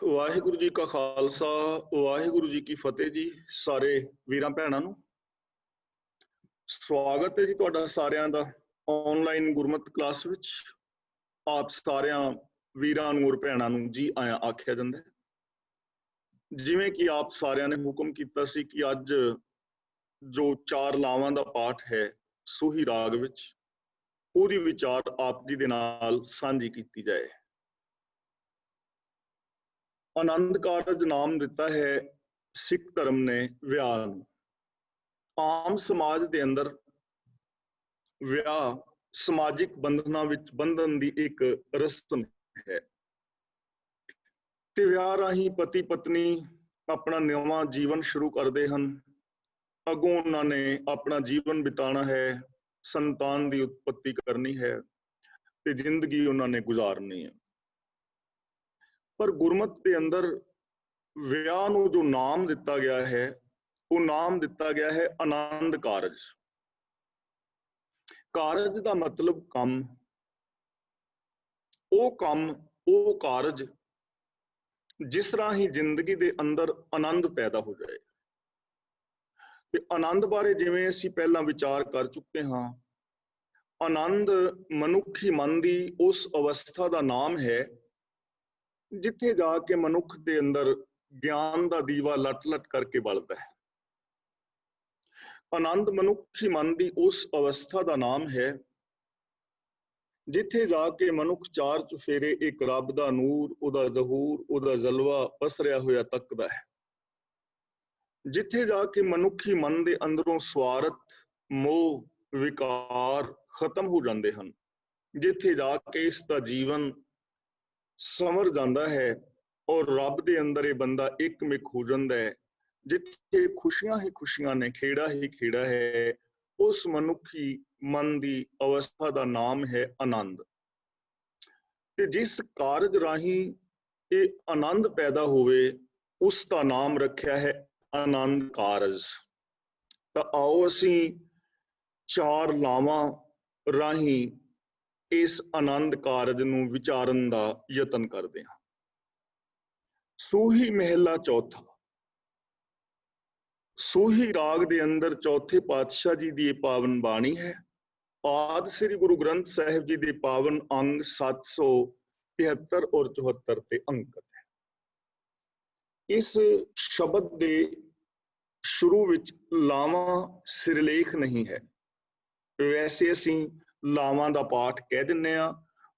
ਵਾਹਿਗੁਰੂ ਜੀ ਕਾ ਖਾਲਸਾ, ਵਾਹਿਗੁਰੂ ਜੀ ਕੀ ਫਤਿਹ ਜੀ। ਸਾਰੇ ਵੀਰਾਂ ਭੈਣਾਂ ਨੂੰ ਸਵਾਗਤ ਹੈ ਜੀ ਤੁਹਾਡਾ ਸਾਰਿਆਂ ਦਾ ਆਨਲਾਈਨ ਗੁਰਮਤਿ ਕਲਾਸ ਵਿੱਚ। ਆਪ ਸਾਰਿਆਂ ਵੀਰਾਂ ਨੂੰ ਔਰ ਭੈਣਾਂ ਨੂੰ ਜੀ ਆਇਆਂ ਆਖਿਆ ਜਾਂਦਾ ਹੈ। ਜਿਵੇਂ ਕਿ ਆਪ ਸਾਰਿਆਂ ਨੇ ਹੁਕਮ ਕੀਤਾ ਸੀ ਕਿ ਅੱਜ ਜੋ 4 ਲਾਵਾਂ ਦਾ ਪਾਠ ਹੈ ਸੂਹੀ ਰਾਗ ਵਿੱਚ, ਉਹਦੀ ਵਿਚਾਰ ਆਪ ਜੀ ਦੇ ਨਾਲ ਸਾਂਝੀ ਕੀਤੀ ਜਾਏ। ਆਨੰਦ ਕਾਰਜ ਨਾਮ ਦਿੱਤਾ ਹੈ ਸਿੱਖ ਧਰਮ ਨੇ ਵਿਆਹ ਨੂੰ। ਆਮ ਸਮਾਜ ਦੇ ਅੰਦਰ ਵਿਆਹ ਸਮਾਜਿਕ ਬੰਧਨਾਂ ਵਿੱਚ ਬੰਧਨ ਦੀ ਇੱਕ ਰਸਮ ਹੈ ਤੇ ਵਿਆਹ ਰਾਹੀਂ ਪਤੀ ਪਤਨੀ ਆਪਣਾ ਨਵਾਂ ਜੀਵਨ ਸ਼ੁਰੂ ਕਰਦੇ ਹਨ। ਅੱਗੋਂ ਉਹਨਾਂ ਨੇ ਆਪਣਾ ਜੀਵਨ ਬਿਤਾਉਣਾ ਹੈ, ਸੰਤਾਨ ਦੀ ਉਤਪਤੀ ਕਰਨੀ ਹੈ ਤੇ ਜ਼ਿੰਦਗੀ ਉਹਨਾਂ ਨੇ ਗੁਜ਼ਾਰਨੀ ਹੈ। ਪਰ ਗੁਰਮਤਿ ਦੇ ਅੰਦਰ ਵਿਆਹ ਨੂੰ ਜੋ ਨਾਮ ਦਿੱਤਾ ਗਿਆ ਹੈ, ਉਹ ਨਾਮ ਦਿੱਤਾ ਗਿਆ ਹੈ ਆਨੰਦ ਕਾਰਜ। ਕਾਰਜ ਦਾ ਮਤਲਬ ਕੰਮ, ਉਹ ਕਾਰਜ ਜਿਸ ਰਾਹੀਂ ਜ਼ਿੰਦਗੀ ਦੇ ਅੰਦਰ ਆਨੰਦ ਪੈਦਾ ਹੋ ਜਾਏ। ਤੇ ਆਨੰਦ ਬਾਰੇ ਜਿਵੇਂ ਅਸੀਂ ਪਹਿਲਾਂ ਵਿਚਾਰ ਕਰ ਚੁੱਕੇ ਹਾਂ, ਆਨੰਦ ਮਨੁੱਖੀ ਮਨ ਦੀ ਉਸ ਅਵਸਥਾ ਦਾ ਨਾਮ ਹੈ ਜਿੱਥੇ ਜਾ ਕੇ ਮਨੁੱਖ ਦੇ ਅੰਦਰ ਗਿਆਨ ਦਾ ਦੀਵਾ ਲਟ-ਲਟ ਕਰਕੇ ਬਲਦਾ ਹੈ। ਆਨੰਦ ਮਨੁੱਖੀ ਮਨ ਦੀ ਉਸ ਅਵਸਥਾ ਦਾ ਨਾਮ ਹੈ ਜਿੱਥੇ ਜਾ ਕੇ ਮਨੁੱਖ ਚਾਰ ਚੁਫੇਰੇ ਇੱਕ ਰੱਬ ਦਾ ਨੂਰ, ਉਹਦਾ ਜ਼ਹੂਰ, ਉਹਦਾ ਜਲਵਾ ਪਸਰਿਆ ਹੋਇਆ ਤੱਕਦਾ ਹੈ। ਜਿੱਥੇ ਜਾ ਕੇ ਮਨੁੱਖੀ ਮਨ ਦੇ ਅੰਦਰੋਂ ਸਵਾਰਥ, ਮੋਹ, ਵਿਕਾਰ ਖਤਮ ਹੋ ਜਾਂਦੇ ਹਨ। ਜਿੱਥੇ ਜਾ ਕੇ ਇਸ ਦਾ ਜੀਵਨ ਸੰਵਰ ਜਾਂਦਾ ਹੈ ਔਰ ਰੱਬ ਦੇ ਅੰਦਰ ਇਹ ਬੰਦਾ ਇੱਕਮਿਕ ਹੋ ਜਾਂਦਾ ਹੈ। ਜਿੱਥੇ ਖੁਸ਼ੀਆਂ ਹੀ ਖੁਸ਼ੀਆਂ ਨੇ, ਖੇੜਾ ਹੀ ਖੇੜਾ ਹੈ, ਉਸ ਮਨੁੱਖੀ ਮਨ ਦੀ ਅਵਸਥਾ ਦਾ ਨਾਮ ਹੈ ਆਨੰਦ। ਤੇ ਜਿਸ ਕਾਰਜ ਰਾਹੀਂ ਇਹ ਆਨੰਦ ਪੈਦਾ ਹੋਵੇ ਉਸ ਦਾ ਨਾਮ ਰੱਖਿਆ ਹੈ ਆਨੰਦ ਕਾਰਜ। ਤਾਂ ਆਓ ਅਸੀਂ 4 ਲਾਵਾਂ ਰਾਹੀਂ ਇਸ ਆਨੰਦ ਕਾਰਜ ਨੂੰ ਵਿਚਾਰਨ ਦਾ ਯਤਨ ਕਰਦੇ ਹਾਂ। ਸੂਹੀ ਮਹਿਲਾ ਚੌਥਾ। ਸੂਹੀ ਰਾਗ ਦੇ ਅੰਦਰ ਚੌਥੇ ਪਾਤਸ਼ਾਹ ਜੀ ਦੀ ਇਹ ਪਾਵਨ ਬਾਣੀ ਹੈ। ਆਦਿ ਸ੍ਰੀ ਗੁਰੂ ਗ੍ਰੰਥ ਸਾਹਿਬ ਜੀ ਦੇ ਪਾਵਨ ਅੰਗ 773 ਔਰ 74 ਤੇ ਅੰਕਿਤ ਹੈ। ਇਸ ਸ਼ਬਦ ਦੇ ਸ਼ੁਰੂ ਵਿੱਚ ਲਾਵਾਂ ਸਿਰਲੇਖ ਨਹੀਂ ਹੈ। ਵੈਸੇ ਅਸੀਂ ਲਾਵਾਂ ਦਾ ਪਾਠ ਕਹਿ ਦਿੰਦੇ ਹਾਂ।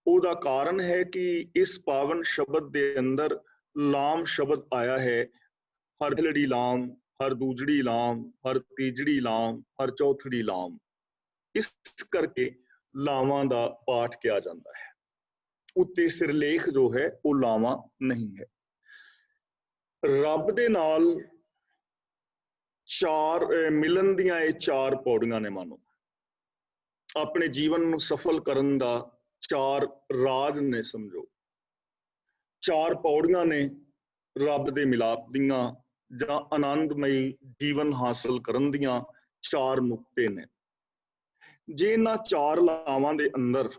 ਉਹਦਾ ਕਾਰਨ ਹੈ ਕਿ ਇਸ ਪਾਵਨ ਸ਼ਬਦ ਦੇ ਅੰਦਰ ਲਾਮ ਸ਼ਬਦ ਆਇਆ ਹੈ। ਹਰ ਪਹਿਲੜੀ ਲਾਮ, ਹਰ ਦੂਜੜੀ ਲਾਮ, ਹਰ ਤੀਜੜੀ ਲਾਮ, ਹਰ ਚੌਥੜੀ ਲਾਮ। ਇਸ ਕਰਕੇ ਲਾਵਾਂ ਦਾ ਪਾਠ ਕਿਹਾ ਜਾਂਦਾ ਹੈ। ਉੱਤੇ ਸਿਰਲੇਖ ਜੋ ਹੈ ਉਹ ਲਾਵਾਂ ਨਹੀਂ ਹੈ। ਰੱਬ ਦੇ ਨਾਲ ਮਿਲਣ ਦੀਆਂ ਇਹ 4 ਪੌੜੀਆਂ ਨੇ। ਮਾਨੋ ਆਪਣੇ ਜੀਵਨ ਨੂੰ ਸਫਲ ਕਰਨ ਦਾ 4 ਰਾਜ ਨੇ, ਸਮਝੋ 4 ਪੌੜੀਆਂ ਨੇ ਰੱਬ ਦੇ ਮਿਲਾਪ ਦੀਆਂ ਜਾਂ ਆਨੰਦਮਈ ਜੀਵਨ ਹਾਸਲ ਕਰਨ ਦੀਆਂ 4 ਨੁਕਤੇ ਨੇ। ਜੇ ਇਹਨਾਂ 4 ਲਾਵਾਂ ਦੇ ਅੰਦਰ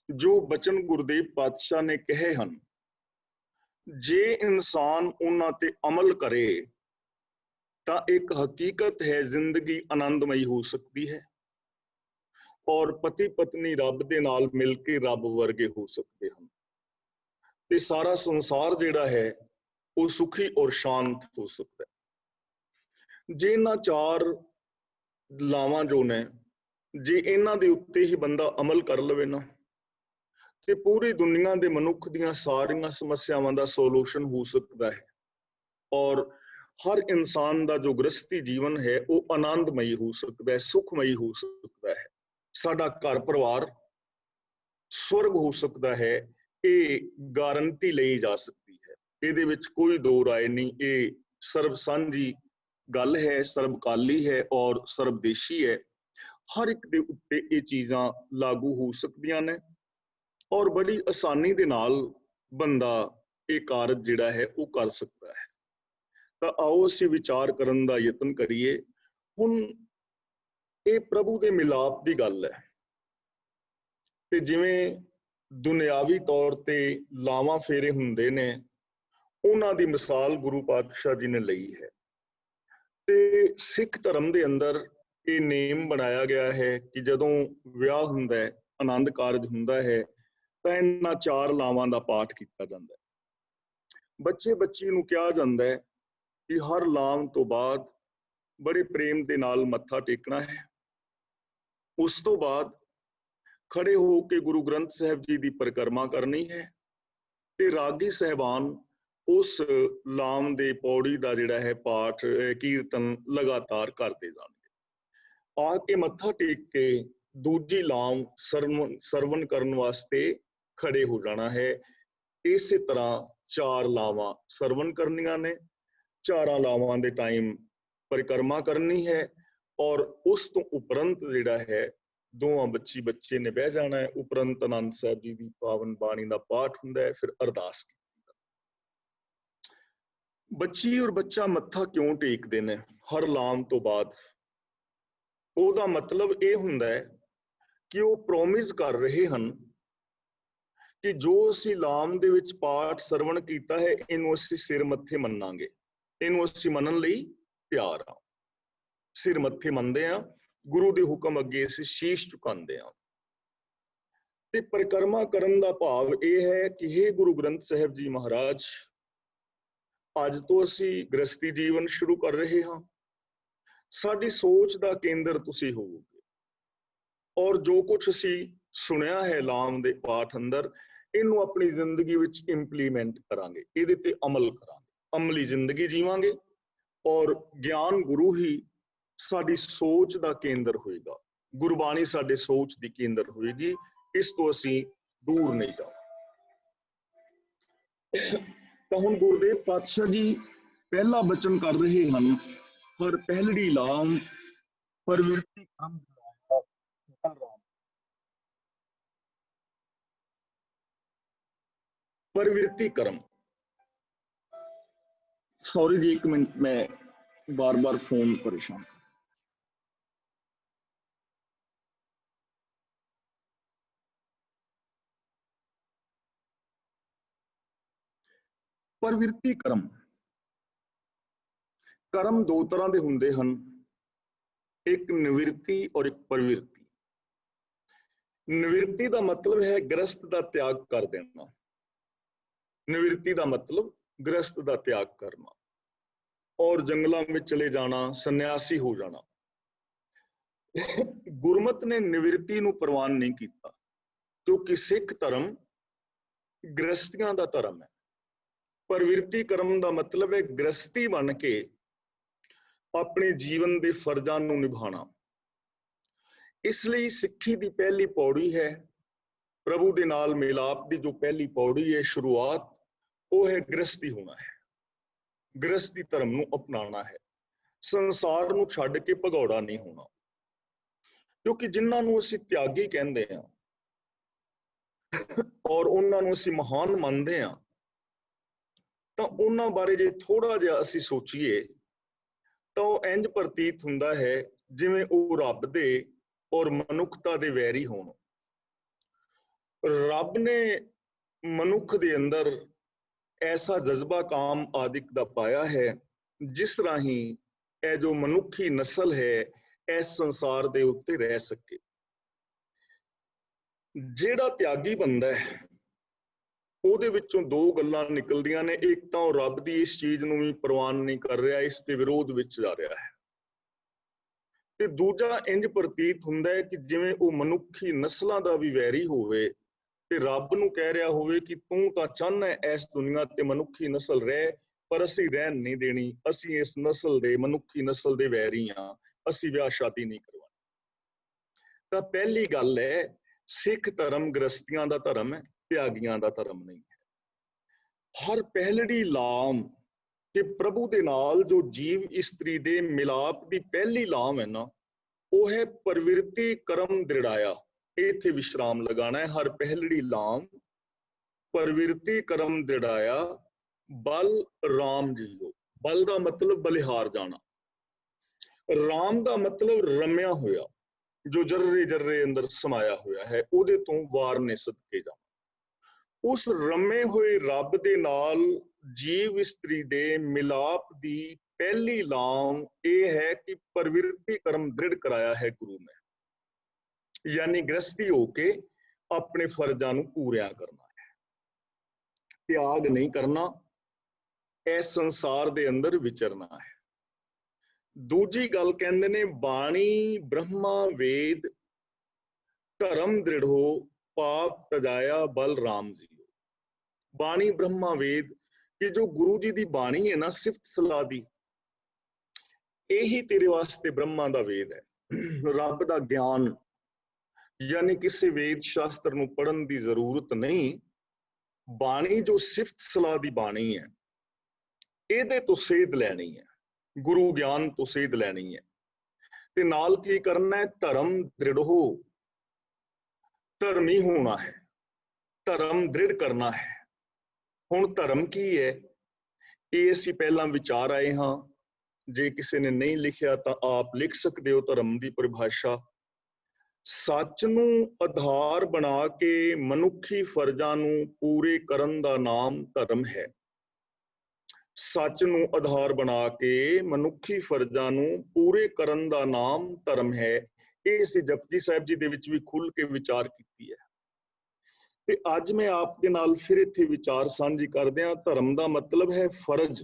ਜੋ ਬਚਨ ਗੁਰਦੇਵ ਪਾਤਸ਼ਾਹ ਨੇ ਕਹੇ ਹਨ, ਜੇ ਇਨਸਾਨ ਉਹਨਾਂ ਤੇ ਅਮਲ ਕਰੇ ਤਾਂ ਇੱਕ ਹਕੀਕਤ ਹੈ ਜ਼ਿੰਦਗੀ ਆਨੰਦਮਈ ਹੋ ਸਕਦੀ ਹੈ ਔਰ ਪਤੀ ਪਤਨੀ ਰੱਬ ਦੇ ਨਾਲ ਮਿਲ ਕੇ ਰੱਬ ਵਰਗੇ ਹੋ ਸਕਦੇ ਹਨ ਤੇ ਸਾਰਾ ਸੰਸਾਰ ਜਿਹੜਾ ਹੈ ਉਹ ਸੁਖੀ ਔਰ ਸ਼ਾਂਤ ਹੋ ਸਕਦਾ ਹੈ। ਜੇ ਇਹਨਾਂ 4 ਲਾਵਾਂ ਜੋ ਨੇ, ਜੇ ਇਹਨਾਂ ਦੇ ਉੱਤੇ ਹੀ ਬੰਦਾ ਅਮਲ ਕਰ ਲਵੇ ਨਾ, ਤੇ ਪੂਰੀ ਦੁਨੀਆ ਦੇ ਮਨੁੱਖ ਦੀਆਂ ਸਾਰੀਆਂ ਸਮੱਸਿਆਵਾਂ ਦਾ ਸੋਲੂਸ਼ਨ ਹੋ ਸਕਦਾ ਹੈ ਔਰ ਹਰ ਇਨਸਾਨ ਦਾ ਜੋ ਗ੍ਰਸਤੀ ਜੀਵਨ ਹੈ ਉਹ ਆਨੰਦਮਈ ਹੋ ਸਕਦਾ ਹੈ, ਸੁਖਮਈ ਹੋ ਸਕਦਾ ਹੈ। ਸਾਡਾ ਘਰ ਪਰਿਵਾਰ ਸਵਰਗ ਹੋ ਸਕਦਾ ਹੈ। ਇਹ ਗਾਰੰਟੀ ਲਈ ਜਾ ਸਕਦੀ ਹੈ, ਇਹਦੇ ਵਿੱਚ ਕੋਈ ਦੋ ਰਾਏ ਨਹੀਂ। ਇਹ ਸਰਬ ਸਾਂਝੀ ਗੱਲ ਹੈ, ਸਰਬਕਾਲੀ ਹੈ ਔਰ ਸਰਬਦੇਸ਼ੀ ਹੈ। ਹਰ ਇੱਕ ਦੇ ਉੱਤੇ ਇਹ ਚੀਜ਼ਾਂ ਲਾਗੂ ਹੋ ਸਕਦੀਆਂ ਨੇ ਔਰ ਬੜੀ ਆਸਾਨੀ ਦੇ ਨਾਲ ਬੰਦਾ ਇਹ ਕਾਰਜ ਜਿਹੜਾ ਹੈ ਉਹ ਕਰ ਸਕਦਾ ਹੈ। ਤਾਂ ਆਓ ਅਸੀਂ ਵਿਚਾਰ ਕਰਨ ਦਾ ਯਤਨ ਕਰੀਏ। ਹੁਣ ਇਹ ਪ੍ਰਭੂ ਦੇ ਮਿਲਾਪ ਦੀ ਗੱਲ ਹੈ ਤੇ ਜਿਵੇਂ ਦੁਨਿਆਵੀ ਤੌਰ ਤੇ ਲਾਵਾਂ ਫੇਰੇ ਹੁੰਦੇ ਨੇ, ਉਹਨਾਂ ਦੀ ਮਿਸਾਲ ਗੁਰੂ ਪਾਤਸ਼ਾਹ ਜੀ ਨੇ ਲਈ ਹੈ। ਤੇ ਸਿੱਖ ਧਰਮ ਦੇ ਅੰਦਰ ਇਹ ਨੇਮ ਬਣਾਇਆ ਗਿਆ ਹੈ ਕਿ ਜਦੋਂ ਵਿਆਹ ਹੁੰਦਾ ਹੈ, ਆਨੰਦ ਕਾਰਜ ਹੁੰਦਾ ਹੈ, ਤਾਂ ਇਹਨਾਂ 4 ਲਾਵਾਂ ਦਾ ਪਾਠ ਕੀਤਾ ਜਾਂਦਾ ਹੈ। ਬੱਚੇ ਬੱਚੀ ਨੂੰ ਕਿਹਾ ਜਾਂਦਾ ਹੈ ਕਿ ਹਰ ਲਾਮ ਤੋਂ ਬਾਅਦ ਬੜੇ ਪ੍ਰੇਮ ਦੇ ਨਾਲ ਮੱਥਾ ਟੇਕਣਾ ਹੈ। ਉਸ ਤੋਂ ਬਾਅਦ ਖੜੇ ਹੋ ਕੇ ਗੁਰੂ ਗ੍ਰੰਥ ਸਾਹਿਬ ਜੀ ਦੀ ਪਰਿਕਰਮਾ ਕਰਨੀ ਹੈ ਤੇ ਰਾਗੀ ਸਹਿਬਾਨ ਉਸ ਲਾਮ ਦੇ ਪੌੜੀ ਦਾ ਜਿਹੜਾ ਹੈ ਪਾਠ ਕੀਰਤਨ ਲਗਾਤਾਰ ਕਰਦੇ ਜਾਣਗੇ। ਆ ਕੇ ਮੱਥਾ ਟੇਕ ਕੇ ਦੂਜੀ ਲਾਮ ਸਰਵਣ ਕਰਨ ਵਾਸਤੇ ਖੜੇ ਹੋ ਜਾਣਾ ਹੈ। ਇਸੇ ਤਰ੍ਹਾਂ 4 ਲਾਵਾਂ ਸਰਵਣ ਕਰਨੀਆਂ ਨੇ, 4 ਲਾਵਾਂ ਦੇ ਟਾਈਮ ਪਰਿਕਰਮਾ ਕਰਨੀ ਹੈ ਔਰ ਉਸ ਤੋਂ ਉਪਰੰਤ ਜਿਹੜਾ ਹੈ ਦੋਵਾਂ ਬੱਚੇ ਨੇ ਬਹਿ ਜਾਣਾ ਹੈ। ਉਪਰੰਤ ਆਨੰਦ ਸਾਹਿਬ ਜੀ ਦੀ ਪਾਵਨ ਬਾਣੀ ਦਾ ਪਾਠ ਹੁੰਦਾ ਹੈ, ਫਿਰ ਅਰਦਾਸ ਕੀਤੀ। ਬੱਚੀ ਔਰ ਬੱਚਾ ਮੱਥਾ ਕਿਉਂ ਟੇਕਦੇ ਨੇ ਹਰ ਲਾਮ ਤੋਂ ਬਾਅਦ? ਉਹਦਾ ਮਤਲਬ ਇਹ ਹੁੰਦਾ ਹੈ ਕਿ ਉਹ ਪ੍ਰੋਮਿਸ ਕਰ ਰਹੇ ਹਨ ਕਿ ਜੋ ਅਸੀਂ ਲਾਮ ਦੇ ਵਿੱਚ ਪਾਠ ਸਰਵਣ ਕੀਤਾ ਹੈ, ਇਹਨੂੰ ਅਸੀਂ ਸਿਰ ਮੱਥੇ ਮੰਨਾਂਗੇ, ਇਹਨੂੰ ਅਸੀਂ ਮੰਨਣ ਲਈ ਤਿਆਰ ਹਾਂ। ਸਿਰ ਮੱਥੇ ਮੰਨਦੇ ਹਾਂ, ਗੁਰੂ ਦੇ ਹੁਕਮ ਅੱਗੇ ਅਸੀਂ ਸ਼ੀਸ਼ ਝੁਕਾਉਂਦੇ ਹਾਂ। ਤੇ ਪਰਿਕਰਮਾ ਕਰਨ ਦਾ ਭਾਵ ਇਹ ਹੈ ਕਿ ਹੇ ਗੁਰੂ ਗ੍ਰੰਥ ਸਾਹਿਬ ਜੀ ਮਹਾਰਾਜ, ਅੱਜ ਤੋਂ ਅਸੀਂ ਗ੍ਰਸਤੀ ਜੀਵਨ ਸ਼ੁਰੂ ਕਰ ਰਹੇ ਹਾਂ। ਸਾਡੀ ਸੋਚ ਦਾ ਕੇਂਦਰ ਤੁਸੀਂ ਹੋਵੋਗੇ ਔਰ ਜੋ ਕੁਝ ਅਸੀਂ ਸੁਣਿਆ ਹੈ ਲਾਮ ਦੇ ਪਾਠ ਅੰਦਰ, ਇਹਨੂੰ ਆਪਣੀ ਜ਼ਿੰਦਗੀ ਵਿੱਚ ਇੰਪਲੀਮੈਂਟ ਕਰਾਂਗੇ, ਇਹਦੇ ਤੇ ਅਮਲ ਕਰਾਂਗੇ, ਅਮਲੀ ਜ਼ਿੰਦਗੀ ਜੀਵਾਂਗੇ ਔਰ ਗਿਆਨ ਗੁਰੂ ਹੀ ਸਾਡੀ ਸੋਚ ਦਾ ਕੇਂਦਰ ਹੋਏਗਾ। ਗੁਰਬਾਣੀ ਸਾਡੇ ਸੋਚ ਦੀ ਕੇਂਦਰ ਹੋਏਗੀ। ਇਸ ਤੋਂ ਅਸੀਂ ਦੂਰ ਨਹੀਂ ਜਾਵਾਂਗੇ। ਤਾਂ ਹੁਣ ਗੁਰਦੇਵ ਪਾਤਸ਼ਾਹ ਜੀ ਪਹਿਲਾ ਬਚਨ ਕਰ ਰਹੇ ਹਨ, ਹਰ ਪਹਿਲੜੀ ਲਾਮ ਪ੍ਰਵਿਰਤੀ ਕਰਮ ਪ੍ਰਵਿਰਤੀ ਕਰਮ। सॉरी जी, 1 मिनट, मैं बार बार फोन परेशान। ਪ੍ਰਵਿਰਤੀ ਕਰਮ, ਕਰਮ 2 ਤਰ੍ਹਾਂ ਦੇ ਹੁੰਦੇ ਹਨ, ਇੱਕ ਨਿਵਿਰਤੀ ਔਰ ਇੱਕ ਪ੍ਰਵਿਰਤੀ। ਨਿਵਿਰਤੀ ਦਾ ਮਤਲਬ ਹੈ ਗ੍ਰਸਤ ਦਾ ਤਿਆਗ ਕਰ ਦੇਣਾ। ਨਿਵਿਰਤੀ ਦਾ ਮਤਲਬ ਗ੍ਰਸਤ ਦਾ ਤਿਆਗ ਕਰਨਾ ਔਰ ਜੰਗਲਾਂ ਵਿੱਚ ਚਲੇ ਜਾਣਾ, ਸੰਨਿਆਸੀ ਹੋ ਜਾਣਾ। ਗੁਰਮਤ ਨੇ ਨਿਵਿਰਤੀ ਨੂੰ ਪ੍ਰਵਾਨ ਨਹੀਂ ਕੀਤਾ ਕਿਉਂਕਿ ਸਿੱਖ ਧਰਮ ਗ੍ਰਸਤੀਆਂ ਦਾ ਧਰਮ ਹੈ। ਪ੍ਰਵਿਰਤੀ ਕਰਮ ਦਾ ਮਤਲਬ ਹੈ ਗ੍ਰਸਤੀ ਬਣ ਕੇ ਆਪਣੇ ਜੀਵਨ ਦੇ ਫਰਜ਼ਾਂ ਨੂੰ ਨਿਭਾਉਣਾ। ਇਸ ਲਈ ਸਿੱਖੀ ਦੀ ਪਹਿਲੀ ਪੌੜੀ ਹੈ, ਪ੍ਰਭੂ ਦੇ ਨਾਲ ਮਿਲਾਪ ਦੀ ਜੋ ਪਹਿਲੀ ਪੌੜੀ ਹੈ, ਸ਼ੁਰੂਆਤ, ਉਹ ਹੈ ਗ੍ਰਸਤੀ ਹੋਣਾ ਹੈ। ਗ੍ਰਸਤੀ ਧਰਮ ਨੂੰ ਅਪਣਾਉਣਾ ਹੈ, ਸੰਸਾਰ ਨੂੰ ਛੱਡ ਕੇ ਭਗੌੜਾ ਨਹੀਂ ਹੋਣਾ। ਕਿਉਂਕਿ ਜਿਨ੍ਹਾਂ ਨੂੰ ਅਸੀਂ ਤਿਆਗੀ ਕਹਿੰਦੇ ਹਾਂ ਔਰ ਉਹਨਾਂ ਨੂੰ ਅਸੀਂ ਮਹਾਨ ਮੰਨਦੇ ਹਾਂ, ਤਾਂ ਉਹਨਾਂ ਬਾਰੇ ਜੇ ਥੋੜਾ ਜਿਹਾ ਅਸੀਂ ਸੋਚੀਏ ਤਾਂ ਉਹ ਇੰਝ ਪ੍ਰਤੀਤ ਹੁੰਦਾ ਹੈ ਜਿਵੇਂ ਉਹ ਰੱਬ ਦੇ ਔਰ ਮਨੁੱਖਤਾ ਦੇ ਵੈਰੀ ਹੋਣ। ਰੱਬ ਨੇ ਮਨੁੱਖ ਦੇ ਅੰਦਰ ਐਸਾ ਜਜ਼ਬਾ ਕਾਮ ਆਦਿਕ ਦਾ ਪਾਇਆ ਹੈ ਜਿਸ ਰਾਹੀਂ ਇਹ ਜੋ ਮਨੁੱਖੀ ਨਸਲ ਹੈ ਇਸ ਸੰਸਾਰ ਦੇ ਉੱਤੇ ਰਹਿ ਸਕੇ। ਜਿਹੜਾ ਤਿਆਗੀ ਬੰਦਾ ਹੈ ਉਹਦੇ ਵਿੱਚੋਂ 2 ਗੱਲਾਂ ਨਿਕਲਦੀਆਂ ਨੇ, ਇੱਕ ਤਾਂ ਉਹ ਰੱਬ ਦੀ ਇਸ ਚੀਜ਼ ਨੂੰ ਵੀ ਪ੍ਰਵਾਨ ਨਹੀਂ ਕਰ ਰਿਹਾ, ਇਸ ਦੇ ਵਿਰੋਧ ਵਿੱਚ ਜਾ ਰਿਹਾ ਹੈ, ਤੇ ਦੂਜਾ ਇੰਝ ਪ੍ਰਤੀਤ ਹੁੰਦਾ ਹੈ ਕਿ ਜਿਵੇਂ ਉਹ ਮਨੁੱਖੀ ਨਸਲਾਂ ਦਾ ਵੀ ਵੈਰੀ ਹੋਵੇ ਤੇ ਰੱਬ ਨੂੰ ਕਹਿ ਰਿਹਾ ਹੋਵੇ ਕਿ ਤੂੰ ਤਾਂ ਚਾਹੁੰਦਾ ਹੈ ਇਸ ਦੁਨੀਆ ਤੇ ਮਨੁੱਖੀ ਨਸਲ ਰਹੇ, ਪਰ ਅਸੀਂ ਰਹਿਣ ਨਹੀਂ ਦੇਣੀ, ਅਸੀਂ ਇਸ ਨਸਲ ਦੇ, ਮਨੁੱਖੀ ਨਸਲ ਦੇ ਵੈਰੀ ਹਾਂ, ਅਸੀਂ ਵਿਆਹ ਸ਼ਾਦੀ ਨਹੀਂ ਕਰਵਾਉਣੀ। ਤਾਂ ਪਹਿਲੀ ਗੱਲ ਹੈ, ਸਿੱਖ ਧਰਮ ਗ੍ਰਸਤੀਆਂ ਦਾ ਧਰਮ ਹੈ, ਤਿਆਗੀਆਂ ਦਾ ਧਰਮ ਨਹੀਂ ਹੈ। ਹਰ ਪਹਿਲੜੀ ਲਾਮ ਕਿ ਪ੍ਰਭੂ ਦੇ ਨਾਲ ਜੋ ਜੀਵ ਇਸਤਰੀ ਦੇ ਮਿਲਾਪ ਦੀ ਪਹਿਲੀ ਲਾਮ ਹੈ ਨਾ, ਉਹ ਹੈ ਪ੍ਰਵਿਰਤੀ ਕਰਮ ਦ੍ਰਿੜਾਇਆ। ਇੱਥੇ ਵਿਸ਼ਰਾਮ ਲਗਾਣਾ ਹੈ। ਹਰ ਪਹਿਲੜੀ ਲਾਮ ਪ੍ਰਵਿਰਤੀ ਕਰਮ ਦ੍ਰਿੜਾਇਆ ਬਲ ਰਾਮ ਜੀਓ। ਬਲ ਦਾ ਮਤਲਬ ਬਲਿਹਾਰ ਜਾਣਾ, ਰਾਮ ਦਾ ਮਤਲਬ ਰਮਿਆ ਹੋਇਆ, ਜੋ ਜਰਰੇ ਜਰਰੇ ਅੰਦਰ ਸਮਾਇਆ ਹੋਇਆ ਹੈ, ਉਹਦੇ ਤੋਂ ਵਾਰ ਨੇ ਸਦਕੇ ਜਾਣਾ। ਉਸ ਰਮੇ ਹੋਏ ਰੱਬ ਦੇ ਨਾਲ ਜੀਵ ਇਸਤਰੀ ਦੇ ਮਿਲਾਪ ਦੀ ਪਹਿਲੀ ਲਾਮ ਇਹ ਹੈ ਕਿ ਪ੍ਰਵਿਰਤੀ ਕਰਮ ਦ੍ਰਿੜ ਕਰਾਇਆ ਹੈ ਗੁਰੂ ਨੇ, ਯਾਨੀ ਗ੍ਰਸਤੀ ਹੋ ਕੇ ਆਪਣੇ ਫਰਜ਼ਾਂ ਨੂੰ ਪੂਰਿਆ ਕਰਨਾ ਹੈ, ਤਿਆਗ ਨਹੀਂ ਕਰਨਾ, ਇਸ ਸੰਸਾਰ ਦੇ ਅੰਦਰ ਵਿਚਰਨਾ ਹੈ। ਦੂਜੀ ਗੱਲ ਕਹਿੰਦੇ ਨੇ ਬਾਣੀ ਬ੍ਰਹਮਾ ਵੇਦ ਧਰਮ ਦ੍ਰਿੜੋ ਪਾਪ ਤਜਾਇਆ ਬਲ ਰਾਮ ਜੀ। ਬਾਣੀ ਬ੍ਰਹਮਾ ਵੇਦ ਕਿ ਜੋ ਗੁਰੂ ਜੀ ਦੀ ਬਾਣੀ ਹੈ ਨਾ ਸਿਫਤ ਸਲਾਹ ਦੀ, ਇਹੀ ਤੇਰੇ ਵਾਸਤੇ ਬ੍ਰਹਮਾ ਦਾ ਵੇਦ ਹੈ, ਰੱਬ ਦਾ ਗਿਆਨ, ਯਾਨੀ ਕਿਸੇ ਵੇਦ ਸ਼ਾਸਤਰ ਨੂੰ ਪੜ੍ਹਨ ਦੀ ਜ਼ਰੂਰਤ ਨਹੀਂ। ਬਾਣੀ ਜੋ ਸਿਫਤ ਸਲਾਹ ਦੀ ਬਾਣੀ ਹੈ, ਇਹਦੇ ਤੋਂ ਸੇਧ ਲੈਣੀ ਹੈ, ਗੁਰੂ ਗਿਆਨ ਤੋਂ ਸੇਧ ਲੈਣੀ ਹੈ। ਤੇ ਨਾਲ ਕੀ ਕਰਨਾ ਹੈ? ਧਰਮ ਦ੍ਰਿੜੋ, ਧਰਮੀ ਹੋਣਾ ਹੈ, ਧਰਮ ਦ੍ਰਿੜ ਕਰਨਾ ਹੈ। ਹੁਣ ਧਰਮ ਕੀ ਹੈ ਇਹ ਅਸੀਂ ਪਹਿਲਾਂ ਵਿਚਾਰ ਆਏ ਹਾਂ। ਜੇ ਕਿਸੇ ਨੇ ਨਹੀਂ ਲਿਖਿਆ ਤਾਂ ਆਪ ਲਿਖ ਸਕਦੇ ਹੋ ਧਰਮ ਦੀ ਪਰਿਭਾਸ਼ਾ। ਸੱਚ ਨੂੰ ਆਧਾਰ ਬਣਾ ਕੇ ਮਨੁੱਖੀ ਫਰਜ਼ਾਂ ਨੂੰ ਪੂਰੇ ਕਰਨ ਦਾ ਨਾਮ ਧਰਮ ਹੈ। ਸੱਚ ਨੂੰ ਆਧਾਰ ਬਣਾ ਕੇ ਮਨੁੱਖੀ ਫਰਜ਼ਾਂ ਨੂੰ ਪੂਰੇ ਕਰਨ ਦਾ ਨਾਮ ਧਰਮ ਹੈ। ਇਹ ਅਸੀਂ ਜਪਜੀ ਸਾਹਿਬ ਜੀ ਦੇ ਵਿੱਚ ਵੀ ਖੁੱਲ੍ਹ ਕੇ ਵਿਚਾਰ ਕੀਤੀ ਹੈ। ਤੇ ਅੱਜ ਮੈਂ ਆਪ ਦੇ ਨਾਲ ਫਿਰ ਇੱਥੇ ਵਿਚਾਰ ਸਾਂਝੀ ਕਰਦੇ ਹਾਂ। ਧਰਮ ਦਾ ਮਤਲਬ ਹੈ ਫਰਜ਼।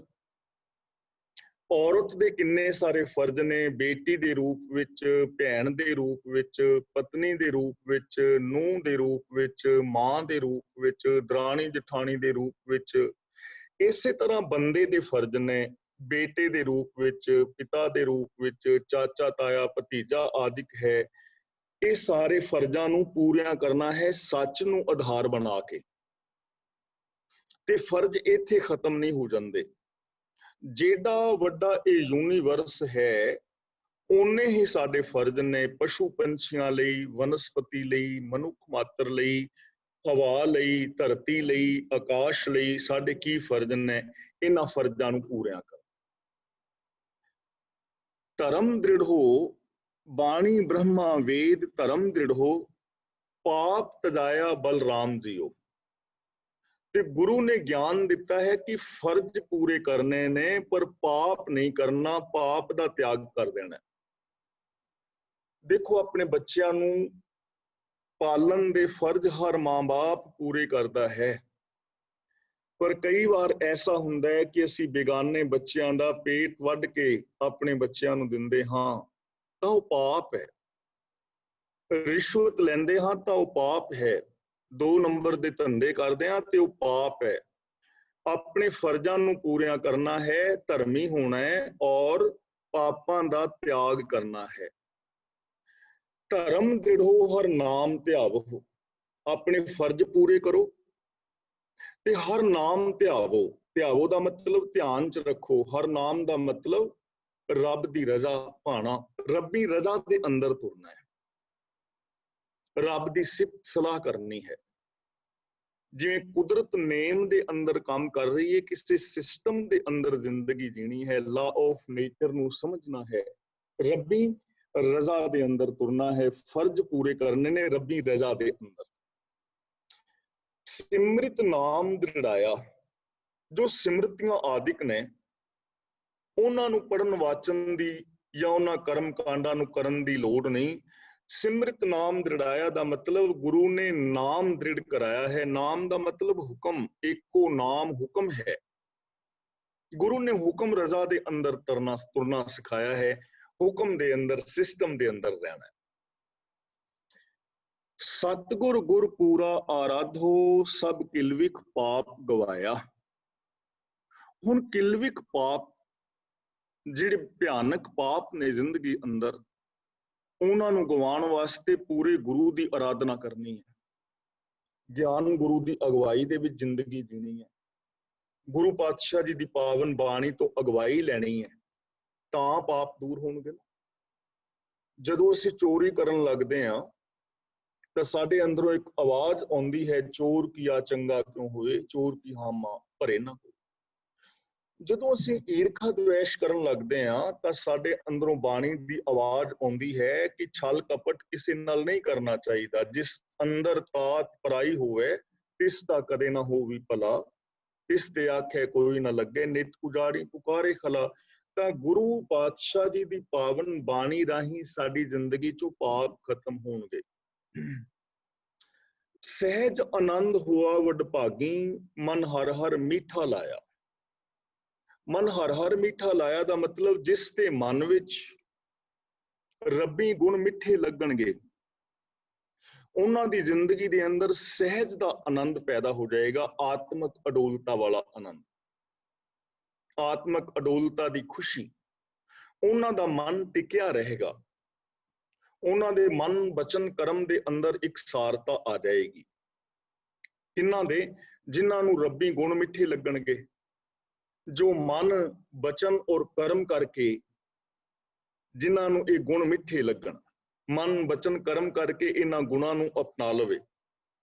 ਔਰਤ ਦੇ ਕਿੰਨੇ ਸਾਰੇ ਫਰਜ਼ ਨੇ, ਬੇਟੀ ਦੇ ਰੂਪ ਵਿੱਚ, ਭੈਣ ਦੇ ਰੂਪ ਵਿੱਚ, ਪਤਨੀ ਦੇ ਰੂਪ ਵਿੱਚ, ਨੂੰਹ ਦੇ ਰੂਪ ਵਿੱਚ, ਮਾਂ ਦੇ ਰੂਪ ਵਿੱਚ, ਦਰਾਣੀ ਜਠਾਣੀ ਦੇ ਰੂਪ ਵਿੱਚ। ਇਸੇ ਤਰ੍ਹਾਂ ਬੰਦੇ ਦੇ ਫਰਜ਼ ਨੇ, ਬੇਟੇ ਦੇ ਰੂਪ ਵਿੱਚ, ਪਿਤਾ ਦੇ ਰੂਪ ਵਿੱਚ, ਚਾਚਾ ਤਾਇਆ ਭਤੀਜਾ ਆਦਿਕ ਹੈ। ਇਹ ਸਾਰੇ ਫਰਜ਼ਾਂ ਨੂੰ ਪੂਰੀਆਂ ਕਰਨਾ ਹੈ ਸੱਚ ਨੂੰ ਆਧਾਰ ਬਣਾ ਕੇ। ਤੇ ਫਰਜ਼ ਇੱਥੇ ਖਤਮ ਨਹੀਂ ਹੋ ਜਾਂਦੇ। ਜਿਹੜਾ ਵੱਡਾ ਇਹ ਯੂਨੀਵਰਸ ਹੈ ਓਨੇ ਹੀ ਸਾਡੇ ਫਰਜ਼ ਨੇ। ਪਸ਼ੂ ਪੰਛੀਆਂ ਲਈ, ਵਨਸਪਤੀ ਲਈ, ਮਨੁੱਖ ਮਾਤਰ ਲਈ, ਹਵਾ ਲਈ, ਧਰਤੀ ਲਈ, ਆਕਾਸ਼ ਲਈ ਸਾਡੇ ਕੀ ਫਰਜ਼ ਨੇ? ਇਹਨਾਂ ਫਰਜ਼ਾਂ ਨੂੰ ਪੂਰਿਆ ਕਰ। ਧਰਮ ਦ੍ਰਿੜੋ, ਬਾਣੀ ਬ੍ਰਹਮਾ ਵੇਦ ਧਰਮ ਦ੍ਰਿੜੋ ਪਾਪ ਤਜਾਇਆ ਬਲ ਰਾਮ ਜੀਓ। ਤੇ ਗੁਰੂ ਨੇ ਗਿਆਨ ਦਿੱਤਾ ਹੈ ਕਿ ਫਰਜ਼ ਪੂਰੇ ਕਰਨੇ ਨੇ ਪਰ ਪਾਪ ਨਹੀਂ ਕਰਨਾ, ਪਾਪ ਦਾ ਤਿਆਗ ਕਰ ਦੇਣਾ। ਦੇਖੋ ਆਪਣੇ ਬੱਚਿਆਂ ਨੂੰ ਪਾਲਣ ਦੇ ਫਰਜ਼ ਹਰ ਮਾਂ-ਬਾਪ ਪੂਰੇ ਕਰਦਾ ਹੈ, ਪਰ ਕਈ ਵਾਰ ਐਸਾ ਹੁੰਦਾ ਹੈ ਕਿ ਅਸੀਂ ਬੇਗਾਨੇ ਬੱਚਿਆਂ ਦਾ ਪੇਟ ਵੱਢ ਕੇ ਆਪਣੇ ਬੱਚਿਆਂ ਨੂੰ ਦਿੰਦੇ ਹਾਂ ਤਾਂ ਉਹ ਪਾਪ ਹੈ। ਰਿਸ਼ਵਤ ਲੈਂਦੇ ਹਾਂ ਤਾਂ ਉਹ ਪਾਪ ਹੈ। 2 ਨੰਬਰ ਦੇ ਧੰਦੇ ਕਰਦੇ ਹਾਂ ਤੇ ਉਹ ਪਾਪ ਹੈ। ਆਪਣੇ ਫਰਜ਼ਾਂ ਨੂੰ ਪੂਰੀਆਂ ਕਰਨਾ ਹੈ, ਧਰਮੀ ਹੋਣਾ ਹੈ ਔਰ ਪਾਪਾਂ ਦਾ ਤਿਆਗ ਕਰਨਾ ਹੈ। ਧਰਮ ਦ੍ਰਿੜੋ ਹਰ ਨਾਮ ਧਿਆਵੋ, ਆਪਣੇ ਫਰਜ਼ ਪੂਰੇ ਕਰੋ ਤੇ ਹਰ ਨਾਮ ਧਿਆਵੋ। ਧਿਆਵੋ ਦਾ ਮਤਲਬ ਧਿਆਨ ਚ ਰੱਖੋ, ਹਰ ਨਾਮ ਦਾ ਮਤਲਬ ਰੱਬ ਦੀ ਰਜ਼ਾ ਪਾਣਾ, ਰੱਬੀ ਰਜ਼ਾ ਦੇ ਅੰਦਰ ਤੁਰਨਾ ਹੈ, ਰੱਬ ਦੀ ਸਿਫਤ ਸਲਾਹ ਕਰਨੀ ਹੈ। ਜਿਵੇਂ ਕੁਦਰਤ ਨੇਮ ਦੇ ਅੰਦਰ ਕੰਮ ਕਰ ਰਹੀ ਹੈ, ਕਿਸੇ ਸਿਸਟਮ ਦੇ ਅੰਦਰ ਜ਼ਿੰਦਗੀ ਜੀਣੀ ਹੈ, ਲਾ ਆਫ ਨੇਚਰ ਨੂੰ ਸਮਝਣਾ ਹੈ, ਰੱਬੀ ਰਜ਼ਾ ਦੇ ਅੰਦਰ ਤੁਰਨਾ ਹੈ, ਫਰਜ਼ ਪੂਰੇ ਕਰਨੇ ਨੇ ਰੱਬੀ ਰਜ਼ਾ ਦੇ ਅੰਦਰ। ਸਿਮਰਿਤ ਨਾਮ ਦ੍ਰਿੜਾਇਆ, ਜੋ ਸਿਮਰਤੀਆਂ ਆਦਿਕ ਨੇ ਉਹਨਾਂ ਨੂੰ ਪੜ੍ਹਨ ਵਾਚਨ ਦੀ ਜਾਂ ਉਹਨਾਂ ਕਰਮ ਕਾਂਡਾਂ ਨੂੰ ਕਰਨ ਦੀ ਲੋੜ ਨਹੀਂ। ਸਿਮਰਿਤ ਨਾਮ ਦ੍ਰਿੜਾਇਆ ਦਾ ਮਤਲਬ ਗੁਰੂ ਨੇ ਨਾਮ ਦ੍ਰਿੜ ਕਰਾਇਆ ਹੈ। ਨਾਮ ਦਾ ਮਤਲਬ ਹੁਕਮ, ਇੱਕੋ ਨਾਮ ਹੁਕਮ ਹੈ। ਗੁਰੂ ਨੇ ਹੁਕਮ ਰਜ਼ਾ ਦੇ ਅੰਦਰ ਤੁਰਨਾ ਸਿਖਾਇਆ ਹੈ, ਹੁਕਮ ਦੇ ਅੰਦਰ, ਸਿਸਟਮ ਦੇ ਅੰਦਰ ਰਹਿਣਾ। ਸਤਿਗੁਰ ਗੁਰ ਪੂਰਾ ਆਰਾਧੋ, ਸਭ ਕਿਲਵਿਕ ਪਾਪ ਗਵਾਇਆ। ਹੁਣ ਕਿਲਵਿਕ ਪਾਪ, ਜਿਹੜੇ ਭਿਆਨਕ ਪਾਪ ਨੇ ਜ਼ਿੰਦਗੀ ਅੰਦਰ, ਉਹਨਾਂ ਨੂੰ ਗਵਾਉਣ ਵਾਸਤੇ ਪੂਰੇ ਗੁਰੂ ਦੀ ਆਰਾਧਨਾ ਕਰਨੀ ਹੈ, ਗਿਆਨ ਗੁਰੂ ਦੀ ਅਗਵਾਈ ਦੇ ਵਿੱਚ ਜ਼ਿੰਦਗੀ ਜੀਣੀ ਹੈ, ਗੁਰੂ ਪਾਤਸ਼ਾਹ ਜੀ ਦੀ ਪਾਵਨ ਬਾਣੀ ਤੋਂ ਅਗਵਾਈ ਲੈਣੀ ਹੈ, ਤਾਂ ਪਾਪ ਦੂਰ ਹੋਣਗੇ। ਜਦੋਂ ਅਸੀਂ ਚੋਰੀ ਕਰਨ ਲੱਗਦੇ ਹਾਂ ਤਾਂ ਸਾਡੇ ਅੰਦਰੋਂ ਇੱਕ ਆਵਾਜ਼ ਆਉਂਦੀ ਹੈ, ਚੋਰ ਕੀਆ ਚੰਗਾ ਕਿਉਂ ਹੋਏ, ਚੋਰ ਕੀ ਹਾਮਾ ਭਰੇ ਨਾ ਹੋਏ। ਜਦੋਂ ਅਸੀਂ ਈਰਖਾ ਦਵੇਸ਼ ਕਰਨ ਲੱਗਦੇ ਹਾਂ ਤਾਂ ਸਾਡੇ ਅੰਦਰੋਂ ਬਾਣੀ ਦੀ ਆਵਾਜ਼ ਆਉਂਦੀ ਹੈ ਕਿ ਛਲ ਕਪਟ ਕਿਸੇ ਨਾਲ ਨਹੀਂ ਕਰਨਾ ਚਾਹੀਦਾ। ਜਿਸ ਅੰਦਰ ਤਾਤ ਪਰਾਈ ਹੋਵੇ तिस दा कदे ना होवी भला, तिस ते आखे कोई ना लगे, नित उजाड़ी पुकारे खला। ਤਾਂ ਗੁਰੂ ਪਾਤਸ਼ਾਹ ਜੀ ਦੀ ਪਾਵਨ ਬਾਣੀ ਰਾਹੀਂ ਸਾਡੀ ਜ਼ਿੰਦਗੀ ਚੋਂ ਪਾਪ ਖਤਮ ਹੋਣਗੇ। ਸਹਿਜ ਆਨੰਦ ਹੁਆ ਵਡਭਾਗੀ, ਮਨ ਹਰ ਹਰ ਮੀਠਾ ਲਾਇਆ। ਮਨ ਹਰ ਹਰ ਮੀਠਾ ਲਾਇਆ ਦਾ ਮਤਲਬ ਜਿਸ ਦੇ ਮਨ ਵਿੱਚ ਰੱਬੀ ਗੁਣ ਮਿੱਠੇ ਲੱਗਣਗੇ, ਉਹਨਾਂ ਦੀ ਜ਼ਿੰਦਗੀ ਦੇ ਅੰਦਰ ਸਹਿਜ ਦਾ ਆਨੰਦ ਪੈਦਾ ਹੋ ਜਾਏਗਾ, ਆਤਮਕ ਅਡੋਲਤਾ ਵਾਲਾ ਆਨੰਦ, ਆਤਮਕ ਅਡੋਲਤਾ ਦੀ ਖੁਸ਼ੀ। ਉਹਨਾਂ ਦਾ ਮਨ ਟਿਕਿਆ ਰਹੇਗਾ, ਉਹਨਾਂ ਦੇ ਮਨ ਬਚਨ ਕਰਮ ਦੇ ਅੰਦਰ ਇਕਸਾਰਤਾ ਆ ਜਾਏਗੀ। ਕਿਹਨਾਂ ਦੇ? ਜਿਨ੍ਹਾਂ ਨੂੰ ਰੱਬੀ ਗੁਣ ਮਿੱਠੇ ਲੱਗਣਗੇ, ਜੋ ਮਨ ਬਚਨ ਔਰ ਕਰਮ ਕਰਕੇ ਜਿਨ੍ਹਾਂ ਨੂੰ ਇਹ ਗੁਣ ਮਿੱਠੇ ਲੱਗਣ, ਮਨ ਬਚਨ ਕਰਮ ਕਰਕੇ ਇਹਨਾਂ ਗੁਣਾਂ ਨੂੰ ਅਪਣਾ ਲਵੇ,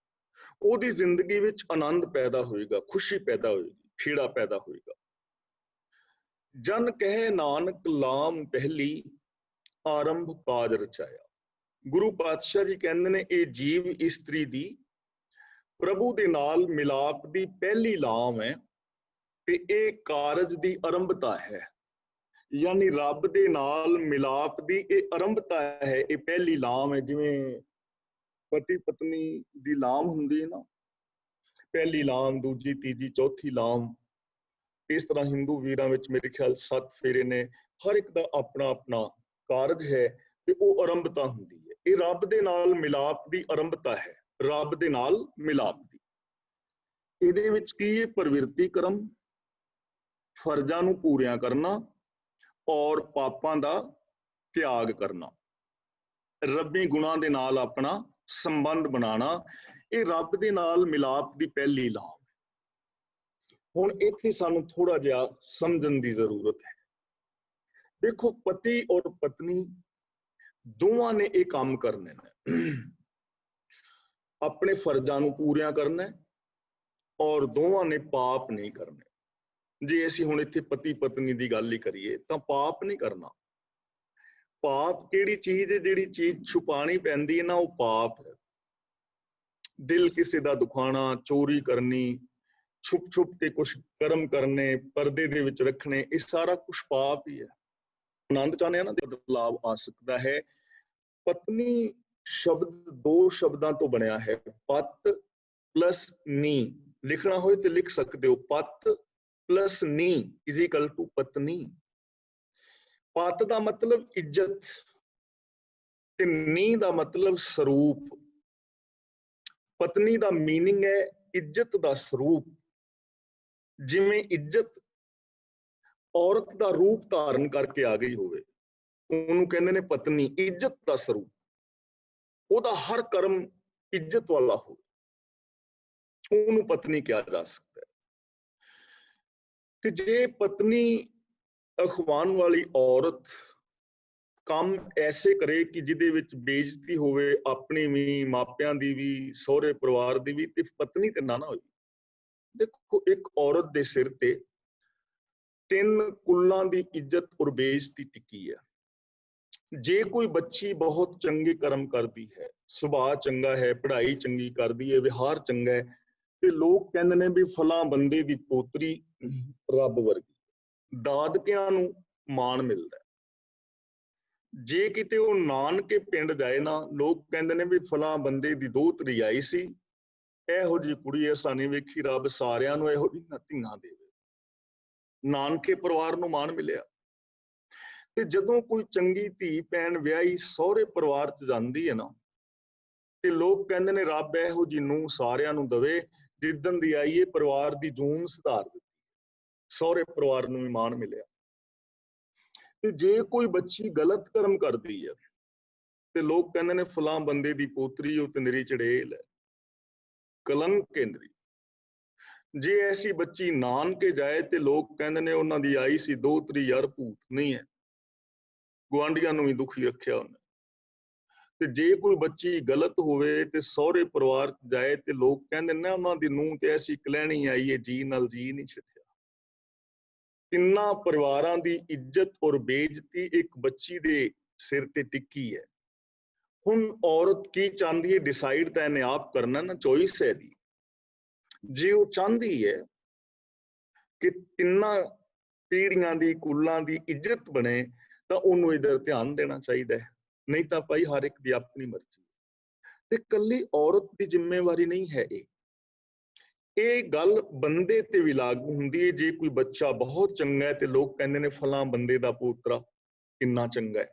ਉਹਦੀ ਜ਼ਿੰਦਗੀ ਵਿੱਚ ਆਨੰਦ ਪੈਦਾ ਹੋਏਗਾ, ਖੁਸ਼ੀ ਪੈਦਾ ਹੋਏਗੀ, ਖੇੜਾ ਪੈਦਾ ਹੋਏਗਾ। ਜਨ ਕਹੇ ਨਾਨਕ ਲਾਮ ਪਹਿਲੀ, ਆਰੰਭ ਕਾਜ ਰਚਾਇਆ। ਗੁਰੂ ਪਾਤਸ਼ਾਹ ਜੀ ਕਹਿੰਦੇ ਨੇ ਇਹ ਜੀਵ ਇਸਤਰੀ ਦੀ ਪ੍ਰਭੂ ਦੇ ਨਾਲ ਮਿਲਾਪ ਦੀ ਪਹਿਲੀ ਲਾਮ ਹੈ ਤੇ ਇਹ ਕਾਰਜ ਦੀ ਆਰੰਭਤਾ ਹੈ। ਯਾਨੀ ਰੱਬ ਦੇ ਨਾਲ ਮਿਲਾਪ ਦੀ ਇਹ ਆਰੰਭਤਾ ਹੈ, ਇਹ ਪਹਿਲੀ ਲਾਮ ਹੈ। ਜਿਵੇਂ ਪਤੀ ਪਤਨੀ ਦੀ ਲਾਮ ਹੁੰਦੀ ਹੈ ਨਾ, ਪਹਿਲੀ ਲਾਮ, ਦੂਜੀ, ਤੀਜੀ, ਚੌਥੀ ਲਾਮ, ਇਸ ਤਰ੍ਹਾਂ ਹਿੰਦੂ ਵੀਰਾਂ ਵਿੱਚ ਮੇਰੇ ਖਿਆਲ 7 ਫੇਰੇ ਨੇ। ਹਰ ਇੱਕ ਦਾ ਆਪਣਾ ਆਪਣਾ ਕਾਰਜ ਹੈ ਤੇ ਉਹ ਆਰੰਭਤਾ ਹੁੰਦੀ ਹੈ। ਇਹ ਰੱਬ ਦੇ ਨਾਲ ਮਿਲਾਪ ਦੀ ਆਰੰਭਤਾ ਹੈ, ਰੱਬ ਦੇ ਨਾਲ ਮਿਲਾਪ ਦੀ। ਇਹਦੇ ਵਿੱਚ ਕੀ ਹੈ? ਪ੍ਰਵਿਰਤੀ ਕਰਮ, ਫਰਜ਼ਾਂ ਨੂੰ ਪੂਰਿਆਂ ਕਰਨਾ ਔਰ ਪਾਪਾਂ ਦਾ ਤਿਆਗ ਕਰਨਾ, ਰੱਬੀ ਗੁਣਾਂ ਦੇ ਨਾਲ ਆਪਣਾ ਸੰਬੰਧ ਬਣਾਉਣਾ, ਇਹ ਰੱਬ ਦੇ ਨਾਲ ਮਿਲਾਪ ਦੀ ਪਹਿਲੀ ਲਾਮ। ਹੁਣ ਇੱਥੇ ਸਾਨੂੰ ਥੋੜਾ ਜਿਹਾ ਸਮਝਣ ਦੀ ਜ਼ਰੂਰਤ ਹੈ। ਦੇਖੋ, ਪਤੀ ਔਰ ਪਤਨੀ ਦੋਵਾਂ ਨੇ ਇਹ ਕੰਮ ਕਰਨੇ ਨੇ, ਆਪਣੇ ਫਰਜ਼ਾਂ ਨੂੰ ਪੂਰਿਆਂ ਕਰਨਾ ਔਰ ਦੋਵਾਂ ਨੇ ਪਾਪ ਨਹੀਂ ਕਰਨੇ। ਜੇ ਅਸੀਂ ਹੁਣ ਇੱਥੇ ਪਤੀ ਪਤਨੀ ਦੀ ਗੱਲ ਹੀ ਕਰੀਏ ਤਾਂ ਪਾਪ ਨਹੀਂ ਕਰਨਾ। ਪਾਪ ਕਿਹੜੀ ਚੀਜ਼ ਹੈ? ਜਿਹੜੀ ਚੀਜ਼ ਛੁਪਾਣੀ ਪੈਂਦੀ ਹੈ ਨਾ, ਉਹ ਪਾਪ ਹੈ। ਦਿਲ ਕਿਸੇ ਦਾ ਦੁਖਾਣਾ, ਚੋਰੀ ਕਰਨੀ, ਛੁਪ ਛੁਪ ਕੇ ਕੁਛ ਕਰਮ ਕਰਨੇ, ਪਰਦੇ ਦੇ ਵਿੱਚ ਰੱਖਣੇ, ਇਹ ਸਾਰਾ ਕੁਛ ਪਾਪ ਹੀ ਹੈ। ਆਨੰਦ ਚਾਹੁੰਦੇ ਆ ਨਾ, ਬਦਲਾਵ ਆ ਸਕਦਾ ਹੈ। ਪਤਨੀ ਸ਼ਬਦ 2 ਸ਼ਬਦਾਂ ਤੋਂ ਬਣਿਆ ਹੈ, ਪਤ ਪਲਸ ਨੀ। ਲਿਖਣਾ ਹੋਏ ਤੇ ਲਿਖ ਸਕਦੇ ਹੋ, ਪਤ ਪਲਸ ਨੀ ਇਜ਼ ਇਕੁਅਲ ਟੂ ਪਤਨੀ। ਪਤ ਦਾ ਮਤਲਬ ਇੱਜ਼ਤ ਤੇ ਨੀ ਦਾ ਮਤਲਬ ਸਰੂਪ। ਪਤਨੀ ਦਾ ਮੀਨਿੰਗ ਹੈ ਇੱਜ਼ਤ ਦਾ ਸਰੂਪ। ਜਿਵੇਂ ਇੱਜ਼ਤ ਔਰਤ ਦਾ ਰੂਪ ਧਾਰਨ ਕਰਕੇ ਆ ਗਈ ਹੋਵੇ, ਉਹਨੂੰ ਕਹਿੰਦੇ ਨੇ ਪਤਨੀ, ਇੱਜ਼ਤ ਦਾ ਸਰੂਪ। ਉਹਦਾ ਹਰ ਕਰਮ ਇੱਜ਼ਤ ਵਾਲਾ ਹੋਵੇ, ਉਹਨੂੰ ਪਤਨੀ ਕਿਹਾ ਜਾ ਸਕਦਾ ਹੈ। ਤੇ ਜੇ ਪਤਨੀ ਅਖਵਾਉਣ ਵਾਲੀ ਔਰਤ ਕੰਮ ਐਸੇ ਕਰੇ ਕਿ ਜਿਹਦੇ ਵਿੱਚ ਬੇਇੱਜ਼ਤੀ ਹੋਵੇ, ਆਪਣੀ ਵੀ, ਮਾਪਿਆਂ ਦੀ ਵੀ, ਸਹੁਰੇ ਪਰਿਵਾਰ ਦੀ ਵੀ, ਤੇ ਪਤਨੀ ਤੇ ਨਾ ਹੋਈ। ਦੇਖੋ, ਇੱਕ ਔਰਤ ਦੇ ਸਿਰ ਤੇ 3 ਕੁੱਲਾਂ ਦੀ ਇੱਜ਼ਤ ਔਰ ਬੇਇੱਜ਼ਤੀ ਟਿੱਕੀ ਹੈ। ਜੇ ਕੋਈ ਬੱਚੀ ਬਹੁਤ ਚੰਗੇ ਕਰਮ ਕਰਦੀ ਹੈ, ਸੁਭਾਅ ਚੰਗਾ ਹੈ, ਪੜ੍ਹਾਈ ਚੰਗੀ ਕਰਦੀ ਹੈ, ਵਿਹਾਰ ਚੰਗਾ ਹੈ, ਤੇ ਲੋਕ ਕਹਿੰਦੇ ਨੇ ਵੀ ਫਲਾਂ ਬੰਦੇ ਦੀ ਪੋਤਰੀ ਰੱਬ ਵਰਗੀ, ਦਾਦਕਿਆਂ ਨੂੰ ਮਾਣ ਮਿਲਦਾ। ਜੇ ਕਿਤੇ ਉਹ ਨਾਨਕੇ ਪਿੰਡ ਜਾਏ ਨਾ, ਲੋਕ ਕਹਿੰਦੇ ਨੇ ਵੀ ਫਲਾਂ ਬੰਦੇ ਦੀ ਦੋਹਤਰੀ ਆਈ ਸੀ, ਇਹੋ ਜਿਹੀ ਕੁੜੀ ਐਸਾ ਨਹੀਂ ਵੇਖੀ, ਰੱਬ ਸਾਰਿਆਂ ਨੂੰ ਇਹੋ ਜਿਹੀਆਂ ਧੀਆਂ ਦੇਵੇ। ਨਾਨਕੇ ਪਰਿਵਾਰ ਨੂੰ ਮਾਣ ਮਿਲਿਆ। ਤੇ ਜਦੋਂ ਕੋਈ ਚੰਗੀ ਧੀ ਭੈਣ ਵਿਆਹੀ ਸਹੁਰੇ ਪਰਿਵਾਰ 'ਚ ਜਾਂਦੀ ਹੈ ਨਾ, ਤੇ ਲੋਕ ਕਹਿੰਦੇ ਨੇ ਰੱਬ ਇਹੋ ਜਿਹੀ ਨੂੰ ਸਾਰਿਆਂ ਨੂੰ ਦਵੇ, ਜਿੱਦਣ ਦੀ ਆਈ ਹੈ ਪਰਿਵਾਰ ਦੀ ਜੂਨ ਸੁਧਾਰ ਦਿੱਤੀ, ਸਹੁਰੇ ਪਰਿਵਾਰ ਨੂੰ ਵੀ ਮਾਣ ਮਿਲਿਆ। ਤੇ ਜੇ ਕੋਈ ਬੱਚੀ ਗਲਤ ਕਰਮ ਕਰਦੀ ਹੈ ਤੇ ਲੋਕ ਕਹਿੰਦੇ ਨੇ ਫਲਾਂ ਬੰਦੇ ਦੀ ਪੋਤਰੀ, ਉਹ ਤੇ ਨਿਰੀ ਚੜੇਲ ਹੈ, ਕਲੰਕ ਕੇਂਦਰੀ। ਜੇ ਐਸੀ ਬੱਚੀ ਨਾਨਕੇ ਜਾਏ ਤੇ ਲੋਕ ਕਹਿੰਦੇ ਨੇ ਉਹਨਾਂ ਦੀ ਆਈ ਸੀ ਦੋਹਤਰੀ, ਯਾਰ ਭੂਤ ਨਹੀਂ ਹੈ, ਗੁਆਂਢੀਆਂ ਨੂੰ ਵੀ ਦੁਖੀ ਰੱਖਿਆ ਉਹਨੇ। ਤੇ ਜੇ ਕੋਈ ਬੱਚੀ ਗਲਤ ਹੋਵੇ ਤੇ ਸਹੁਰੇ ਪਰਿਵਾਰ 'ਚ ਜਾਏ ਤੇ ਲੋਕ ਕਹਿੰਦੇ ਨੇ ਉਹਨਾਂ ਦੀ ਨੂੰਹ ਤੇ ਐਸੀ ਕਲੈਣੀ ਆਈ ਹੈ, ਜੀ ਨਾਲ ਜੀ ਨਹੀਂ ਛੱਡਿਆ। ਤਿੰਨਾਂ ਪਰਿਵਾਰਾਂ ਦੀ ਇੱਜ਼ਤ ਔਰ ਬੇਇੱਜ਼ਤੀ ਇੱਕ ਬੱਚੀ ਦੇ ਸਿਰ ਤੇ ਟਿੱਕੀ ਹੈ। ਹੁਣ ਔਰਤ ਕੀ ਚਾਹੁੰਦੀ ਹੈ, ਡਿਸਾਈਡ ਤਾਂ ਇਹਨੇ ਆਪ ਕਰਨਾ ਨਾ, ਚੋਇਸ ਹੈ ਦੀ। ਜੇ ਉਹ ਚਾਹੁੰਦੀ ਹੈ ਕਿ ਤਿੰਨਾਂ ਪੀੜ੍ਹੀਆਂ ਦੀ ਕੁੱਲਾਂ ਦੀ ਇੱਜ਼ਤ ਬਣੇ ਤਾਂ ਉਹਨੂੰ ਇਧਰ ਧਿਆਨ ਦੇਣਾ ਚਾਹੀਦਾ ਹੈ। ਨਹੀਂ ਤਾਂ ਭਾਈ ਹਰ ਇੱਕ ਦੀ ਆਪਣੀ ਮਰਜ਼ੀ ਤੇ ਇਕੱਲੀ ਔਰਤ ਦੀ ਜ਼ਿੰਮੇਵਾਰੀ ਨਹੀਂ ਹੈ ਇਹ ਗੱਲ ਬੰਦੇ ਤੇ ਵੀ ਲਾਗੂ ਹੁੰਦੀ ਹੈ। ਜੇ ਕੋਈ ਬੱਚਾ ਬਹੁਤ ਚੰਗਾ ਹੈ ਤੇ ਲੋਕ ਕਹਿੰਦੇ ਨੇ ਫਲਾਂ ਬੰਦੇ ਦਾ ਪੋਤਰਾ ਕਿੰਨਾ ਚੰਗਾ ਹੈ,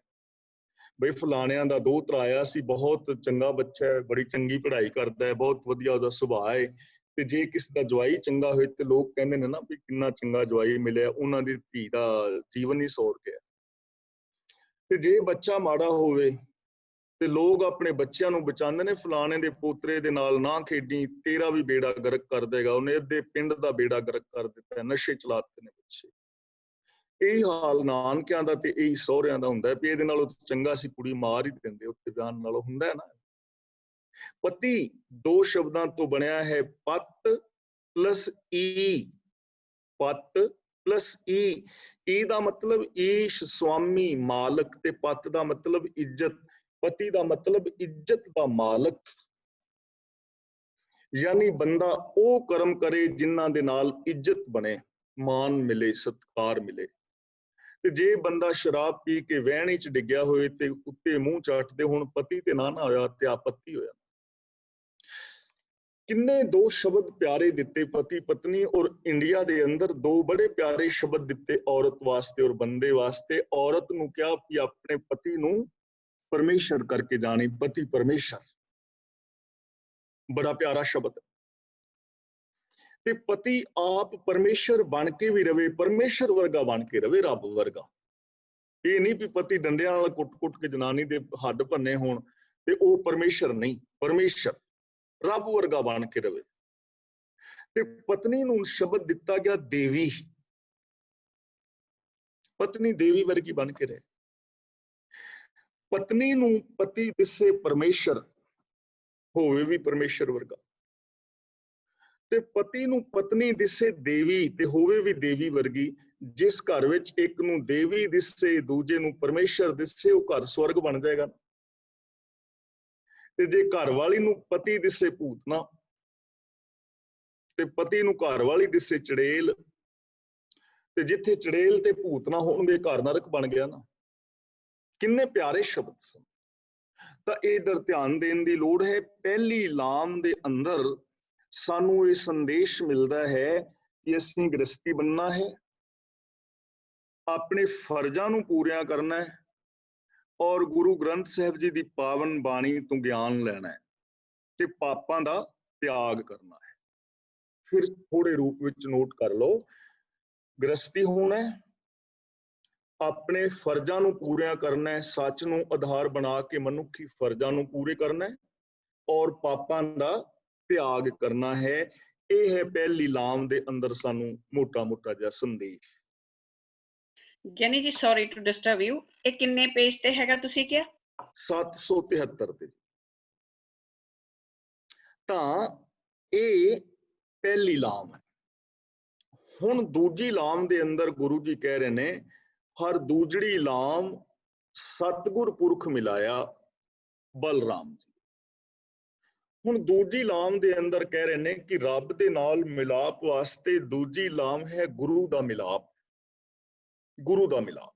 ਬਈ ਫਲਾਣਿਆਂ ਦਾ ਦੋਹਤਰਾ ਆਇਆ ਸੀ, ਬਹੁਤ ਚੰਗਾ ਬੱਚਾ ਹੈ, ਬੜੀ ਚੰਗੀ ਪੜ੍ਹਾਈ ਕਰਦਾ ਹੈ, ਬਹੁਤ ਵਧੀਆ ਉਹਦਾ ਸੁਭਾਅ ਹੈ। ਤੇ ਜੇ ਕਿਸੇ ਦਾ ਜਵਾਈ ਚੰਗਾ ਹੋਏ ਤੇ ਲੋਕ ਕਹਿੰਦੇ ਨੇ ਨਾ ਵੀ ਕਿੰਨਾ ਚੰਗਾ ਜਵਾਈ ਮਿਲਿਆ, ਉਹਨਾਂ ਦੀ ਧੀ ਦਾ ਜੀਵਨ ਹੀ ਸੌਰ ਗਿਆ। ਤੇ ਜੇ ਬੱਚਾ ਮਾੜਾ ਹੋਵੇ ਤੇ ਲੋਕ ਆਪਣੇ ਬੱਚਿਆਂ ਨੂੰ ਬਚਾਉਂਦੇ ਨੇ, ਫਲਾਣੇ ਦੇ ਪੋਤਰੇ ਦੇ ਨਾਲ ਨਾ ਖੇਡੀ, ਤੇਰਾ ਵੀ ਬੇੜਾ ਗਰਕ ਕਰ ਦੇਗਾ, ਉਹਨੇ ਅੱਧੇ ਪਿੰਡ ਦਾ ਬੇੜਾ ਗਰਕ ਕਰ ਦਿੱਤਾ, ਨਸ਼ੇ ਚਲਾਤੇ ਨੇ ਬੱਚੇ। ਇਹੀ ਹਾਲ ਨਾਨਕਿਆਂ ਦਾ ਤੇ ਇਹੀ ਸਹੁਰਿਆਂ ਦਾ ਹੁੰਦਾ ਵੀ ਇਹਦੇ ਨਾਲੋਂ ਚੰਗਾ ਸੀ ਕੁੜੀ ਮਾਰ ਹੀ ਦਿੰਦੇ, ਉੱਤੇ ਬਿਆਨ ਨਾਲੋਂ ਹੁੰਦਾ ਹੈ ਨਾ। ਪਤੀ ਦੋ ਸ਼ਬਦਾਂ ਤੋਂ ਬਣਿਆ ਹੈ, ਪਤ ਪਲਸ ਈ। ਪਤ ਪਲਸ ਈ। ਈ ਦਾ ਮਤਲਬ ਈਸ਼, ਸੁਆਮੀ, ਮਾਲਕ, ਤੇ ਪਤ ਦਾ ਮਤਲਬ ਇੱਜ਼ਤ। ਪਤੀ ਦਾ ਮਤਲਬ ਇੱਜ਼ਤ ਦਾ ਮਾਲਕ, ਯਾਨੀ ਬੰਦਾ ਉਹ ਕਰਮ ਕਰੇ ਜਿਨ੍ਹਾਂ ਦੇ ਨਾਲ ਇੱਜ਼ਤ ਬਣੇ, ਮਾਨ ਮਿਲੇ, ਸਤਿਕਾਰ ਮਿਲੇ। ਤੇ ਜੇ ਬੰਦਾ ਸ਼ਰਾਬ ਪੀ ਕੇ ਵਹਿਣੀ ਚ ਡਿੱਗਿਆ ਹੋਏ ਤੇ ਉੱਤੇ ਮੂੰਹ ਚਾਟਦੇ, ਹੁਣ ਪਤੀ ਤੇ ਨਾ ਹੋਇਆ ਤੇ ਆਪੱਤੀ ਹੋਇਆ। ਕਿੰਨੇ ਦੋ ਸ਼ਬਦ ਪਿਆਰੇ ਦਿੱਤੇ ਪਤੀ ਪਤਨੀ, ਔਰ ਇੰਡੀਆ ਦੇ ਅੰਦਰ ਦੋ ਬੜੇ ਪਿਆਰੇ ਸ਼ਬਦ ਦਿੱਤੇ ਔਰਤ ਵਾਸਤੇ ਔਰ ਬੰਦੇ ਵਾਸਤੇ। ਔਰਤ ਨੂੰ ਕਿਹਾ ਕਿ ਆਪਣੇ ਪਤੀ ਨੂੰ ਪਰਮੇਸ਼ਰ ਕਰਕੇ ਜਾਣੀ, ਪਤੀ ਪਰਮੇਸ਼ਰ, ਬੜਾ ਪਿਆਰਾ ਸ਼ਬਦ। ਤੇ ਪਤੀ ਆਪ ਪਰਮੇਸ਼ਰ ਬਣ ਕੇ ਵੀ ਰਵੇ, ਪਰਮੇਸ਼ਰ ਵਰਗਾ ਬਣ ਕੇ ਰਵੇ, ਰੱਬ ਵਰਗਾ। ਇਹ ਨਹੀਂ ਵੀ ਪਤੀ ਡੰਡਿਆਂ ਨਾਲ ਕੁੱਟ-ਕੁੱਟ ਕੇ ਜਨਾਨੀ ਦੇ ਹੱਡ ਭੰਨੇ ਹੋਣ ਤੇ ਉਹ ਪਰਮੇਸ਼ਰ ਨਹੀਂ, ਪਰਮੇਸ਼ਰ ਰੱਬ ਵਰਗਾ ਬਣ ਕੇ ਰਵੇ। ਤੇ ਪਤਨੀ ਨੂੰ ਸ਼ਬਦ ਦਿੱਤਾ ਗਿਆ ਦੇਵੀ, ਪਤਨੀ ਦੇਵੀ ਵਰਗੀ ਬਣ ਕੇ ਰਹੇ। ਪਤਨੀ ਨੂੰ ਪਤੀ ਦਿਸੇ ਪਰਮੇਸ਼ਰ, ਹੋਵੇ ਵੀ ਪਰਮੇਸ਼ਰ ਵਰਗਾ, ਤੇ ਪਤੀ ਨੂੰ ਪਤਨੀ ਦਿਸੇ ਦੇਵੀ ਤੇ ਹੋਵੇ ਵੀ ਦੇਵੀ ਵਰਗੀ। ਜਿਸ ਘਰ ਵਿੱਚ ਇੱਕ ਨੂੰ ਦੇਵੀ ਦਿਸੇ, ਦੂਜੇ ਨੂੰ ਪਰਮੇਸ਼ਰ ਦਿਸੇ, ਉਹ ਘਰ ਸਵਰਗ ਬਣ ਜਾਏਗਾ। ਤੇ ਜੇ ਘਰ ਵਾਲੀ ਨੂੰ ਪਤੀ ਦਿਸੇ ਭੂਤਨਾ ਤੇ ਪਤੀ ਨੂੰ ਘਰ ਵਾਲੀ ਦਿਸੇ ਚੜੇਲ, ਤੇ ਜਿੱਥੇ ਚੜੇਲ ਤੇ ਭੂਤਨਾ ਹੋਣਗੇ ਘਰ ਨਰਕ ਬਣ ਗਿਆ ਨਾ। ਕਿੰਨੇ ਪਿਆਰੇ ਸ਼ਬਦ ਸਨ। ਤਾਂ ਇਧਰ ਧਿਆਨ ਦੇਣ ਦੀ ਲੋੜ ਹੈ। ਪਹਿਲੀ ਲਾਮ ਦੇ ਅੰਦਰ ਸਾਨੂੰ ਇਹ ਸੰਦੇਸ਼ ਮਿਲਦਾ ਹੈ ਕਿ ਅਸੀਂ ਗ੍ਰਸਤੀ ਬਣਨਾ ਹੈ, ਆਪਣੇ ਫਰਜ਼ਾਂ ਨੂੰ ਪੂਰੀਆਂ ਕਰਨਾ ਹੈ, ਔਰ ਗੁਰੂ ਗ੍ਰੰਥ ਸਾਹਿਬ ਜੀ ਦੀ ਪਾਵਨ ਬਾਣੀ ਤੋਂ ਗਿਆਨ ਲੈਣਾ ਹੈ, ਤੇ ਪਾਪਾਂ ਦਾ ਤਿਆਗ ਕਰਨਾ ਹੈ। ਫਿਰ ਥੋੜੇ ਰੂਪ ਵਿੱਚ ਨੋਟ ਕਰ ਲਓ, ਗ੍ਰਸਤੀ ਹੋਣਾ ਹੈ, ਆਪਣੇ ਫਰਜ਼ਾਂ ਨੂੰ ਪੂਰੀਆਂ ਕਰਨਾ ਹੈ, ਸੱਚ ਨੂੰ ਆਧਾਰ ਬਣਾ ਕੇ ਮਨੁੱਖੀ ਫਰਜ਼ਾਂ ਨੂੰ ਪੂਰੇ ਕਰਨਾ ਹੈ, ਔਰ ਪਾਪਾਂ ਦਾ ਤਿਆਗ ਕਰਨਾ ਹੈ। ਇਹ ਹੈ ਪਹਿਲੀ ਲਾਮ ਦੇ ਅੰਦਰ ਸਾਨੂੰ ਮੋਟਾ-ਮੋਟਾ ਜਿਹਾ ਸੰਦੇਸ਼। Giani ji, sorry to disturb you, ਇਹ ਕਿੰਨੇ ਪੇਜ ਤੇ ਹੈਗਾ ਤੁਸੀਂ ਕਿਹਾ? 773 ਤੇ। ਤਾਂ ਇਹ ਪਹਿਲੀ ਲਾਮ ਹੈ। ਹੁਣ ਦੂਜੀ ਲਾਮ ਦੇ ਅੰਦਰ ਗੁਰੂ ਜੀ ਕਹਿ ਰਹੇ ਨੇ, ਹਰ ਦੂਜੜੀ ਲਾਮ ਸਤਿਗੁਰ ਪੁਰਖ ਮਿਲਾਇਆ ਬਲਰਾਮ ਜੀ। ਹੁਣ ਦੂਜੀ ਲਾਮ ਦੇ ਅੰਦਰ ਕਹਿ ਰਹੇ ਨੇ ਕਿ ਰੱਬ ਦੇ ਨਾਲ ਮਿਲਾਪ ਵਾਸਤੇ ਦੂਜੀ ਲਾਮ ਹੈ ਗੁਰੂ ਦਾ ਮਿਲਾਪ। ਗੁਰੂ ਦਾ ਮਿਲਾਪ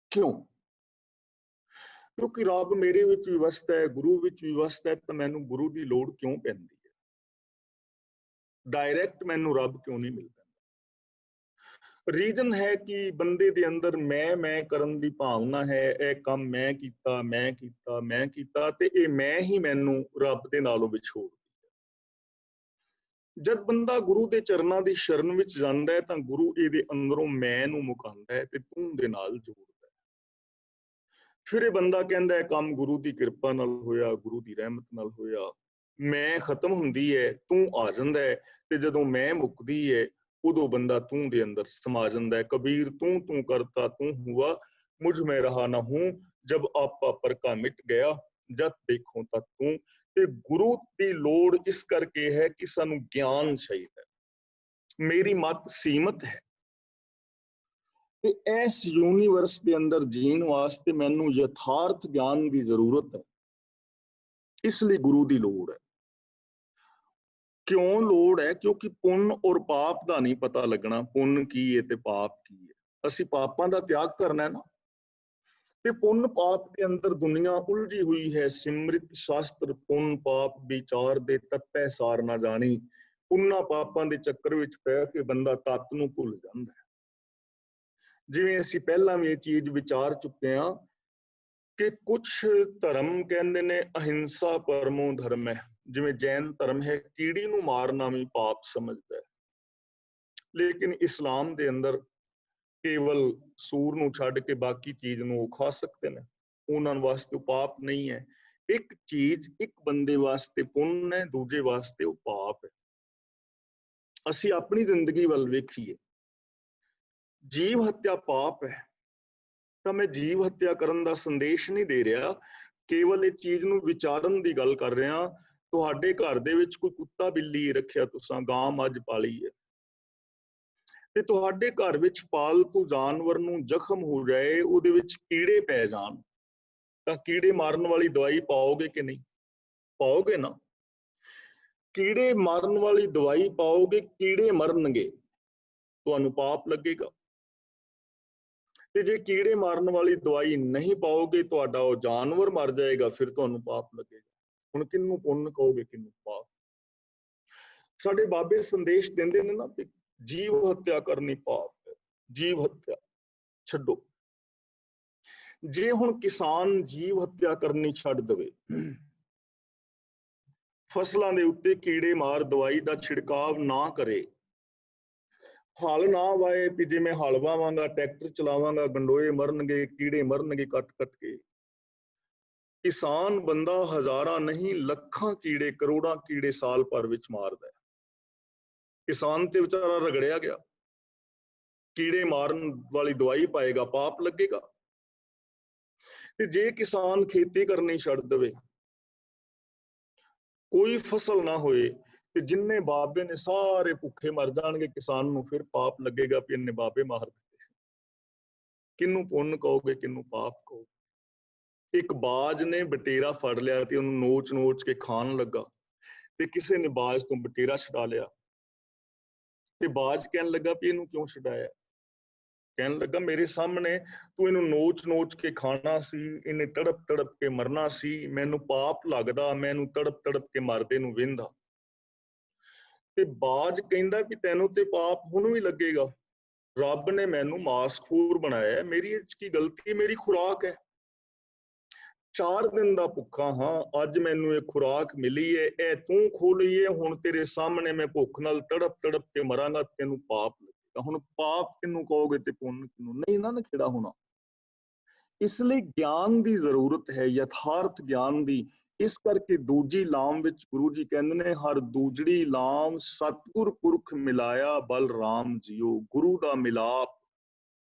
ਕਿਉਂ? ਕਿਉਂਕਿ ਰੱਬ ਮੇਰੇ ਵਿੱਚ ਵੀ ਵਸਦਾ ਹੈ, ਗੁਰੂ ਵਿੱਚ ਵੀ ਵਸਦਾ ਹੈ, ਤਾਂ ਮੈਨੂੰ ਗੁਰੂ ਦੀ ਲੋੜ ਕਿਉਂ ਪੈਂਦੀ ਹੈ? ਡਾਇਰੈਕਟ ਮੈਨੂੰ ਰੱਬ ਕਿਉਂ ਨਹੀਂ ਮਿਲਦਾ? ਰੀਜ਼ਨ ਹੈ ਕਿ ਬੰਦੇ ਦੇ ਅੰਦਰ ਮੈਂ ਕਰਨ ਦੀ ਭਾਵਨਾ ਹੈ। ਇਹ ਕੰਮ ਮੈਂ ਕੀਤਾ, ਮੈਂ ਕੀਤਾ, ਮੈਂ ਕੀਤਾ, ਤੇ ਇਹ ਮੈਂ ਹੀ ਮੈਨੂੰ ਰੱਬ ਦੇ ਨਾਲੋਂ ਵਿਛੋੜਦੀ ਹੈ। ਜਦ ਬੰਦਾ ਗੁਰੂ ਦੇ ਚਰਨਾਂ ਦੀ ਸ਼ਰਨ ਵਿੱਚ ਜਾਂਦਾ ਹੈ ਤਾਂ ਗੁਰੂ ਇਹਦੇ ਅੰਦਰੋਂ ਮੈਂ ਨੂੰ ਮੁਕਾਉਂਦਾ ਹੈ ਤੇ ਤੂੰ ਦੇ ਨਾਲ ਜੋੜਦਾ ਹੈ। ਫਿਰ ਇਹ ਬੰਦਾ ਕਹਿੰਦਾ ਹੈ ਕੰਮ ਗੁਰੂ ਦੀ ਕਿਰਪਾ ਨਾਲ ਹੋਇਆ, ਗੁਰੂ ਦੀ ਰਹਿਮਤ ਨਾਲ ਹੋਇਆ। ਮੈਂ ਖਤਮ ਹੁੰਦੀ ਹੈ, ਤੂੰ ਆ ਜਾਂਦਾ ਹੈ, ਤੇ ਜਦੋਂ ਮੈਂ ਮੁੱਕਦੀ ਹੈ ਉਦੋਂ ਬੰਦਾ ਤੂੰ ਦੇ ਅੰਦਰ ਸਮਾ ਜਾਂਦਾ ਹੈ। ਕਬੀਰ ਤੂੰ ਕਰਤਾ ਤੂੰ ਹੁਆ, ਮੁਝ ਮੈਂ ਰਹਾ ਨਾ ਹੂੰ, ਜਬ ਆਪਾ ਪਰਕਾ ਮਿਟ ਗਿਆ, ਜਦ ਦੇਖੋ ਤਾਂ ਤੂੰ। ਤੇ ਗੁਰੂ ਦੀ ਲੋੜ ਇਸ ਕਰਕੇ ਹੈ ਕਿ ਸਾਨੂੰ ਗਿਆਨ ਚਾਹੀਦਾ ਹੈ। ਮੇਰੀ ਮੱਤ ਸੀਮਤ ਹੈ ਤੇ ਇਸ ਯੂਨੀਵਰਸ ਦੇ ਅੰਦਰ ਜੀਣ ਵਾਸਤੇ ਮੈਨੂੰ ਯਥਾਰਥ ਗਿਆਨ ਦੀ ਜ਼ਰੂਰਤ ਹੈ। ਇਸ ਲਈ ਗੁਰੂ ਦੀ ਲੋੜ ਹੈ। क्यों लोड़ है? क्योंकि पुण्य और पाप का नहीं पता लगना, पुण्य की है ते पाप की है। असी पापां का त्याग करना है ना, ते पुण्य पाप के अंदर दुनिया उलझी हुई है। सिमृत शास्त्र पुण्य पाप विचार दे तत्पै सार ना जानी। पुण्य पापां दे चक्कर विच पै के बंदा तत्त नूं भुल जांदा है। जिवें असी पहलां भी ये चीज विचार चुके हां कि कुछ धर्म कहंदे ने अहिंसा परमो धर्म है। जिवें जैन धर्म है कीड़ी नूं मारना भी पाप समझदा है, लेकिन इस्लाम दे अंदर केवल सूर नूं छड्ड के बाकी चीज नूं वो खा सकते ने, उन्हां वास्ते पाप नहीं है। एक चीज एक बंदे वास्ते पुण्य है, दूजे वास्ते वो पाप है। असी अपनी जिंदगी वल वेखीए, जीव हत्या पाप है ਤਾਂ मैं जीव हत्या ਕਰਨ ਦਾ ਸੰਦੇਸ਼ ਨਹੀਂ ਦੇ ਰਿਹਾ, केवल इस चीज ਨੂੰ ਵਿਚਾਰਨ ਦੀ ਗੱਲ ਕਰ ਰਿਹਾ। ਤੁਹਾਡੇ ਘਰ ਦੇ ਵਿੱਚ ਕੋਈ ਕੁੱਤਾ ਬਿੱਲੀ ਰੱਖਿਆ, ਤੁਸੀਂ ਗਾਂ ਮੱਝ ਪਾਲੀ ਹੈ, ਤੇ ਤੁਹਾਡੇ ਘਰ ਵਿੱਚ ਪਾਲਤੂ ਜਾਨਵਰ ਨੂੰ ਜ਼ਖਮ ਹੋ ਜਾਏ, ਉਹਦੇ ਵਿੱਚ ਕੀੜੇ ਪੈ ਜਾਣ, ਤਾਂ ਕੀੜੇ ਮਾਰਨ ਵਾਲੀ ਦਵਾਈ ਪਾਓਗੇ ਕਿ ਨਹੀਂ? ਪਾਓਗੇ ਨਾ। ਕੀੜੇ ਮਾਰਨ ਵਾਲੀ ਦਵਾਈ ਪਾਓਗੇ, ਕੀੜੇ ਮਰਨਗੇ, ਤੁਹਾਨੂੰ ਪਾਪ ਲੱਗੇਗਾ। ਤੇ ਜੇ ਕੀੜੇ ਮਾਰਨ ਵਾਲੀ ਦਵਾਈ ਨਹੀਂ ਪਾਓਗੇ, ਤੁਹਾਡਾ ਉਹ ਜਾਨਵਰ ਮਰ ਜਾਏਗਾ, ਫਿਰ ਤੁਹਾਨੂੰ ਪਾਪ ਲੱਗੇਗਾ। ਹੁਣ ਕਿਹਨੂੰ ਪੁੰਨ ਕਹੋਗੇ, ਕਿਹਨੂੰ ਪਾਪ? ਸਾਡੇ ਬਾਬੇ ਸੰਦੇਸ਼ ਦਿੰਦੇ ਨੇ ਨਾ ਵੀ ਜੀਵ ਹੱਤਿਆ ਕਰਨੀ ਪਾਪ ਹੈ, ਜੀਵ ਹੱਤਿਆ ਛੱਡੋ। ਜੇ ਹੁਣ ਕਿਸਾਨ ਜੀਵ ਹੱਤਿਆ ਕਰਨੀ ਛੱਡ ਦੇਵੇ, ਫਸਲਾਂ ਦੇ ਉੱਤੇ ਕੀੜੇ ਮਾਰ ਦਵਾਈ ਦਾ ਛਿੜਕਾਵ ਨਾ ਕਰੇ, ਹਲ ਨਾ ਵਾਏ ਵੀ ਜਿਵੇਂ ਹਲ ਵਾਵਾਂਗਾ, ਟਰੈਕਟਰ ਚਲਾਵਾਂਗਾ, ਗੰਡੋਏ ਮਰਨਗੇ, ਕੀੜੇ ਮਰਨਗੇ ਕੱਟ ਕੱਟ ਕੇ। ਕਿਸਾਨ ਬੰਦਾ ਹਜ਼ਾਰਾਂ ਨਹੀਂ ਲੱਖਾਂ ਕੀੜੇ, ਕਰੋੜਾਂ ਕੀੜੇ ਸਾਲ ਭਰ ਵਿੱਚ ਮਾਰਦਾ ਹੈ। ਕਿਸਾਨ ਤੇ ਵਿਚਾਰਾ ਰਗੜਿਆ ਗਿਆ, ਕੀੜੇ ਮਾਰਨ ਵਾਲੀ ਦਵਾਈ ਪਾਏਗਾ, ਪਾਪ ਲੱਗੇਗਾ। ਤੇ ਜੇ ਕਿਸਾਨ ਖੇਤੀ ਕਰਨੀ ਛੱਡ ਦੇਵੇ, ਕੋਈ ਫਸਲ ਨਾ ਹੋਏ, ਤੇ ਜਿੰਨੇ ਬਾਬੇ ਨੇ ਸਾਰੇ ਭੁੱਖੇ ਮਰ ਜਾਣਗੇ, ਕਿਸਾਨ ਨੂੰ ਫਿਰ ਪਾਪ ਲੱਗੇਗਾ ਵੀ ਇੰਨੇ ਬਾਬੇ ਮਾਰ ਦਿੱਤੇ। ਕਿਹਨੂੰ ਪੁੰਨ ਕਹੋਗੇ, ਕਿਹਨੂੰ ਪਾਪ ਕਹੋਗੇ? ਇੱਕ ਬਾਜ ਨੇ ਬਟੇਰਾ ਫੜ ਲਿਆ ਤੇ ਉਹਨੂੰ ਨੋਚ ਨੋਚ ਕੇ ਖਾਣ ਲੱਗਾ, ਤੇ ਕਿਸੇ ਨੇ ਬਾਜ ਤੋਂ ਬਟੇਰਾ ਛਡਾ ਲਿਆ, ਤੇ ਬਾਜ ਕਹਿਣ ਲੱਗਾ ਵੀ ਇਹਨੂੰ ਕਿਉਂ ਛਡਾਇਆ? ਕਹਿਣ ਲੱਗਾ ਮੇਰੇ ਸਾਹਮਣੇ ਤੂੰ ਇਹਨੂੰ ਨੋਚ ਨੋਚ ਕੇ ਖਾਣਾ ਸੀ, ਇਹਨੇ ਤੜਪ ਤੜਪ ਕੇ ਮਰਨਾ ਸੀ, ਮੈਨੂੰ ਪਾਪ ਲੱਗਦਾ, ਮੈਂ ਇਹਨੂੰ ਤੜਪ ਤੜਪ ਕੇ ਮਰਦੇ ਨੂੰ ਵੇਂਦਾ। ਤੇ ਬਾਜ ਕਹਿੰਦਾ ਵੀ ਤੈਨੂੰ ਤੇ ਪਾਪ ਹੁਣ ਵੀ ਲੱਗੇਗਾ, ਰੱਬ ਨੇ ਮੈਨੂੰ ਮਾਸਖੋਰ ਬਣਾਇਆ, ਮੇਰੀ ਇਹ 'ਚ ਕੀ ਗਲਤੀ? ਮੇਰੀ ਖੁਰਾਕ ਹੈ, 4 ਦਿਨ ਦਾ ਭੁੱਖਾ ਹਾਂ, ਅੱਜ ਮੈਨੂੰ ਇਹ ਖੁਰਾਕ ਮਿਲੀ ਹੈ, ਇਹ ਤੂੰ ਖੋਲੀ ਹੈ, ਹੁਣ ਤੇਰੇ ਸਾਹਮਣੇ ਮੈਂ ਭੁੱਖ ਨਾਲ ਤੜਪ ਤੜਪ ਕੇ ਮਰਾਂਗਾ, ਤੈਨੂੰ ਪਾਪ ਲੱਗੇਗਾ। ਹੁਣ ਪਾਪ ਕਿਹਨੂੰ ਕਹੋਗੇ ਤੇ ਪੁੰਨ ਕਿਹਨੂੰ? ਨਹੀਂ ਨਾ ਖਿੜਾ ਹੋਣਾ। ਇਸ ਲਈ ਗਿਆਨ ਦੀ ਜ਼ਰੂਰਤ ਹੈ, ਯਥਾਰਥ ਗਿਆਨ ਦੀ। ਇਸ ਕਰਕੇ ਦੂਜੀ ਲਾਮ ਵਿੱਚ ਗੁਰੂ ਜੀ ਕਹਿੰਦੇ ਨੇ, ਹਰ ਦੂਜੜੀ ਲਾਮ ਸਤਿਗੁਰ ਪੁਰਖ ਮਿਲਾਇਆ ਬਲ ਰਾਮ ਜੀਓ। ਗੁਰੂ ਦਾ ਮਿਲਾਪ,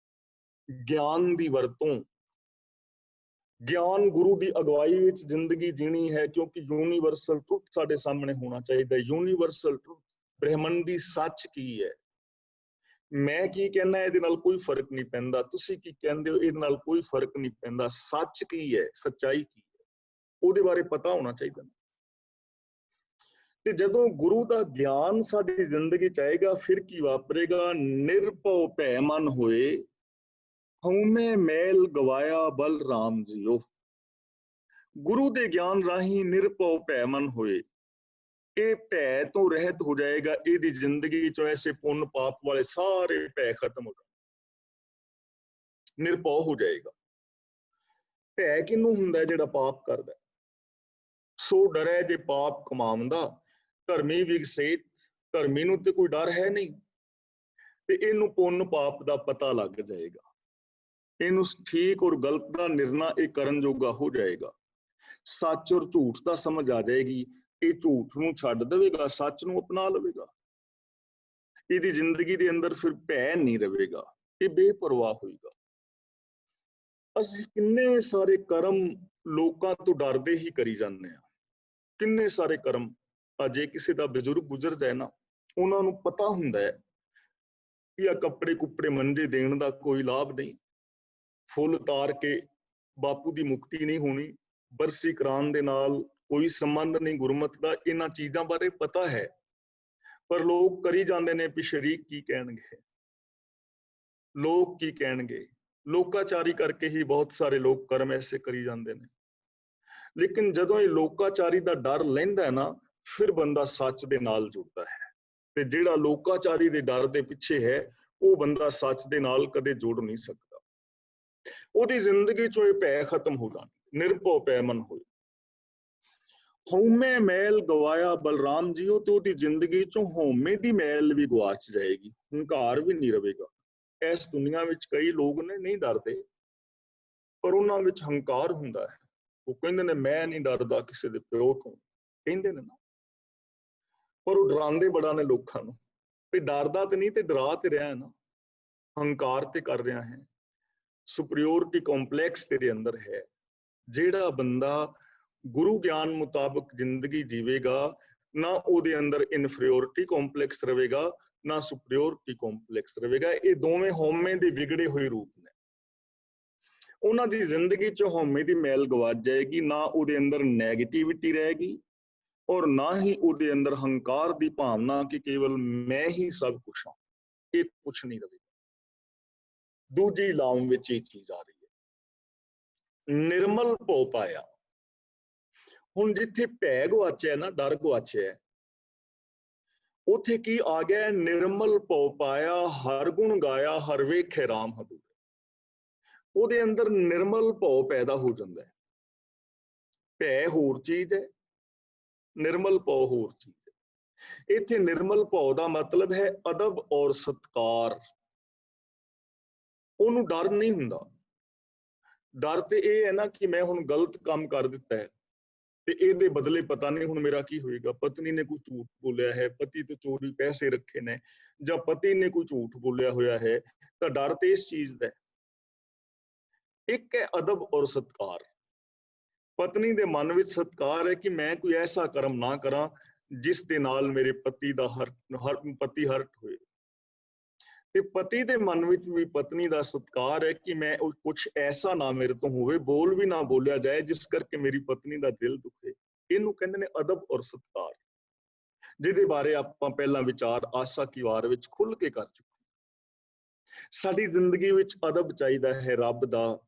ਗਿਆਨ ਦੀ ਵਰਤੋਂ, ਗਿਆਨ ਗੁਰੂ ਦੀ ਅਗਵਾਈ ਵਿੱਚ ਜ਼ਿੰਦਗੀ ਜੀਣੀ ਹੈ, ਕਿਉਂਕਿ ਯੂਨੀਵਰਸਲ ਟਰੁੱਥ ਸਾਡੇ ਸਾਹਮਣੇ ਹੋਣਾ ਚਾਹੀਦਾ। ਯੂਨੀਵਰਸਲ ਟਰੁੱਥ, ਬ੍ਰਹਿਮੰਡ ਦੀ ਸੱਚ ਕੀ ਹੈ, ਮੈਂ ਕੀ ਕਹਿੰਦਾ ਇਹਦੇ ਨਾਲ ਕੋਈ ਫਰਕ ਨਹੀਂ ਪੈਂਦਾ, ਤੁਸੀਂ ਕੀ ਕਹਿੰਦੇ ਹੋ ਇਹਦੇ ਨਾਲ ਕੋਈ ਫਰਕ ਨਹੀਂ ਪੈਂਦਾ। ਸੱਚ ਕੀ ਹੈ, ਸੱਚਾਈ ਕੀ ਹੈ, ਉਹਦੇ ਬਾਰੇ ਪਤਾ ਹੋਣਾ ਚਾਹੀਦਾ। ਤੇ ਜਦੋਂ ਗੁਰੂ ਦਾ ਗਿਆਨ ਸਾਡੀ ਜ਼ਿੰਦਗੀ ਚ ਆਏਗਾ, ਫਿਰ ਕੀ ਵਾਪਰੇਗਾ? ਨਿਰਭਉ ਭੈ ਮਨ ਹੋਏ, ਹਉਮੈ ਮੈਲ ਗਵਾਇਆ ਬਲ ਰਾਮ ਜੀਓ। ਗੁਰੂ ਦੇ ਗਿਆਨ ਰਾਹੀਂ ਨਿਰਭਉ ਭੈ ਮਨ ਹੋਏ, ਇਹ ਭੈ ਤੋਂ ਰਹਿਤ ਹੋ ਜਾਏਗਾ। ਇਹਦੀ ਜ਼ਿੰਦਗੀ ਚੋਂ ਐਸੇ ਪੁੰਨ ਪਾਪ ਵਾਲੇ ਸਾਰੇ ਭੈ ਖਤਮ ਹੋ ਜਾਣਗੇ, ਨਿਰਭਉ ਹੋ ਜਾਏਗਾ। ਭੈ ਕਿਹਨੂੰ ਹੁੰਦਾ? ਜਿਹੜਾ ਪਾਪ ਕਰਦਾ। ਸੋ ਡਰੈ ਜੇ ਪਾਪ ਕਮਾਉਂਦਾ, ਧਰਮੀ ਵਿਗਸੇਤ। ਧਰਮੀ ਨੂੰ ਤੇ ਕੋਈ ਡਰ ਹੈ ਨਹੀਂ, ਤੇ ਇਹਨੂੰ ਪੁੰਨ ਪਾਪ ਦਾ ਪਤਾ ਲੱਗ ਜਾਏਗਾ, ਇਹਨੂੰ ਠੀਕ ਔਰ ਗਲਤ ਦਾ ਨਿਰਣਾ ਇਹ ਕਰਨ ਜੋਗਾ ਹੋ ਜਾਏਗਾ। ਸੱਚ ਔਰ ਝੂਠ ਦਾ ਸਮਝ ਆ ਜਾਏਗੀ, ਇਹ ਝੂਠ ਨੂੰ ਛੱਡ ਦੇਵੇਗਾ, ਸੱਚ ਨੂੰ ਅਪਣਾ ਲਵੇਗਾ। ਇਹਦੀ ਜ਼ਿੰਦਗੀ ਦੇ ਅੰਦਰ ਫਿਰ ਭੈ ਨਹੀਂ ਰਹੇਗਾ, ਇਹ ਬੇਪਰਵਾਹ ਹੋਏਗਾ। ਅਸੀਂ ਕਿੰਨੇ ਸਾਰੇ ਕਰਮ ਲੋਕਾਂ ਤੋਂ ਡਰਦੇ ਹੀ ਕਰੀ ਜਾਂਦੇ ਹਾਂ, ਕਿੰਨੇ ਸਾਰੇ ਕਰਮ। ਜੇ ਕਿਸੇ ਦਾ ਬਜ਼ੁਰਗ ਗੁਜ਼ਰਦਾ ਹੈ ਨਾ, ਉਹਨਾਂ ਨੂੰ ਪਤਾ ਹੁੰਦਾ ਹੈ ਕਿ ਆ ਕੱਪੜੇ ਕੁੱਪੜੇ ਮੰਜੇ ਦੇਣ ਦਾ ਕੋਈ ਲਾਭ ਨਹੀਂ, ਫੁੱਲ ਤਾਰ ਕੇ ਬਾਪੂ ਦੀ ਮੁਕਤੀ ਨਹੀਂ ਹੋਣੀ, ਬਰਸੀ ਕਰਾਉਣ ਦੇ ਨਾਲ ਕੋਈ ਸੰਬੰਧ ਨਹੀਂ ਗੁਰਮਤ ਦਾ। ਇਹਨਾਂ ਚੀਜ਼ਾਂ ਬਾਰੇ ਪਤਾ ਹੈ, पर लोग करी जाते ने भी शरीक की कहणगे, लोग की कहणगे। लोकाचारी करके ही बहुत सारे लोग कर्म ऐसे करी जाते हैं। लेकिन जदों ये लोकाचारी का डर लैंदा है ना, फिर बंदा सच दे नाल जुड़ता है। ते जिहड़ा लोकाचारी दे डर दे पिछे है, वो बंदा सच दे नाल कदे जुड़ नहीं सकता। ओदी जिंदगी चों ये भै खत्म हो जानी, निरभौ पै मन होए। हौमे मैल गवाया बलराम जी, तो ओदी जिंदगी चों हौमे दी मैल भी गवाच जाएगी, हंकार भी नहीं रहेगा। इस दुनिया विच कई लोग ने नहीं डरते, पर उन्हां विच हंकार हुंदा है। वो कहंदे ने मैं नहीं डरदा किसी दे प्यो तो, कहंदे ने ना, पर वो डरांदे बड़ा ने लोकां नूं भी डरदा ते नहीं ते डरा ते रहा है ना, हंकार ते कर रहा है, सुपरियोरिटी कॉम्पलैक्स तेरे अंदर है। जेड़ा बंदा गुरु ज्ञान मुताबिक जिंदगी जीवेगा, ना ਉਹਦੇ अंदर इनफीरियोरिटी कॉम्पलैक्स रहेगा, ना सुपरियोरिटी कॉम्पलैक्स रहेगा। ये दोवें हौमे ਦੇ ਵਿਗੜੇ ਹੋਏ ਰੂਪ ਨੇ। ਉਹਨਾਂ ਦੀ ਜ਼ਿੰਦਗੀ 'ਚ ਹਉਮੈ ਦੀ ਮੈਲ ਗਵਾਚ ਜਾਏਗੀ, ਨਾ ਉਹਦੇ ਅੰਦਰ ਨੈਗੇਟਿਵਿਟੀ ਰਹੇਗੀ ਔਰ ਨਾ ਹੀ ਉਹਦੇ ਅੰਦਰ ਹੰਕਾਰ ਦੀ ਭਾਵਨਾ ਕਿ ਕੇਵਲ ਮੈਂ ਹੀ ਸਭ ਕੁਝ ਹਾਂ, ਇਹ ਕੁਝ ਨਹੀਂ ਰਹੇਗਾ। ਦੂਜੀ ਲਾਉਂ ਵਿੱਚ ਇਹ ਚੀਜ਼ ਆ ਰਹੀ ਹੈ, ਨਿਰਮਲ ਭਉ ਪਾਇਆ। ਹੁਣ ਜਿੱਥੇ ਭੈ ਗਵਾਚਿਆ ਨਾ, ਡਰ ਗਵਾਚਿਆ, ਉਥੇ ਕੀ ਆ ਗਿਆ, ਨਿਰਮਲ ਭਉ ਪਾਇਆ, ਹਰ ਗੁਣ ਗਾਇਆ, ਹਰ ਵੇਖੇ ਰਾਮ ਹਦੂਰ। ਉਹਦੇ ਅੰਦਰ ਨਿਰਮਲ ਭਉ ਪੈਦਾ ਹੋ ਜਾਂਦਾ ਹੈ। ਭੈ ਹੋਰ ਚੀਜ਼ ਹੈ, ਨਿਰਮਲ ਭਉ ਹੋਰ ਚੀਜ਼ ਹੈ। ਇੱਥੇ ਨਿਰਮਲ ਭਉ ਦਾ ਮਤਲਬ ਹੈ ਅਦਬ ਔਰ ਸਤਕਾਰ। ਉਹਨੂੰ ਡਰ ਨਹੀਂ ਹੁੰਦਾ। ਡਰ ਤੇ ਇਹ ਹੈ ਨਾ ਕਿ ਮੈਂ ਹੁਣ ਗਲਤ ਕੰਮ ਕਰ ਦਿੱਤਾ ਹੈ ਤੇ ਇਹਦੇ ਬਦਲੇ ਪਤਾ ਨਹੀਂ ਹੁਣ ਮੇਰਾ ਕੀ ਹੋਏਗਾ। ਪਤਨੀ ਨੇ ਕੋਈ ਝੂਠ ਬੋਲਿਆ ਹੈ, ਪਤੀ ਤੋਂ ਚੋਰੀ ਪੈਸੇ ਰੱਖੇ ਨੇ, ਜਾਂ ਪਤੀ ਨੇ ਕੋਈ ਝੂਠ ਬੋਲਿਆ ਹੋਇਆ ਹੈ, ਤਾਂ ਡਰ ਤੇ ਇਸ ਚੀਜ਼ ਦਾ। ਇੱਕ ਹੈ ਅਦਬ ਔਰ ਸਤਕਾਰ। ਪਤਨੀ ਦੇ ਮਨ ਵਿੱਚ ਸਤਕਾਰ ਹੈ ਕਿ ਮੈਂ ਕੋਈ ਐਸਾ ਕਰਮ ਨਾ ਕਰਾਂ ਜਿਸ ਦੇ ਨਾਲ ਮੇਰੇ ਪਤੀ ਦਾ ਪਤੀ ਹਰਟ ਹੋਏ। ਤੇ ਪਤੀ ਦੇ ਮਨ ਵਿੱਚ ਵੀ ਪਤਨੀ ਦਾ ਸਤਕਾਰ ਹੈ ਕਿ ਮੈਂ ਕੁਝ ਐਸਾ ਨਾ ਮੇਰੇ ਤੋਂ ਹੋਵੇ, ਬੋਲ ਵੀ ਨਾ ਬੋਲਿਆ ਜਾਏ ਜਿਸ ਕਰਕੇ ਮੇਰੀ ਪਤਨੀ ਦਾ ਦਿਲ ਦੁਖੇ। ਇਹਨੂੰ ਕਹਿੰਦੇ ਨੇ ਅਦਬ ਔਰ ਸਤਕਾਰ, ਜਿਹਦੇ ਬਾਰੇ ਆਪਾਂ ਪਹਿਲਾਂ ਵਿਚਾਰ ਆਸਾ ਕੀ ਵਾਰ ਵਿੱਚ ਖੁੱਲ ਕੇ ਕਰ ਚੁੱਕੇ। ਸਾਡੀ ਜ਼ਿੰਦਗੀ ਵਿੱਚ ਅਦਬ ਚਾਹੀਦਾ ਹੈ ਰੱਬ ਦਾ,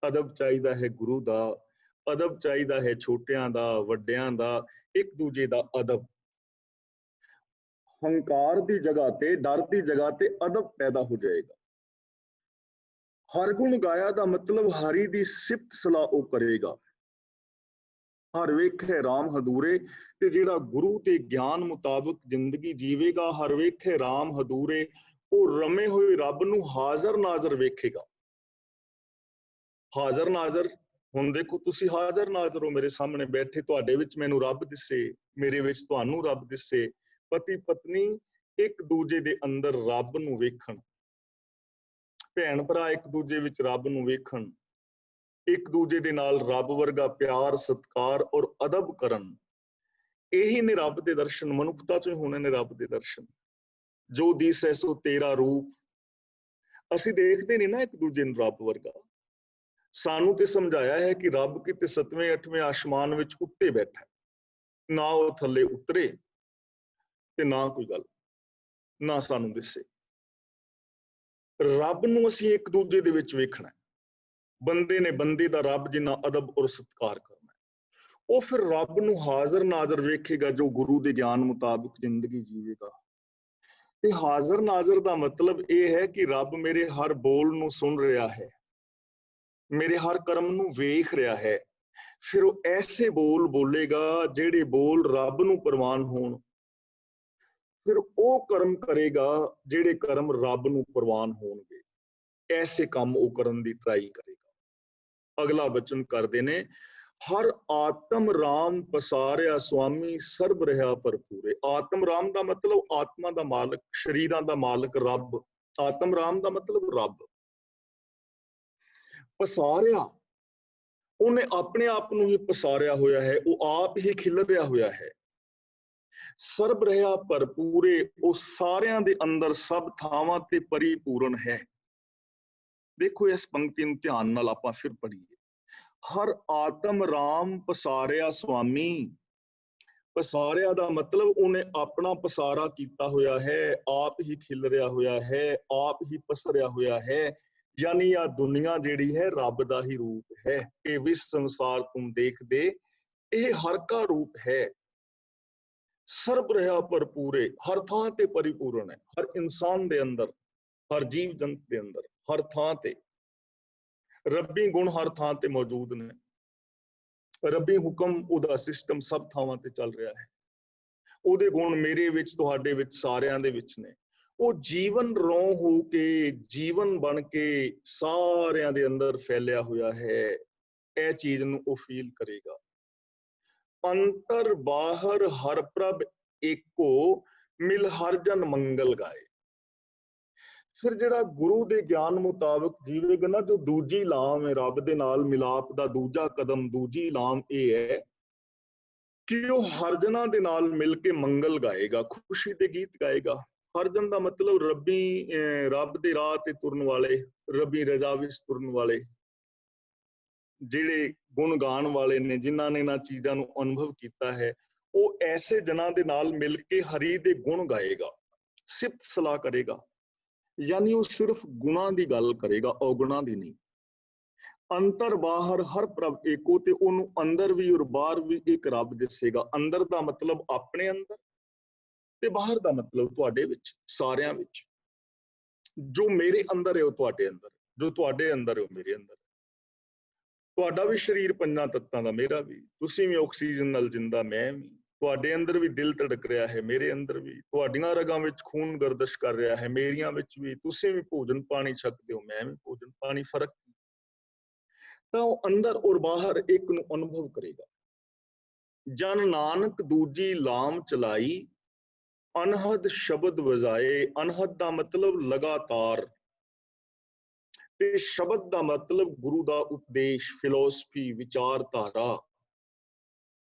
ਅਦਬ ਚਾਹੀਦਾ ਹੈ ਗੁਰੂ ਦਾ, ਅਦਬ ਚਾਹੀਦਾ ਹੈ ਛੋਟਿਆਂ ਦਾ, ਵੱਡਿਆਂ ਦਾ, ਇੱਕ ਦੂਜੇ ਦਾ ਅਦਬ। ਹੰਕਾਰ ਦੀ ਜਗ੍ਹਾ ਤੇ, ਡਰ ਦੀ ਜਗ੍ਹਾ ਤੇ ਅਦਬ ਪੈਦਾ ਹੋ ਜਾਏਗਾ। ਹਰ ਗੁਣ ਗਾਇਆ ਦਾ ਮਤਲਬ ਹਰੀ ਦੀ ਸਿਫਤ ਸਲਾਹ ਉਹ ਕਰੇਗਾ। ਹਰ ਵੇਖੇ ਰਾਮ ਹਦੂਰੇ, ਤੇ ਜਿਹੜਾ ਗੁਰੂ ਤੇ ਗਿਆਨ ਮੁਤਾਬਕ ਜ਼ਿੰਦਗੀ ਜੀਵੇਗਾ, ਹਰ ਵੇਖੇ ਰਾਮ ਹਦੂਰੇ, ਉਹ ਰਮੇ ਹੋਏ ਰੱਬ ਨੂੰ ਹਾਜ਼ਰ ਨਾਜ਼ਰ ਵੇਖੇਗਾ। ਹਾਜ਼ਰ ਨਾਜ਼ਰ, ਹੁਣ ਦੇਖੋ ਤੁਸੀਂ ਹਾਜ਼ਰ ਨਾਜ਼ਰ ਹੋ ਮੇਰੇ ਸਾਹਮਣੇ ਬੈਠੇ, ਤੁਹਾਡੇ ਵਿੱਚ ਮੈਨੂੰ ਰੱਬ ਦਿਸੇ, ਮੇਰੇ ਵਿੱਚ ਤੁਹਾਨੂੰ ਰੱਬ ਦਿਸੇ। ਪਤੀ ਪਤਨੀ ਇੱਕ ਦੂਜੇ ਦੇ ਅੰਦਰ ਰੱਬ ਨੂੰ ਵੇਖਣ, ਭੈਣ ਭਰਾ ਇੱਕ ਦੂਜੇ ਵਿੱਚ ਰੱਬ ਨੂੰ ਵੇਖਣ, ਇੱਕ ਦੂਜੇ ਦੇ ਨਾਲ ਰੱਬ ਵਰਗਾ ਪਿਆਰ, ਸਤਕਾਰ ਔਰ ਅਦਬ ਕਰਨ। ਇਹੀ ਨੇ ਰੱਬ ਦੇ ਦਰਸ਼ਨ, ਮਨੁੱਖਤਾ ਚੋਂ ਹੋਣੇ ਨੇ ਰੱਬ ਦੇ ਦਰਸ਼ਨ। ਜੋ ਦਿਸੈ ਸੋ ਤੇਰਾ ਰੂਪ। ਅਸੀਂ ਦੇਖਦੇ ਨਹੀਂ ਨਾ ਇੱਕ ਦੂਜੇ ਨੂੰ ਰੱਬ ਵਰਗਾ। ਸਾਨੂੰ ਤੇ ਸਮਝਾਇਆ ਹੈ ਕਿ ਰੱਬ ਕਿਤੇ 7ਵੇਂ 8ਵੇਂ ਆਸਮਾਨ ਵਿੱਚ ਉੱਤੇ ਬੈਠਾ, ਨਾ ਉਹ ਥੱਲੇ ਉਤਰੇ ਤੇ ਨਾ ਕੋਈ ਗੱਲ, ਨਾ ਸਾਨੂੰ ਦਿਸੇ। ਰੱਬ ਨੂੰ ਅਸੀਂ ਇੱਕ ਦੂਜੇ ਦੇ ਵਿੱਚ ਵੇਖਣਾ। ਬੰਦੇ ਨੇ ਬੰਦੇ ਦਾ ਰੱਬ ਜਿੰਨਾ ਅਦਬ ਔਰ ਸਤਕਾਰ ਕਰਨਾ, ਉਹ ਫਿਰ ਰੱਬ ਨੂੰ ਹਾਜ਼ਰ ਨਾਜ਼ਰ ਵੇਖੇਗਾ ਜੋ ਗੁਰੂ ਦੇ ਗਿਆਨ ਮੁਤਾਬਿਕ ਜ਼ਿੰਦਗੀ ਜੀਵੇਗਾ। ਤੇ ਹਾਜ਼ਰ ਨਾਜ਼ਰ ਦਾ ਮਤਲਬ ਇਹ ਹੈ ਕਿ ਰੱਬ ਮੇਰੇ ਹਰ ਬੋਲ ਨੂੰ ਸੁਣ ਰਿਹਾ ਹੈ, ਮੇਰੇ ਹਰ ਕਰਮ ਨੂੰ ਵੇਖ ਰਿਹਾ ਹੈ। ਫਿਰ ਉਹ ਐਸੇ ਬੋਲ ਬੋਲੇਗਾ ਜਿਹੜੇ ਬੋਲ ਰੱਬ ਨੂੰ ਪ੍ਰਵਾਨ ਹੋਣ। ਫਿਰ ਉਹ ਕਰਮ ਕਰੇਗਾ ਜਿਹੜੇ ਕਰਮ ਰੱਬ ਨੂੰ ਪ੍ਰਵਾਨ ਹੋਣਗੇ। ਐਸੇ ਕੰਮ ਉਹ ਕਰਨ ਦੀ ਟਰਾਈ ਕਰੇਗਾ। ਅਗਲਾ ਬਚਨ ਕਰਦੇ ਨੇ, ਹਰ ਆਤਮ ਰਾਮ ਪਸਾਰਿਆ ਸੁਆਮੀ, ਸਰਬ ਰਿਹਾ ਭਰਪੂਰੇ। ਆਤਮ ਰਾਮ ਦਾ ਮਤਲਬ ਆਤਮਾ ਦਾ ਮਾਲਕ, ਸ਼ਰੀਰਾਂ ਦਾ ਮਾਲਕ ਰੱਬ। ਆਤਮ ਰਾਮ ਦਾ ਮਤਲਬ ਰੱਬ। ਪਸਾਰਿਆ, ਉਹਨੇ ਆਪਣੇ ਆਪ ਨੂੰ ਹੀ ਪਸਾਰਿਆ ਹੋਇਆ ਹੈ, ਉਹ ਆਪ ਹੀ ਖਿਲਰਿਆ ਹੋਇਆ ਹੈ। ਸਰਬ ਰਿਹਾ ਭਰਪੂਰੇ, ਉਹ ਸਾਰਿਆਂ ਦੇ ਅੰਦਰ ਸਭ ਥਾਵਾਂ ਤੇ ਪਰਿਪੂਰਨ ਹੈ। ਦੇਖੋ ਇਸ ਪੰਕਤੀ ਨੂੰ ਧਿਆਨ ਨਾਲ ਆਪਾਂ ਫਿਰ ਪੜ੍ਹੀਏ। ਹਰ ਆਤਮ ਰਾਮ ਪਸਾਰਿਆ ਸੁਆਮੀ, ਪਸਾਰਿਆ ਦਾ ਮਤਲਬ ਉਹਨੇ ਆਪਣਾ ਪਸਾਰਾ ਕੀਤਾ ਹੋਇਆ ਹੈ, ਆਪ ਹੀ ਖਿਲਰਿਆ ਹੋਇਆ ਹੈ, ਆਪ ਹੀ ਪਸਰਿਆ ਹੋਇਆ ਹੈ। ਯਾਨੀ ਆ ਦੁਨੀਆ ਜਿਹੜੀ ਹੈ ਰੱਬ ਦਾ ਹੀ ਰੂਪ ਹੈ। ਇਹ ਵਿਸ਼ ਸੰਸਾਰ ਤੁਮ ਦੇਖਦੇ, ਇਹ ਹਰ ਕਾ ਰੂਪ ਹੈ। ਸਰਬ ਰਿਹਾ ਭਰਪੂਰੇ, ਹਰ ਥਾਂ ਤੇ ਪਰਿਪੂਰਨ ਹੈ। ਹਰ ਇਨਸਾਨ ਦੇ ਅੰਦਰ, ਹਰ ਜੀਵ ਜੰਤ ਦੇ ਅੰਦਰ, ਹਰ ਥਾਂ ਤੇ ਰੱਬੀ ਗੁਣ ਹਰ ਥਾਂ ਤੇ ਮੌਜੂਦ ਨੇ। ਰੱਬੀ ਹੁਕਮ, ਉਹਦਾ ਸਿਸਟਮ ਸਭ ਥਾਵਾਂ ਤੇ ਚੱਲ ਰਿਹਾ ਹੈ। ਉਹਦੇ ਗੁਣ ਮੇਰੇ ਵਿੱਚ, ਤੁਹਾਡੇ ਵਿੱਚ, ਸਾਰਿਆਂ ਦੇ ਵਿੱਚ ਨੇ। ਉਹ ਜੀਵਨ ਰੋਂ ਹੋ ਕੇ, ਜੀਵਨ ਬਣ ਕੇ ਸਾਰਿਆਂ ਦੇ ਅੰਦਰ ਫੈਲਿਆ ਹੋਇਆ ਹੈ। ਇਹ ਚੀਜ਼ ਨੂੰ ਉਹ ਫੀਲ ਕਰੇਗਾ। ਅੰਤਰ ਬਾਹਰ ਹਰ ਪ੍ਰਭ ਏਕੋ, ਮਿਲ ਹਰ ਜਨ ਮੰਗਲ ਗਾਏ। ਫਿਰ ਜਿਹੜਾ ਗੁਰੂ ਦੇ ਗਿਆਨ ਮੁਤਾਬਕ ਜੀਵੇਗਾ ਨਾ, ਜੋ ਦੂਜੀ ਲਾਮ ਹੈ ਰੱਬ ਦੇ ਨਾਲ ਮਿਲਾਪ ਦਾ ਦੂਜਾ ਕਦਮ, ਦੂਜੀ ਲਾਮ ਇਹ ਹੈ ਕਿ ਉਹ ਹਰ ਜਨਾਂ ਦੇ ਨਾਲ ਮਿਲ ਕੇ ਮੰਗਲ ਗਾਏਗਾ, ਖੁਸ਼ੀ ਦੇ ਗੀਤ ਗਾਏਗਾ। ਹਰ ਜਨ ਦਾ ਮਤਲਬ ਰੱਬ ਦੇ ਰਾਹ ਤੇ ਤੁਰਨ ਵਾਲੇ, ਰੱਬੀ ਰਜ਼ਾ ਵਿੱਚ ਤੁਰਨ ਵਾਲੇ, ਜਿਹੜੇ ਗੁਣ ਗਾਣ ਵਾਲੇ ਨੇ, ਜਿਨ੍ਹਾਂ ਨੇ ਇਹਨਾਂ ਚੀਜ਼ਾਂ ਨੂੰ ਅਨੁਭਵ ਕੀਤਾ ਹੈ। ਉਹ ਐਸੇ ਜਨਾਂ ਦੇ ਨਾਲ ਮਿਲ ਕੇ ਹਰੀ ਦੇ ਗੁਣ ਗਾਏਗਾ, ਸਿਫਤ ਸਲਾਹ ਕਰੇਗਾ। ਯਾਨੀ ਉਹ ਸਿਰਫ ਗੁਣਾਂ ਦੀ ਗੱਲ ਕਰੇਗਾ, ਔਗੁਣਾਂ ਦੀ ਨਹੀਂ। ਅੰਤਰ ਬਾਹਰ ਹਰ ਪ੍ਰਭ ਏਕੋ, ਤੇ ਉਹਨੂੰ ਅੰਦਰ ਵੀ ਔਰ ਬਾਹਰ ਵੀ ਇੱਕ ਰੱਬ ਦਿਸੇਗਾ। ਅੰਦਰ ਦਾ ਮਤਲਬ ਆਪਣੇ ਅੰਦਰ, ਤੇ ਬਾਹਰ ਦਾ ਮਤਲਬ ਤੁਹਾਡੇ ਵਿੱਚ, ਸਾਰਿਆਂ ਵਿੱਚ। ਜੋ ਮੇਰੇ ਅੰਦਰ ਹੈ ਉਹ ਤੁਹਾਡੇ ਅੰਦਰ, ਜੋ ਤੁਹਾਡੇ ਅੰਦਰ ਹੈ ਉਹ ਮੇਰੇ ਅੰਦਰ। ਤੁਹਾਡਾ ਵੀ ਸਰੀਰ ਪੰਜਾਂ ਤੱਤਾਂ ਦਾ, ਮੇਰਾ ਵੀ। ਤੁਸੀਂ ਵੀ ਆਕਸੀਜਨ ਨਾਲ ਜਿੰਦਾ, ਮੈਂ ਵੀ। ਤੁਹਾਡੇ ਅੰਦਰ ਵੀ ਦਿਲ ਧੜਕ ਰਿਹਾ ਹੈ, ਮੇਰੇ ਅੰਦਰ ਵੀ। ਤੁਹਾਡੀਆਂ ਰਗਾਂ ਵਿੱਚ ਖੂਨ ਗਰਦਸ਼ ਕਰ ਰਿਹਾ ਹੈ, ਮੇਰੀਆਂ ਵਿੱਚ ਵੀ। ਤੁਸੀਂ ਵੀ ਭੋਜਨ ਪਾਣੀ ਛਕਦੇ ਹੋ, ਮੈਂ ਵੀ ਭੋਜਨ ਪਾਣੀ। ਫਰਕ ਤਾਂ ਉਹ ਅੰਦਰ ਔਰ ਬਾਹਰ ਇੱਕ ਨੂੰ ਅਨੁਭਵ ਕਰੇਗਾ। ਜਨ ਨਾਨਕ ਦੂਜੀ ਲਾਮ ਚਲਾਈ, ਅਨਹਦ ਸ਼ਬਦ ਵਜਾਏ। ਅਨਹਦ ਦਾ ਮਤਲਬ ਲਗਾਤਾਰ, ਤੇ ਸ਼ਬਦ ਦਾ ਮਤਲਬ ਗੁਰੂ ਦਾ ਉਪਦੇਸ਼, ਫਿਲਾਸਫੀ, ਵਿਚਾਰਧਾਰਾ।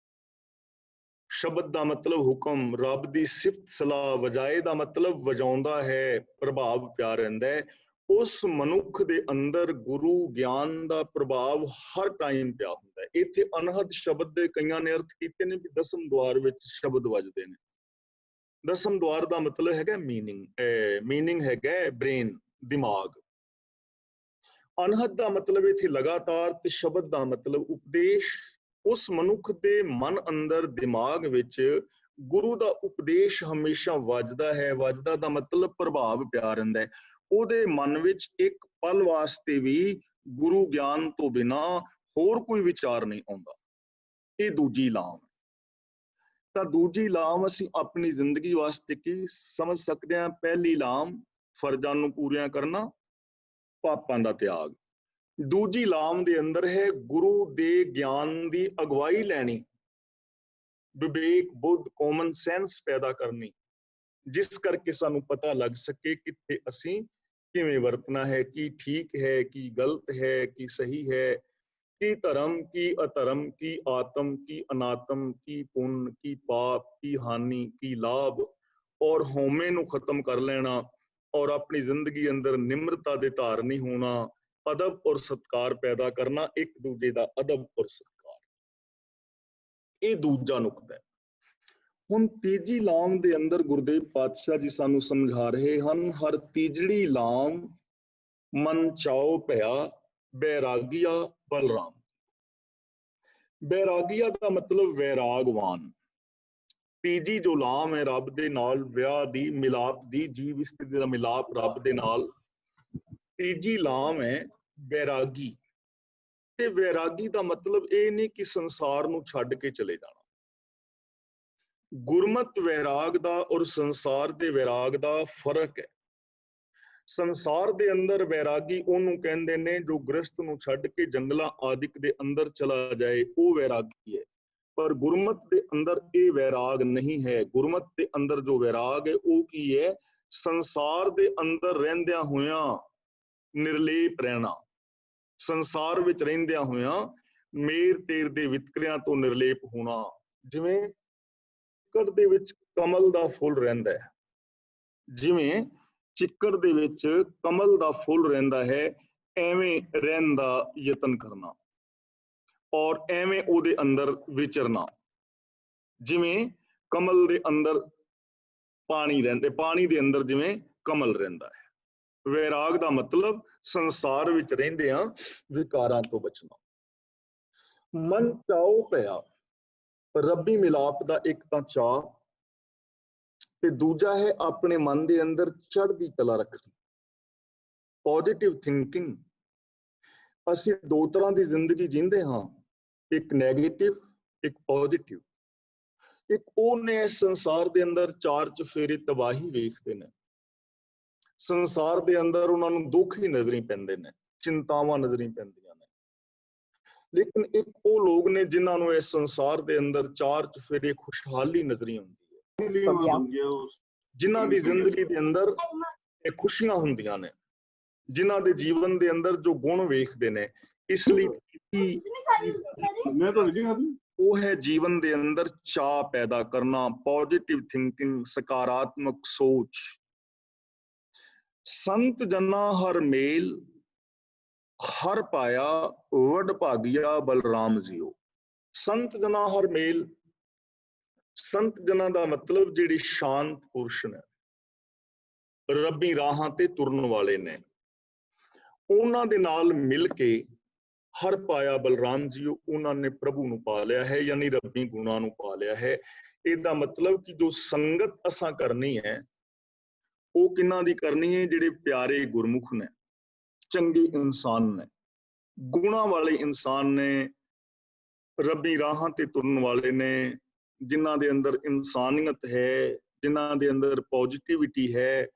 ਸ਼ਬਦ ਦਾ ਮਤਲਬ ਹੁਕਮ, ਰੱਬ ਦੀ ਸਿਫਤ ਸਲਾਹ। ਵਜਾਏ ਦਾ ਮਤਲਬ ਵਜਾਉਂਦਾ ਹੈ, ਪ੍ਰਭਾਵ ਪਿਆ ਰਹਿੰਦਾ ਹੈ। ਉਸ ਮਨੁੱਖ ਦੇ ਅੰਦਰ ਗੁਰੂ ਗਿਆਨ ਦਾ ਪ੍ਰਭਾਵ ਹਰ ਟਾਈਮ ਪਿਆ ਹੁੰਦਾ ਹੈ। ਇੱਥੇ ਅਨਹਦ ਸ਼ਬਦ ਦੇ ਕਈਆਂ ਨੇ ਅਰਥ ਕੀਤੇ ਨੇ ਵੀ ਦਸਮ ਦੁਆਰ ਵਿੱਚ ਸ਼ਬਦ ਵੱਜਦੇ ਨੇ। ਦਸਮ ਦੁਆਰ ਦਾ ਮਤਲਬ ਹੈਗਾ ਮੀਨਿੰਗ ਹੈਗਾ ਬ੍ਰੇਨ, ਦਿਮਾਗ। ਅਨਹਦ ਦਾ ਮਤਲਬ ਇੱਥੇ ਲਗਾਤਾਰ, ਤੇ ਸ਼ਬਦ ਦਾ ਮਤਲਬ ਉਪਦੇਸ਼। ਉਸ ਮਨੁੱਖ ਦੇ ਮਨ ਅੰਦਰ, ਦਿਮਾਗ ਵਿੱਚ ਗੁਰੂ ਦਾ ਉਪਦੇਸ਼ ਹਮੇਸ਼ਾ ਵੱਜਦਾ ਹੈ। ਵੱਜਦਾ ਦਾ ਮਤਲਬ ਪ੍ਰਭਾਵ ਪਿਆ ਰਹਿੰਦਾ ਹੈ। ਉਹਦੇ ਮਨ ਵਿੱਚ ਇੱਕ ਪਲ ਵਾਸਤੇ ਵੀ ਗੁਰੂ ਗਿਆਨ ਤੋਂ ਬਿਨਾਂ ਹੋਰ ਕੋਈ ਵਿਚਾਰ ਨਹੀਂ ਆਉਂਦਾ। ਇਹ ਦੂਜੀ ਲਾਮ। ਤਾਂ ਦੂਜੀ ਲਾਮ ਅਸੀਂ ਆਪਣੀ ਜ਼ਿੰਦਗੀ ਵਾਸਤੇ ਕੀ ਸਮਝ ਸਕਦੇ ਹਾਂ? ਪਹਿਲੀ ਲਾਮ ਫਰਜ਼ਾਂ ਨੂੰ ਪੂਰੀਆਂ ਕਰਨਾ, ਪਾਪਾਂ ਦਾ ਤਿਆਗ। ਦੂਜੀ ਲਾਮ ਦੇ ਅੰਦਰ ਹੈ ਗੁਰੂ ਦੇ ਗਿਆਨ ਦੀ ਅਗਵਾਈ ਲੈਣੀ, ਵਿਵੇਕ, ਬੁੱਧ, ਕਾਮਨ ਸੈਂਸ ਪੈਦਾ ਕਰਨੀ, ਜਿਸ ਕਰਕੇ ਸਾਨੂੰ ਪਤਾ ਲੱਗ ਸਕੇ ਕਿੱਥੇ ਅਸੀਂ ਕਿਵੇਂ ਵਰਤਣਾ ਹੈ, ਕੀ ਠੀਕ ਹੈ, ਕੀ ਗਲਤ ਹੈ, ਕੀ ਸਹੀ ਹੈ, ਕੀ ਧਰਮ, ਕੀ ਅਧਰਮ, ਕੀ ਆਤਮ, ਕੀ ਅਨਾਤਮ, ਕੀ ਪੁੰਨ, ਕੀ ਪਾਪ, ਕੀ ਹਾਨੀ, ਕੀ ਲਾਭ। ਔਰ ਹਉਮੈ ਨੂੰ ਖਤਮ ਕਰ ਲੈਣਾ, ਔਰ ਆਪਣੀ ਜ਼ਿੰਦਗੀ ਅੰਦਰ ਨਿਮਰਤਾ ਦੇ ਧਾਰਨੀ ਹੋਣਾ, ਅਦਬ ਔਰ ਸਤਕਾਰ ਪੈਦਾ ਕਰਨਾ, ਇੱਕ ਦੂਜੇ ਦਾ ਅਦਬ ਔਰ ਸਤਕਾਰ। ਇਹ ਦੂਜਾ ਨੁਕਤਾ ਹੈ। ਹੁਣ ਤੀਜੀ ਲਾਮ ਦੇ ਅੰਦਰ ਗੁਰਦੇਵ ਪਾਤਸ਼ਾਹ ਜੀ ਸਾਨੂੰ ਸਮਝਾ ਰਹੇ ਹਨ, ਹਰ ਤੀਜੜੀ ਲਾਮ ਮਨ ਚਾਉ ਭਇਆ, ਬੈਰਾਗੀਆ ਬਲਰਾਮ। ਬੈਰਾਗੀਆ ਦਾ ਮਤਲਬ ਵੈਰਾਗਵਾਨ। ਤੀਜੀ ਜੋ ਲਾਮ ਹੈ ਰੱਬ ਦੇ ਨਾਲ ਵਿਆਹ ਦੀ, ਮਿਲਾਪ ਦੀ, ਜੀਵ ਇਸਤਰੀ ਦਾ ਮਿਲਾਪ ਰੱਬ ਦੇ ਨਾਲ। ਤੀਜੀ ਲਾਮ ਹੈ ਵੈਰਾਗੀ। ਤੇ ਵੈਰਾਗੀ ਦਾ ਮਤਲਬ ਇਹ ਨਹੀਂ ਕਿ ਸੰਸਾਰ ਨੂੰ ਛੱਡ ਕੇ ਚਲੇ ਜਾਣਾ। ਗੁਰਮਤ ਵੈਰਾਗ ਦਾ ਔਰ ਸੰਸਾਰ ਦੇ ਵੈਰਾਗ ਦਾ ਫਰਕ ਹੈ। ਸੰਸਾਰ ਦੇ ਅੰਦਰ ਵੈਰਾਗੀ ਉਹਨੂੰ ਕਹਿੰਦੇ ਨੇ ਜੋ ਗ੍ਰਸਤ ਨੂੰ ਛੱਡ ਕੇ ਜੰਗਲਾਂ ਆਦਿਕ ਦੇ ਅੰਦਰ ਚਲਾ ਜਾਏ, ਉਹ ਵੈਰਾਗੀ ਹੈ। ਪਰ ਗੁਰਮਤ ਦੇ ਅੰਦਰ ਇਹ ਵੈਰਾਗ ਨਹੀਂ ਹੈ। ਗੁਰਮਤ ਦੇ ਅੰਦਰ ਜੋ ਵੈਰਾਗ ਹੈ ਉਹ ਕੀ ਹੈ? ਸੰਸਾਰ ਦੇ ਅੰਦਰ ਰਹਿੰਦਿਆਂ ਹੋਇਆਂ ਨਿਰਲੇਪ ਰਹਿਣਾ, ਸੰਸਾਰ ਵਿੱਚ ਰਹਿੰਦਿਆਂ ਹੋਇਆਂ ਮੇਰ ਤੇਰ ਦੇ ਵਿਤਕਰਿਆਂ ਤੋਂ ਨਿਰਲੇਪ ਹੋਣਾ। ਜਿਵੇਂ ਚਿੱਕੜ ਦੇ ਵਿੱਚ ਕਮਲ ਦਾ ਫੁੱਲ ਰਹਿੰਦਾ ਹੈ, ਜਿਵੇਂ ਚਿੱਕੜ ਦੇ ਵਿੱਚ ਕਮਲ ਦਾ ਫੁੱਲ ਰਹਿੰਦਾ ਹੈ, ਐਵੇਂ ਰਹਿਣ ਦਾ ਯਤਨ ਕਰਨਾ ਔਰ ਐਵੇਂ ਉਹਦੇ ਅੰਦਰ ਵਿਚਰਨਾ। ਜਿਵੇਂ ਕਮਲ ਦੇ ਅੰਦਰ ਪਾਣੀ ਰਹਿੰਦੇ, ਪਾਣੀ ਦੇ ਅੰਦਰ ਜਿਵੇਂ ਕਮਲ ਰਹਿੰਦਾ ਹੈ। ਵੈਰਾਗ ਦਾ ਮਤਲਬ ਸੰਸਾਰ ਵਿੱਚ ਰਹਿੰਦਿਆਂ ਵਿਕਾਰਾਂ ਤੋਂ ਬਚਣਾ। ਮਨ ਚਾਉ ਪਿਆ, ਰੱਬੀ ਮਿਲਾਪ ਦਾ ਇੱਕ ਤਾਂ ਚਾਅ ਤੇ ਦੂਜਾ ਹੈ ਆਪਣੇ ਮਨ ਦੇ ਅੰਦਰ ਚੜ੍ਹਦੀ ਕਲਾ ਰੱਖਣੀ, ਪੋਜ਼ਿਟਿਵ ਥਿੰਕਿੰਗ। ਅਸੀਂ ਦੋ ਤਰ੍ਹਾਂ ਦੀ ਜ਼ਿੰਦਗੀ ਜੀਂਦੇ ਹਾਂ, ਇੱਕ ਨੈਗੇਟਿਵ, ਇੱਕ ਪੋਜ਼ਿਟਿਵ। ਇੱਕ ਉਹ ਨੇ ਇਸ ਸੰਸਾਰ ਦੇ ਅੰਦਰ ਚਾਰ ਚੁਫੇਰੇ ਤਬਾਹੀ ਵੇਖਦੇ ਨੇ, ਸੰਸਾਰ ਦੇ ਅੰਦਰ ਉਹਨਾਂ ਨੂੰ ਦੁੱਖ ਹੀ ਨਜ਼ਰੀ ਪੈਂਦੇ ਨੇ, ਚਿੰਤਾਵਾਂ ਨਜ਼ਰੀ ਪੈਂਦੀਆਂ ਨੇ। ਲੇਕਿਨ ਇੱਕ ਉਹ ਲੋਕ ਨੇ ਜਿਨ੍ਹਾਂ ਨੂੰ ਇਸ ਸੰਸਾਰ ਦੇ ਅੰਦਰ ਚਾਰ ਚੁਫੇਰੇ ਖੁਸ਼ਹਾਲੀ ਨਜ਼ਰੀ ਆਉਂਦੀ ਹੈ, ਜਿਨ੍ਹਾਂ ਦੀ ਜ਼ਿੰਦਗੀ ਦੇ ਅੰਦਰ ਇਹ ਖੁਸ਼ੀਆਂ ਹੁੰਦੀਆਂ ਨੇ, ਜਿਨ੍ਹਾਂ ਦੇ ਜੀਵਨ ਦੇ ਅੰਦਰ ਜੋ ਗੁਣ ਵੇਖਦੇ ਨੇ। ਇਸ ਲਈ ਉਹ ਹੈ ਜੀਵਨ ਦੇ ਅੰਦਰ ਚਾਅ ਪੈਦਾ ਕਰਨਾ, ਪੋਜ਼ਿਟਿਵ ਥਿੰਕਿੰਗ, ਸਕਾਰਾਤਮਕ ਸੋਚ। ਸੰਤ ਜਨਾ ਹਰ ਮੇਲ, ਹਰ ਪਾਇਆ ਵਡ ਭਾਗਿਆ ਬਲਰਾਮ ਜੀਓ। ਸੰਤ ਜਨਾ ਹਰ ਮੇਲ, ਸੰਤ ਜਨਾ ਦਾ ਮਤਲਬ ਜਿਹੜੇ ਸ਼ਾਂਤ ਪੁਰਸ਼ ਨੇ, ਰੱਬੀ ਰਾਹਾਂ ਤੇ ਤੁਰਨ ਵਾਲੇ ਨੇ, ਉਹਨਾਂ ਦੇ ਨਾਲ ਮਿਲ ਕੇ ਹਰ ਪਾਇਆ ਬਲਰਾਮ ਜੀਓ, ਉਹਨਾਂ ਨੇ ਪ੍ਰਭੂ ਨੂੰ ਪਾ ਲਿਆ ਹੈ, ਯਾਨੀ ਰੱਬੀ ਗੁਣਾਂ ਨੂੰ ਪਾ ਲਿਆ ਹੈ। ਇਹਦਾ ਮਤਲਬ ਕਿ ਜੋ ਸੰਗਤ ਅਸਾਂ ਕਰਨੀ ਹੈ ਉਹ ਕਿਹਨਾਂ ਦੀ ਕਰਨੀ ਹੈ? ਜਿਹੜੇ ਪਿਆਰੇ ਗੁਰਮੁਖ ਨੇ, ਚੰਗੇ ਇਨਸਾਨ ਨੇ, ਗੁਣਾਂ ਵਾਲੇ ਇਨਸਾਨ ਨੇ, ਰੱਬੀ ਰਾਹਾਂ ਤੇ ਤੁਰਨ ਵਾਲੇ ਨੇ, ਜਿਨ੍ਹਾਂ ਦੇ ਅੰਦਰ ਇਨਸਾਨੀਅਤ ਹੈ, ਜਿਨ੍ਹਾਂ ਦੇ ਅੰਦਰ ਪੋਜ਼ਿਟਿਵਿਟੀ ਹੈ,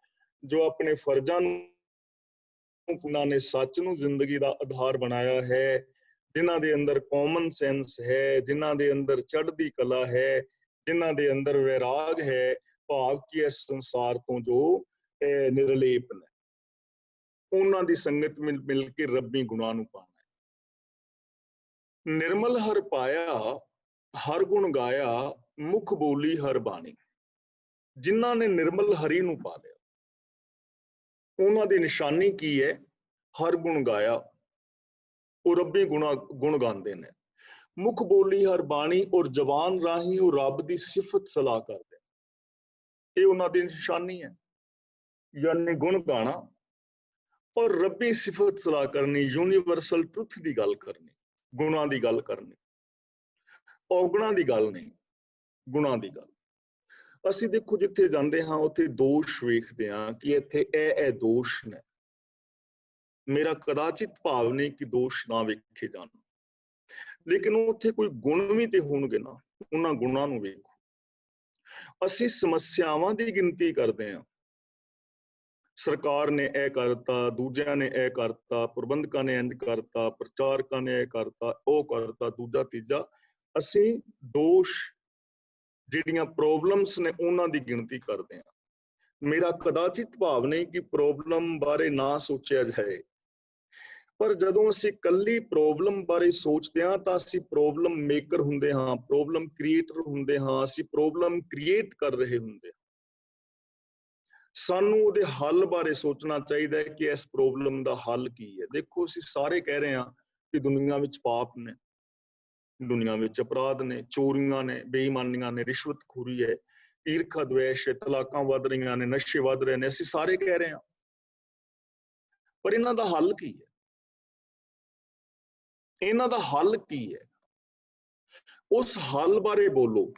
ਜੋ ਆਪਣੇ ਫਰਜ਼ਾਂ ਨੂੰ, ਉਹਨਾਂ ਨੇ ਸੱਚ ਨੂੰ ਜ਼ਿੰਦਗੀ ਦਾ ਆਧਾਰ ਬਣਾਇਆ ਹੈ, ਜਿਨ੍ਹਾਂ ਦੇ ਅੰਦਰ ਕਾਮਨ ਸੈਂਸ ਹੈ, ਜਿਨ੍ਹਾਂ ਦੇ ਅੰਦਰ ਚੜ੍ਹਦੀ ਕਲਾ ਹੈ, ਜਿਨ੍ਹਾਂ ਦੇ ਅੰਦਰ ਵੈਰਾਗ ਹੈ, ਭਾਵ ਕਿ ਇਸ ਸੰਸਾਰ ਤੋਂ ਜੋ ਨਿਰਲੇਪ ਨੇ, ਉਹਨਾਂ ਦੀ ਸੰਗਤ ਮਿਲ ਕੇ ਰੱਬੀ ਗੁਣਾਂ ਨੂੰ ਪਾਣਾ ਹੈ। ਨਿਰਮਲ ਹਰ ਪਾਇਆ, ਹਰ ਗੁਣ ਗਾਇਆ, ਮੁਖ ਬੋਲੀ ਹਰ ਬਾਣੀ। ਜਿਨ੍ਹਾਂ ਨੇ ਨਿਰਮਲ ਹਰੀ ਨੂੰ ਪਾ ਲਿਆ, ਉਹਨਾਂ ਦੀ ਨਿਸ਼ਾਨੀ ਕੀ ਹੈ? ਹਰ ਗੁਣ ਗਾਇਆ, ਉਹ ਰੱਬੀ ਗੁਣ ਗਾਉਂਦੇ ਨੇ। ਮੁਖ ਬੋਲੀ ਹਰ ਬਾਣੀ, ਔਰ ਜ਼ਬਾਨ ਰਾਹੀਂ ਉਹ ਰੱਬ ਦੀ ਸਿਫਤ ਸਲਾਹ ਕਰਦੇ, ਇਹ ਉਹਨਾਂ ਦੀ ਨਿਸ਼ਾਨੀ ਹੈ। ਯਾਨੀ ਗੁਣ ਗਾਣਾ ਔਰ ਰੱਬੀ ਸਿਫਤ ਸਲਾਹ ਕਰਨੀ, ਯੂਨੀਵਰਸਲ ਟਰੁੱਥ ਦੀ ਗੱਲ ਕਰਨੀ, ਗੁਣਾਂ ਦੀ ਗੱਲ ਕਰਨੀ, ਔਗੁਣਾਂ ਦੀ ਗੱਲ ਨਹੀਂ, ਗੁਣਾਂ ਦੀ ਗੱਲ। ਅਸੀਂ ਦੇਖੋ ਜਿੱਥੇ ਜਾਂਦੇ ਹਾਂ ਉੱਥੇ ਦੋਸ਼ ਵੇਖਦੇ ਹਾਂ ਕਿ ਇੱਥੇ ਇਹ ਦੋਸ਼ ਨੇ। ਮੇਰਾ ਕਦਾਚਿਤ ਭਾਵ ਨਹੀਂ ਕਿ ਦੋਸ਼ ਨਾ ਵੇਖੇ ਜਾਣ, ਲੇਕਿਨ ਉੱਥੇ ਕੋਈ ਗੁਣ ਵੀ ਤੇ ਹੋਣਗੇ ਨਾ, ਉਹਨਾਂ ਗੁਣਾਂ ਨੂੰ ਵੇਖੋ। ਅਸੀਂ ਸਮੱਸਿਆਵਾਂ ਦੀ ਗਿਣਤੀ ਕਰਦੇ ਹਾਂ, ਸਰਕਾਰ ਨੇ ਇਹ ਕਰਤਾ, ਦੂਜਿਆਂ ਨੇ ਇਹ ਕਰਤਾ, ਪ੍ਰਬੰਧਕਾਂ ਨੇ ਇੰਝ ਕਰਤਾ, ਪ੍ਰਚਾਰਕਾਂ ਨੇ ਇਹ ਕਰਤਾ, ਉਹ ਕਰਤਾ, ਦੂਜਾ ਤੀਜਾ। ਅਸੀਂ ਦੋਸ਼, ਜਿਹੜੀਆਂ ਪ੍ਰੋਬਲਮਸ ਨੇ, ਉਹਨਾਂ ਦੀ ਗਿਣਤੀ ਕਰਦੇ ਹਾਂ। ਮੇਰਾ ਕਦਾਚਿਤ ਭਾਵ ਨਹੀਂ ਕਿ ਪ੍ਰੋਬਲਮ ਬਾਰੇ ਨਾ ਸੋਚਿਆ ਜਾਏ, ਪਰ ਜਦੋਂ ਅਸੀਂ ਇਕੱਲੀ ਪ੍ਰੋਬਲਮ ਬਾਰੇ ਸੋਚਦੇ ਹਾਂ ਤਾਂ ਅਸੀਂ ਪ੍ਰੋਬਲਮ ਮੇਕਰ ਹੁੰਦੇ ਹਾਂ, ਪ੍ਰੋਬਲਮ ਕ੍ਰੀਏਟਰ ਹੁੰਦੇ ਹਾਂ, ਅਸੀਂ ਪ੍ਰੋਬਲਮ ਕ੍ਰੀਏਟ ਕਰ ਰਹੇ ਹੁੰਦੇ ਹਾਂ। ਸਾਨੂੰ ਉਹਦੇ ਹੱਲ ਬਾਰੇ ਸੋਚਣਾ ਚਾਹੀਦਾ ਹੈ ਕਿ ਇਸ ਪ੍ਰੋਬਲਮ ਦਾ ਹੱਲ ਕੀ ਹੈ। ਦੇਖੋ ਅਸੀਂ ਸਾਰੇ ਕਹਿ ਰਹੇ ਹਾਂ ਕਿ ਦੁਨੀਆ ਵਿੱਚ ਪਾਪ ਨੇ, ਦੁਨੀਆ ਵਿੱਚ ਅਪਰਾਧ ਨੇ, ਚੋਰੀਆਂ ਨੇ, ਬੇਈਮਾਨੀਆਂ ਨੇ, ਰਿਸ਼ਵਤਖੋਰੀ ਹੈ, ਈਰਖਾ ਦਵੇਸ਼, ਤਲਾਕਾਂ ਵੱਧ ਰਹੀਆਂ ਨੇ, ਨਸ਼ੇ ਵੱਧ ਰਹੇ ਨੇ, ਅਸੀਂ ਸਾਰੇ ਕਹਿ ਰਹੇ ਹਾਂ। ਪਰ ਇਹਨਾਂ ਦਾ ਹੱਲ ਕੀ ਹੈ? ਇਹਨਾਂ ਦਾ ਹੱਲ ਕੀ ਹੈ? ਉਸ ਹੱਲ ਬਾਰੇ ਬੋਲੋ,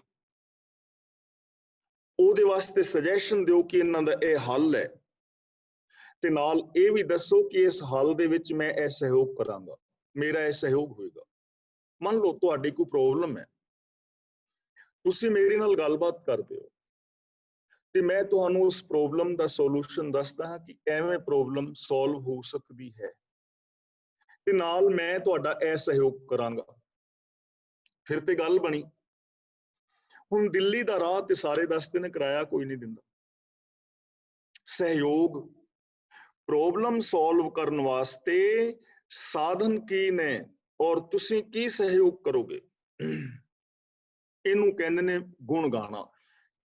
ਉਹਦੇ ਵਾਸਤੇ ਸੁਜੈਸ਼ਨ ਦਿਓ ਕਿ ਇਹਨਾਂ ਦਾ ਇਹ ਹੱਲ ਹੈ, ਤੇ ਨਾਲ ਇਹ ਵੀ ਦੱਸੋ ਕਿ ਇਸ ਹੱਲ ਦੇ ਵਿੱਚ ਮੈਂ ਇਹ ਸਹਿਯੋਗ ਕਰਾਂਗਾ, ਮੇਰਾ ਇਹ ਸਹਿਯੋਗ ਹੋਏਗਾ। ਮੰਨ ਲਓ ਤੁਹਾਡੀ ਕੋਈ ਪ੍ਰੋਬਲਮ ਹੈ, ਤੁਸੀਂ ਮੇਰੇ ਨਾਲ ਗੱਲਬਾਤ ਕਰਦੇ ਹੋ ਤੇ ਮੈਂ ਤੁਹਾਨੂੰ ਉਸ ਪ੍ਰੋਬਲਮ ਦਾ ਸੋਲੂਸ਼ਨ ਦੱਸਦਾ ਹਾਂ ਕਿ ਐਵੇਂ ਪ੍ਰੋਬਲਮ ਸੋਲਵ ਹੋ ਸਕਦੀ ਹੈ, ਤੇ ਨਾਲ ਮੈਂ ਤੁਹਾਡਾ ਇਹ ਸਹਿਯੋਗ ਕਰਾਂਗਾ, ਫਿਰ ਤੇ ਗੱਲ ਬਣੀ। ਹੁਣ ਦਿੱਲੀ ਦਾ ਰਾਹ ਤੇ ਸਾਰੇ ਦੱਸਦੇ ਨੇ, ਕਿਰਾਇਆ ਕੋਈ ਨਹੀਂ ਦਿੰਦਾ। ਸਹਿਯੋਗ, ਪ੍ਰੋਬਲਮ ਸੋਲਵ ਕਰਨ ਵਾਸਤੇ ਸਾਧਨ ਕੀ ਨੇ ਔਰ ਤੁਸੀਂ ਕੀ ਸਹਿਯੋਗ ਕਰੋਗੇ, ਇਹਨੂੰ ਕਹਿੰਦੇ ਨੇ ਗੁਣ ਗਾਣਾ।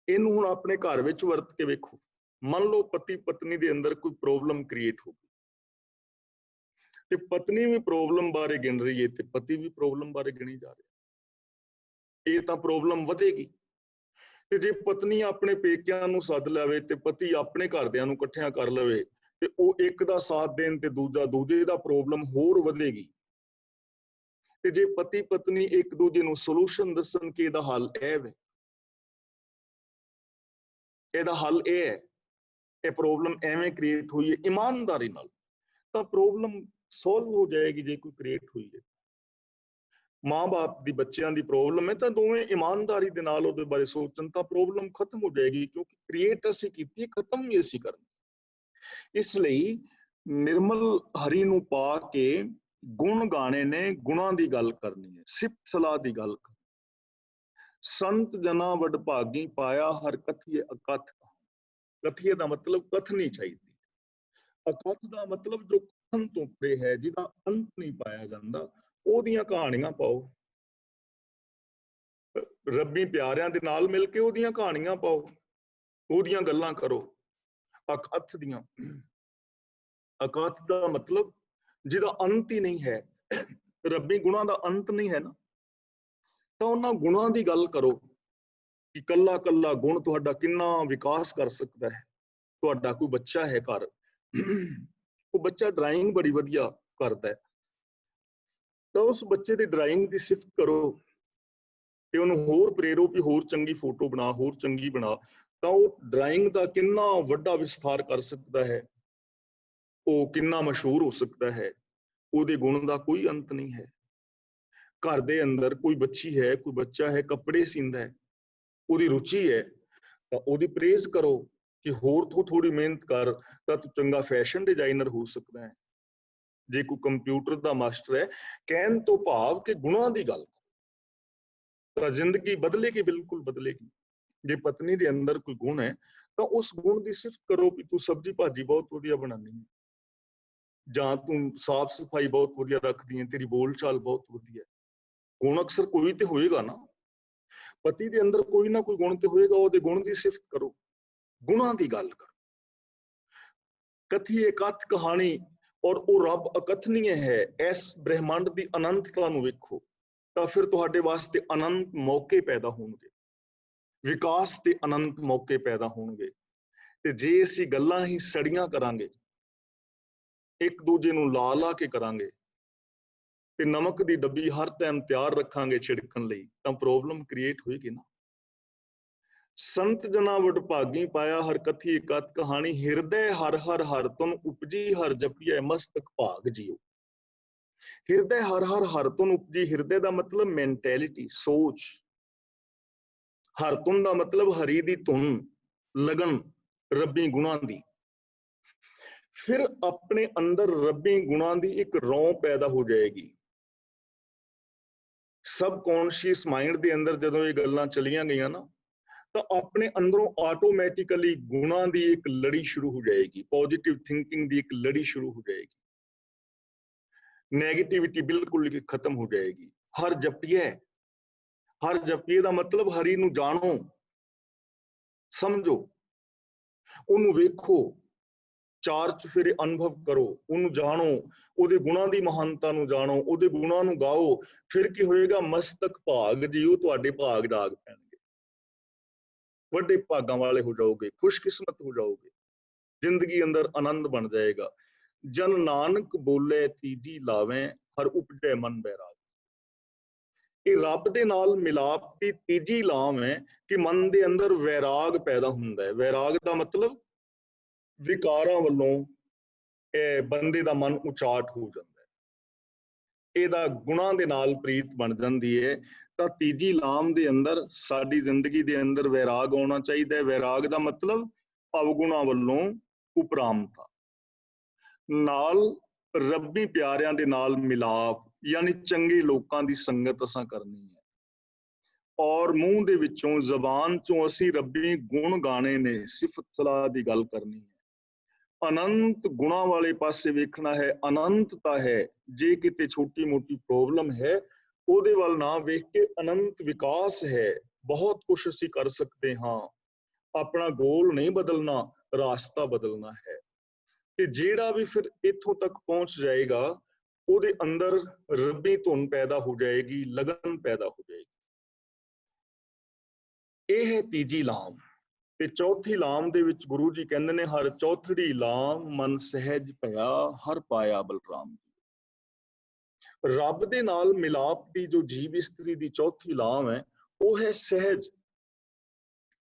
ਇਹਨੂੰ ਹੁਣ ਆਪਣੇ ਘਰ ਵਿੱਚ ਵਰਤ ਕੇ ਵੇਖੋ। ਮੰਨ ਲਓ ਪਤੀ ਪਤਨੀ ਦੇ ਅੰਦਰ ਕੋਈ ਪ੍ਰੋਬਲਮ ਕ੍ਰੀਏਟ ਹੋ ਗਈ, ਤੇ ਪਤਨੀ ਵੀ ਪ੍ਰੋਬਲਮ ਬਾਰੇ ਗਿਣ ਰਹੀ ਹੈ ਤੇ ਪਤੀ ਵੀ ਪ੍ਰੋਬਲਮ ਬਾਰੇ ਗਿਣੀ ਜਾ ਰਿਹਾ, ਇਹ ਤਾਂ ਪ੍ਰੋਬਲਮ ਵਧੇਗੀ। ਤੇ ਜੇ ਪਤਨੀ ਆਪਣੇ ਪੇਕਿਆਂ ਨੂੰ ਸੱਦ ਲਵੇ ਤੇ ਪਤੀ ਆਪਣੇ ਘਰਦਿਆਂ ਨੂੰ ਇਕੱਠਿਆਂ ਕਰ ਲਵੇ ਤੇ ਉਹ ਇੱਕ ਦਾ ਸਾਥ ਦੇਣ ਤੇ ਦੂਜਾ ਦੂਜੇ ਦਾ ਪ੍ਰੋਬਲਮ ਹੋਰ ਵਧੇਗੀ। ਤੇ ਜੇ ਪਤੀ ਪਤਨੀ ਇੱਕ ਦੂਜੇ ਨੂੰ ਸੋਲੂਸ਼ਨ ਦੱਸਣ ਕਿ ਇਹਦਾ ਹੱਲ ਇਹ ਹੈ, ਇਹਦਾ ਹੱਲ ਇਹ ਹੈ, ਇਹ ਪ੍ਰੋਬਲਮ ਐਵੇਂ ਕ੍ਰੀਏਟ ਹੋਈ ਹੈ, ਇਮਾਨਦਾਰੀ ਨਾਲ, ਤਾਂ ਪ੍ਰੋਬਲਮ ਸੋਲਵ ਹੋ ਜਾਏਗੀ। ਜੇ ਕੋਈ ਕ੍ਰੀਏਟ ਹੋਈ ਹੈ, ਮਾਂ-ਬਾਪ ਦੀ ਬੱਚਿਆਂ ਦੀ ਪ੍ਰੋਬਲਮ ਹੈ, ਤਾਂ ਦੋਵੇਂ ਇਮਾਨਦਾਰੀ ਦੇ ਨਾਲ ਉਹਦੇ ਬਾਰੇ ਸੋਚਣ ਤਾਂ ਪ੍ਰੋਬਲਮ ਖਤਮ ਹੋ ਜਾਏਗੀ, ਕਿਉਂਕਿ ਕ੍ਰੀਏਟ ਅਸੀਂ ਕੀਤੀ ਹੈ, ਖਤਮ ਵੀ ਅਸੀਂ ਕਰਨੀ। ਇਸ ਲਈ ਨਿਰਮਲ ਹਰੀ ਨੂੰ ਪਾ ਕੇ ਗੁਣ ਗਾਣੇ ਨੇ, ਗੁਣਾਂ ਦੀ ਗੱਲ ਕਰਨੀ ਹੈ, ਸਿਫਤ ਸਲਾਹ ਦੀ ਗੱਲ ਕਰਨੀ। ਸੰਤ ਜਨਾ ਵਡਭਾਗੀ ਪਾਇਆ ਹਰ ਕਥੀਏ ਅਕਥ। ਕਥੀਏ ਦਾ ਮਤਲਬ ਕਥਨੀ ਚਾਹੀਦੀ, ਅਕਥ ਦਾ ਮਤਲਬ ਜੋ ਕਥਨ ਤੋਂ ਪਰੇ ਹੈ, ਜਿਹਦਾ ਅੰਤ ਨਹੀਂ ਪਾਇਆ ਜਾਂਦਾ, ਉਹਦੀਆਂ ਕਹਾਣੀਆਂ ਪਾਓ। ਰੱਬੀ ਪਿਆਰਿਆਂ ਦੇ ਨਾਲ ਮਿਲ ਕੇ ਉਹਦੀਆਂ ਕਹਾਣੀਆਂ ਪਾਓ, ਉਹਦੀਆਂ ਗੱਲਾਂ ਕਰੋ। ਅਕਥ ਦੀਆਂ, ਅਕਥ ਦਾ ਮਤਲਬ ਜਿਹਦਾ ਅੰਤ ਹੀ ਨਹੀਂ ਹੈ, ਰੱਬੀ ਗੁਣਾਂ ਦਾ ਅੰਤ ਨਹੀਂ ਹੈ ਨਾ, ਤਾਂ ਉਹਨਾਂ ਗੁਣਾਂ ਦੀ ਗੱਲ ਕਰੋ ਕਿ ਕੱਲਾ ਕੱਲਾ ਗੁਣ ਤੁਹਾਡਾ ਕਿੰਨਾ ਵਿਕਾਸ ਕਰ ਸਕਦਾ ਹੈ। ਤੁਹਾਡਾ ਕੋਈ ਬੱਚਾ ਹੈ ਘਰ, ਉਹ ਬੱਚਾ ਡਰਾਇੰਗ ਬੜੀ ਵਧੀਆ ਕਰਦਾ ਹੈ, ਤਾਂ ਉਸ ਬੱਚੇ ਦੀ ਡਰਾਇੰਗ ਦੀ ਸਿਫਤ ਕਰੋ ਤੇ ਉਹਨੂੰ ਹੋਰ ਪ੍ਰੇਰੋ ਕਿ ਹੋਰ ਚੰਗੀ ਫੋਟੋ ਬਣਾ, ਹੋਰ ਚੰਗੀ ਬਣਾ, ਤਾਂ ਉਹ ਡਰਾਇੰਗ ਦਾ ਕਿੰਨਾ ਵੱਡਾ ਵਿਸਥਾਰ ਕਰ ਸਕਦਾ ਹੈ, ਉਹ ਕਿੰਨਾ ਮਸ਼ਹੂਰ ਹੋ ਸਕਦਾ ਹੈ। ਉਹਦੇ ਗੁਣ ਦਾ ਕੋਈ ਅੰਤ ਨਹੀਂ ਹੈ। ਘਰ ਦੇ ਅੰਦਰ ਕੋਈ ਬੱਚੀ ਹੈ, ਕੋਈ ਬੱਚਾ ਹੈ, ਕੱਪੜੇ ਸੀਂਦਾ ਹੈ, ਉਹਦੀ ਰੁਚੀ ਹੈ, ਤਾਂ ਉਹਦੀ ਪ੍ਰੇਜ਼ ਕਰੋ ਕਿ ਹੋਰ ਤੋਂ ਥੋੜੀ ਮਿਹਨਤ ਕਰ ਤਾਂ ਤੂੰ ਚੰਗਾ ਫੈਸ਼ਨ ਡਿਜ਼ਾਈਨਰ ਹੋ ਸਕਦਾ ਹੈ। ਜੇ ਕੋਈ ਕੰਪਿਊਟਰ ਦਾ ਮਾਸਟਰ ਹੈ, ਕਹਿਣ ਤੋਂ ਭਾਵ ਕਿ ਗੁਣਾਂ ਦੀ ਗੱਲ, ਤਾਂ ਜ਼ਿੰਦਗੀ ਬਦਲੇਗੀ, ਬਿਲਕੁਲ ਬਦਲੇਗੀ। ਜੇ ਪਤਨੀ ਦੇ ਅੰਦਰ ਕੋਈ ਗੁਣ ਹੈ, ਤਾਂ ਉਸ ਗੁਣ ਦੀ ਸਿਫਤ ਕਰੋ ਕਿ ਤੂੰ ਸਬਜ਼ੀ ਭਾਜੀ ਬਹੁਤ ਵਧੀਆ ਬਣਾਉਂਦੀ ਹੈ, ਜਾਂ ਤੂੰ ਸਾਫ਼ ਸਫਾਈ ਬਹੁਤ ਵਧੀਆ ਰੱਖਦੀ ਹੈ, ਤੇਰੀ ਬੋਲ ਚਾਲ ਬਹੁਤ ਵਧੀਆ ਹੈ। ਗੁਣ ਅਕਸਰ ਕੋਈ ਤੇ ਹੋਏਗਾ ਨਾ, ਪਤੀ ਦੇ ਅੰਦਰ ਕੋਈ ਨਾ ਕੋਈ ਗੁਣ ਤੇ ਹੋਏਗਾ, ਉਹਦੇ ਗੁਣ ਦੀ ਸਿਫਤ ਕਰੋ, ਗੁਣਾਂ ਦੀ ਗੱਲ ਕਰੋ। ਕਥੀ ਇਕੱਥ ਕਹਾਣੀ, ਔਰ ਉਹ ਰੱਬ ਅਕਥਨੀय ਹੈ। ਇਸ ਬ੍ਰਹਿਮੰਡ ਦੀ ਅਨੰਤਤਾ ਨੂੰ ਵੇਖੋ, ਤਾਂ ਫਿਰ ਤੁਹਾਡੇ ਵਾਸਤੇ ਅਨੰਤ ਮੌਕੇ ਪੈਦਾ ਹੋਣਗੇ, ਵਿਕਾਸ ਦੇ ਅਨੰਤ ਮੌਕੇ ਪੈਦਾ ਹੋਣਗੇ। ਤੇ ਜੇ ਅਸੀਂ ਗੱਲਾਂ ਹੀ ਸੜੀਆਂ ਕਰਾਂਗੇ, ਇੱਕ ਦੂਜੇ ਨੂੰ ਲਾ ਲਾ ਕੇ ਕਰਾਂਗੇ, ਤੇ ਨਮਕ ਦੀ ਡੱਬੀ ਹਰ ਟਾਈਮ ਤਿਆਰ ਰੱਖਾਂਗੇ ਛਿੜਕਣ ਲਈ, ਤਾਂ ਪ੍ਰੋਬਲਮ ਕ੍ਰੀਏਟ ਹੋਏਗੀ ਨਾ। ਸੰਤ ਜਨਾ ਵਡਭਾਗੀ ਪਾਇਆ ਹਰ ਕਥੀ ਇਕੱਤ ਕਹਾਣੀ, ਹਿਰਦੈ ਹਰ ਹਰ ਹਰ ਤੁਨ ਉਪਜੀ ਹਰ ਜਪੀਐ ਮਸਤਕ ਭਾਗ ਜੀਓ। ਹਿਰਦੈ ਹਰ ਹਰ ਹਰ ਤੁਨ ਉਪਜੀ, ਹਿਰਦੇ ਦਾ ਮਤਲਬ ਮੈਂਟੈਲਿਟੀ, ਸੋਚ। ਹਰ ਤੁਨ ਦਾ ਮਤਲਬ ਹਰੀ ਦੀ ਧੁਨ, ਲਗਨ, ਰੱਬੀ ਗੁਣਾਂ ਦੀ। ਫਿਰ ਆਪਣੇ ਅੰਦਰ ਰੱਬੀ ਗੁਣਾਂ ਦੀ ਇੱਕ ਰੌਂ ਪੈਦਾ ਹੋ ਜਾਏਗੀ। ਸਬਕੌਂਸ਼ੀਅਸ ਮਾਈਂਡ ਦੇ ਅੰਦਰ ਜਦੋਂ ਇਹ ਗੱਲਾਂ ਚਲੀਆਂ ਗਈਆਂ ਨਾ, ਤਾਂ ਆਪਣੇ ਅੰਦਰੋਂ ਆਟੋਮੈਟਿਕਲੀ ਗੁਣਾਂ ਦੀ ਇੱਕ ਲੜੀ ਸ਼ੁਰੂ ਹੋ ਜਾਏਗੀ, ਪੋਜ਼ਿਟਿਵ ਥਿੰਕਿੰਗ ਦੀ ਇੱਕ ਲੜੀ ਸ਼ੁਰੂ ਹੋ ਜਾਏਗੀ, ਨੈਗੇਟਿਵਿਟੀ ਬਿਲਕੁਲ ਖਤਮ ਹੋ ਜਾਏਗੀ। ਹਰ ਜਪੀਏ, ਹਰ ਜਪੀਏ ਦਾ ਮਤਲਬ ਹਰੀ ਨੂੰ ਜਾਣੋ, ਸਮਝੋ, ਉਹਨੂੰ ਵੇਖੋ, ਚਾਰ ਚੁਫੇਰੇ ਅਨੁਭਵ ਕਰੋ, ਉਹਨੂੰ ਜਾਣੋ, ਉਹਦੇ ਗੁਣਾਂ ਦੀ ਮਹਾਨਤਾ ਨੂੰ ਜਾਣੋ, ਉਹਦੇ ਗੁਣਾਂ ਨੂੰ ਗਾਓ। ਫਿਰ ਕੀ ਹੋਏਗਾ? ਮਸਤਕ ਭਾਗ ਜੀਓ, ਤੁਹਾਡੇ ਭਾਗ ਜਾਗ ਪੈਣਗੇ, ਵੱਡੇ ਭਾਗਾਂ ਵਾਲੇ ਹੋ ਜਾਓਗੇ, ਖੁਸ਼ਕਿਸਮਤ ਹੋ ਜਾਓਗੇ, ਜ਼ਿੰਦਗੀ ਅੰਦਰ ਆਨੰਦ ਬਣ ਜਾਏਗਾ। ਜਨ ਨਾਨਕ ਬੋਲੇ ਤੀਜੀ ਲਾਵੇਂ, ਹਰ ਉਪਜੈ ਮਨ ਬੈਰਾਗ। ਇਹ ਰੱਬ ਦੇ ਨਾਲ ਮਿਲਾਪ ਦੀ ਤੀਜੀ ਲਾਮ ਹੈ ਕਿ ਮਨ ਦੇ ਅੰਦਰ ਵੈਰਾਗ ਪੈਦਾ ਹੁੰਦਾ ਹੈ। ਵੈਰਾਗ ਦਾ ਮਤਲਬ ਵਿਕਾਰਾਂ ਵੱਲੋਂ ਇਹ ਬੰਦੇ ਦਾ ਮਨ ਉਚਾਟ ਹੋ ਜਾਂਦਾ ਹੈ, ਇਹਦਾ ਗੁਣਾਂ ਦੇ ਨਾਲ ਪ੍ਰੀਤ ਬਣ ਜਾਂਦੀ ਹੈ। ਤਾਂ ਤੀਜੀ ਲਾਮ ਦੇ ਅੰਦਰ ਸਾਡੀ ਜ਼ਿੰਦਗੀ ਦੇ ਅੰਦਰ ਵੈਰਾਗ ਆਉਣਾ ਚਾਹੀਦਾ ਹੈ। ਵੈਰਾਗ ਦਾ ਮਤਲਬ ਅਵਗੁਣਾਂ ਵੱਲੋਂ ਉਪਰਾਮਤਾ, ਨਾਲ ਰੱਬੀ ਪਿਆਰਿਆਂ ਦੇ ਨਾਲ ਮਿਲਾਪ, ਯਾਨੀ ਚੰਗੇ ਲੋਕਾਂ ਦੀ ਸੰਗਤ ਅਸਾਂ ਕਰਨੀ ਹੈ, ਔਰ ਮੂੰਹ ਦੇ ਵਿੱਚੋਂ, ਜ਼ਬਾਨ ਚੋਂ ਅਸੀਂ ਰੱਬੀ ਗੁਣ ਗਾਣੇ ਨੇ, ਸਿਫਤ ਸਲਾਹ ਦੀ ਗੱਲ ਕਰਨੀ ਹੈ। ਅਨੰਤ ਗੁਣਾਂ ਵਾਲੇ ਪਾਸੇ ਵੇਖਣਾ ਹੈ, ਅਨੰਤਤਾ ਹੈ। ਜੇ ਕਿਤੇ ਛੋਟੀ ਮੋਟੀ ਪ੍ਰੋਬਲਮ ਹੈ, ਉਹਦੇ ਵੱਲ ਨਾ ਵੇਖ ਕੇ ਅਨੰਤ ਵਿਕਾਸ ਹੈ, ਬਹੁਤ ਕੁਝ ਅਸੀਂ ਕਰ ਸਕਦੇ ਹਾਂ। ਆਪਣਾ ਗੋਲ ਨਹੀਂ ਬਦਲਣਾ, ਰਾਸਤਾ ਬਦਲਣਾ ਹੈ। ਤੇ ਜਿਹੜਾ ਵੀ ਫਿਰ ਇੱਥੋਂ ਤੱਕ ਪਹੁੰਚ ਜਾਏਗਾ, ਉਹਦੇ ਅੰਦਰ ਰੱਬੀ ਧੁਨ ਪੈਦਾ ਹੋ ਜਾਏਗੀ, ਲਗਨ ਪੈਦਾ ਹੋ ਜਾਏਗੀ। ਇਹ ਹੈ ਤੀਜੀ ਲਾਮ। ਤੇ ਚੌਥੀ ਲਾਮ ਦੇ ਵਿੱਚ ਗੁਰੂ ਜੀ ਕਹਿੰਦੇ ਨੇ, ਹਰ ਚੌਥੜੀ ਲਾਮ ਮਨ ਸਹਿਜ ਭਇਆ, ਹਰ ਪਾਇਆ ਬਲਰਾਮ। ਰੱਬ ਦੇ ਨਾਲ ਮਿਲਾਪ ਦੀ ਜੋ ਜੀਵ ਇਸਤਰੀ ਦੀ ਚੌਥੀ ਲਾਮ ਹੈ, ਉਹ ਹੈ ਸਹਿਜ।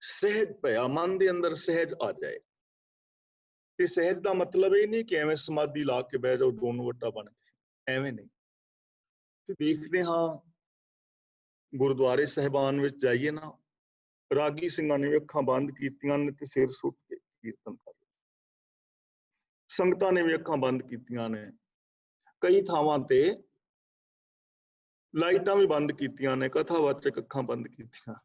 ਸਹਿਜ ਭਇਆ, ਮਨ ਦੇ ਅੰਦਰ ਸਹਿਜ ਆ ਜਾਏ। ਤੇ ਸਹਿਜ ਦਾ ਮਤਲਬ ਇਹ ਨਹੀਂ ਕਿ ਐਵੇਂ ਸਮਾਧੀ ਲਾ ਕੇ ਬਹਿ ਜਾਓ ਦੋਨੋਂ ਵੱਟਾ ਬਣ ਕੇ, ਐਵੇਂ ਨਹੀਂ। ਤੇ ਦੇਖਦੇ ਹਾਂ ਗੁਰਦੁਆਰੇ ਸਾਹਿਬਾਨ ਵਿੱਚ ਜਾਈਏ ਨਾ, ਰਾਗੀ ਸਿੰਘਾਂ ਨੇ ਅੱਖਾਂ ਬੰਦ ਕੀਤੀਆਂ ਨੇ ਤੇ ਸਿਰ ਸੁੱਟ ਕੇ ਕੀਰਤਨ ਕਰ ਰਹੇ। ਸੰਗਤਾਂ ਨੇ ਵੀ ਅੱਖਾਂ ਬੰਦ ਕੀਤੀਆਂ ਨੇ, ਕਈ ਥਾਵਾਂ ਤੇ ਲਾਈਟਾਂ ਵੀ ਬੰਦ ਕੀਤੀਆਂ ਨੇ, ਕਥਾਵਾਚਕ ਅੱਖਾਂ ਬੰਦ ਕੀਤੀਆਂ।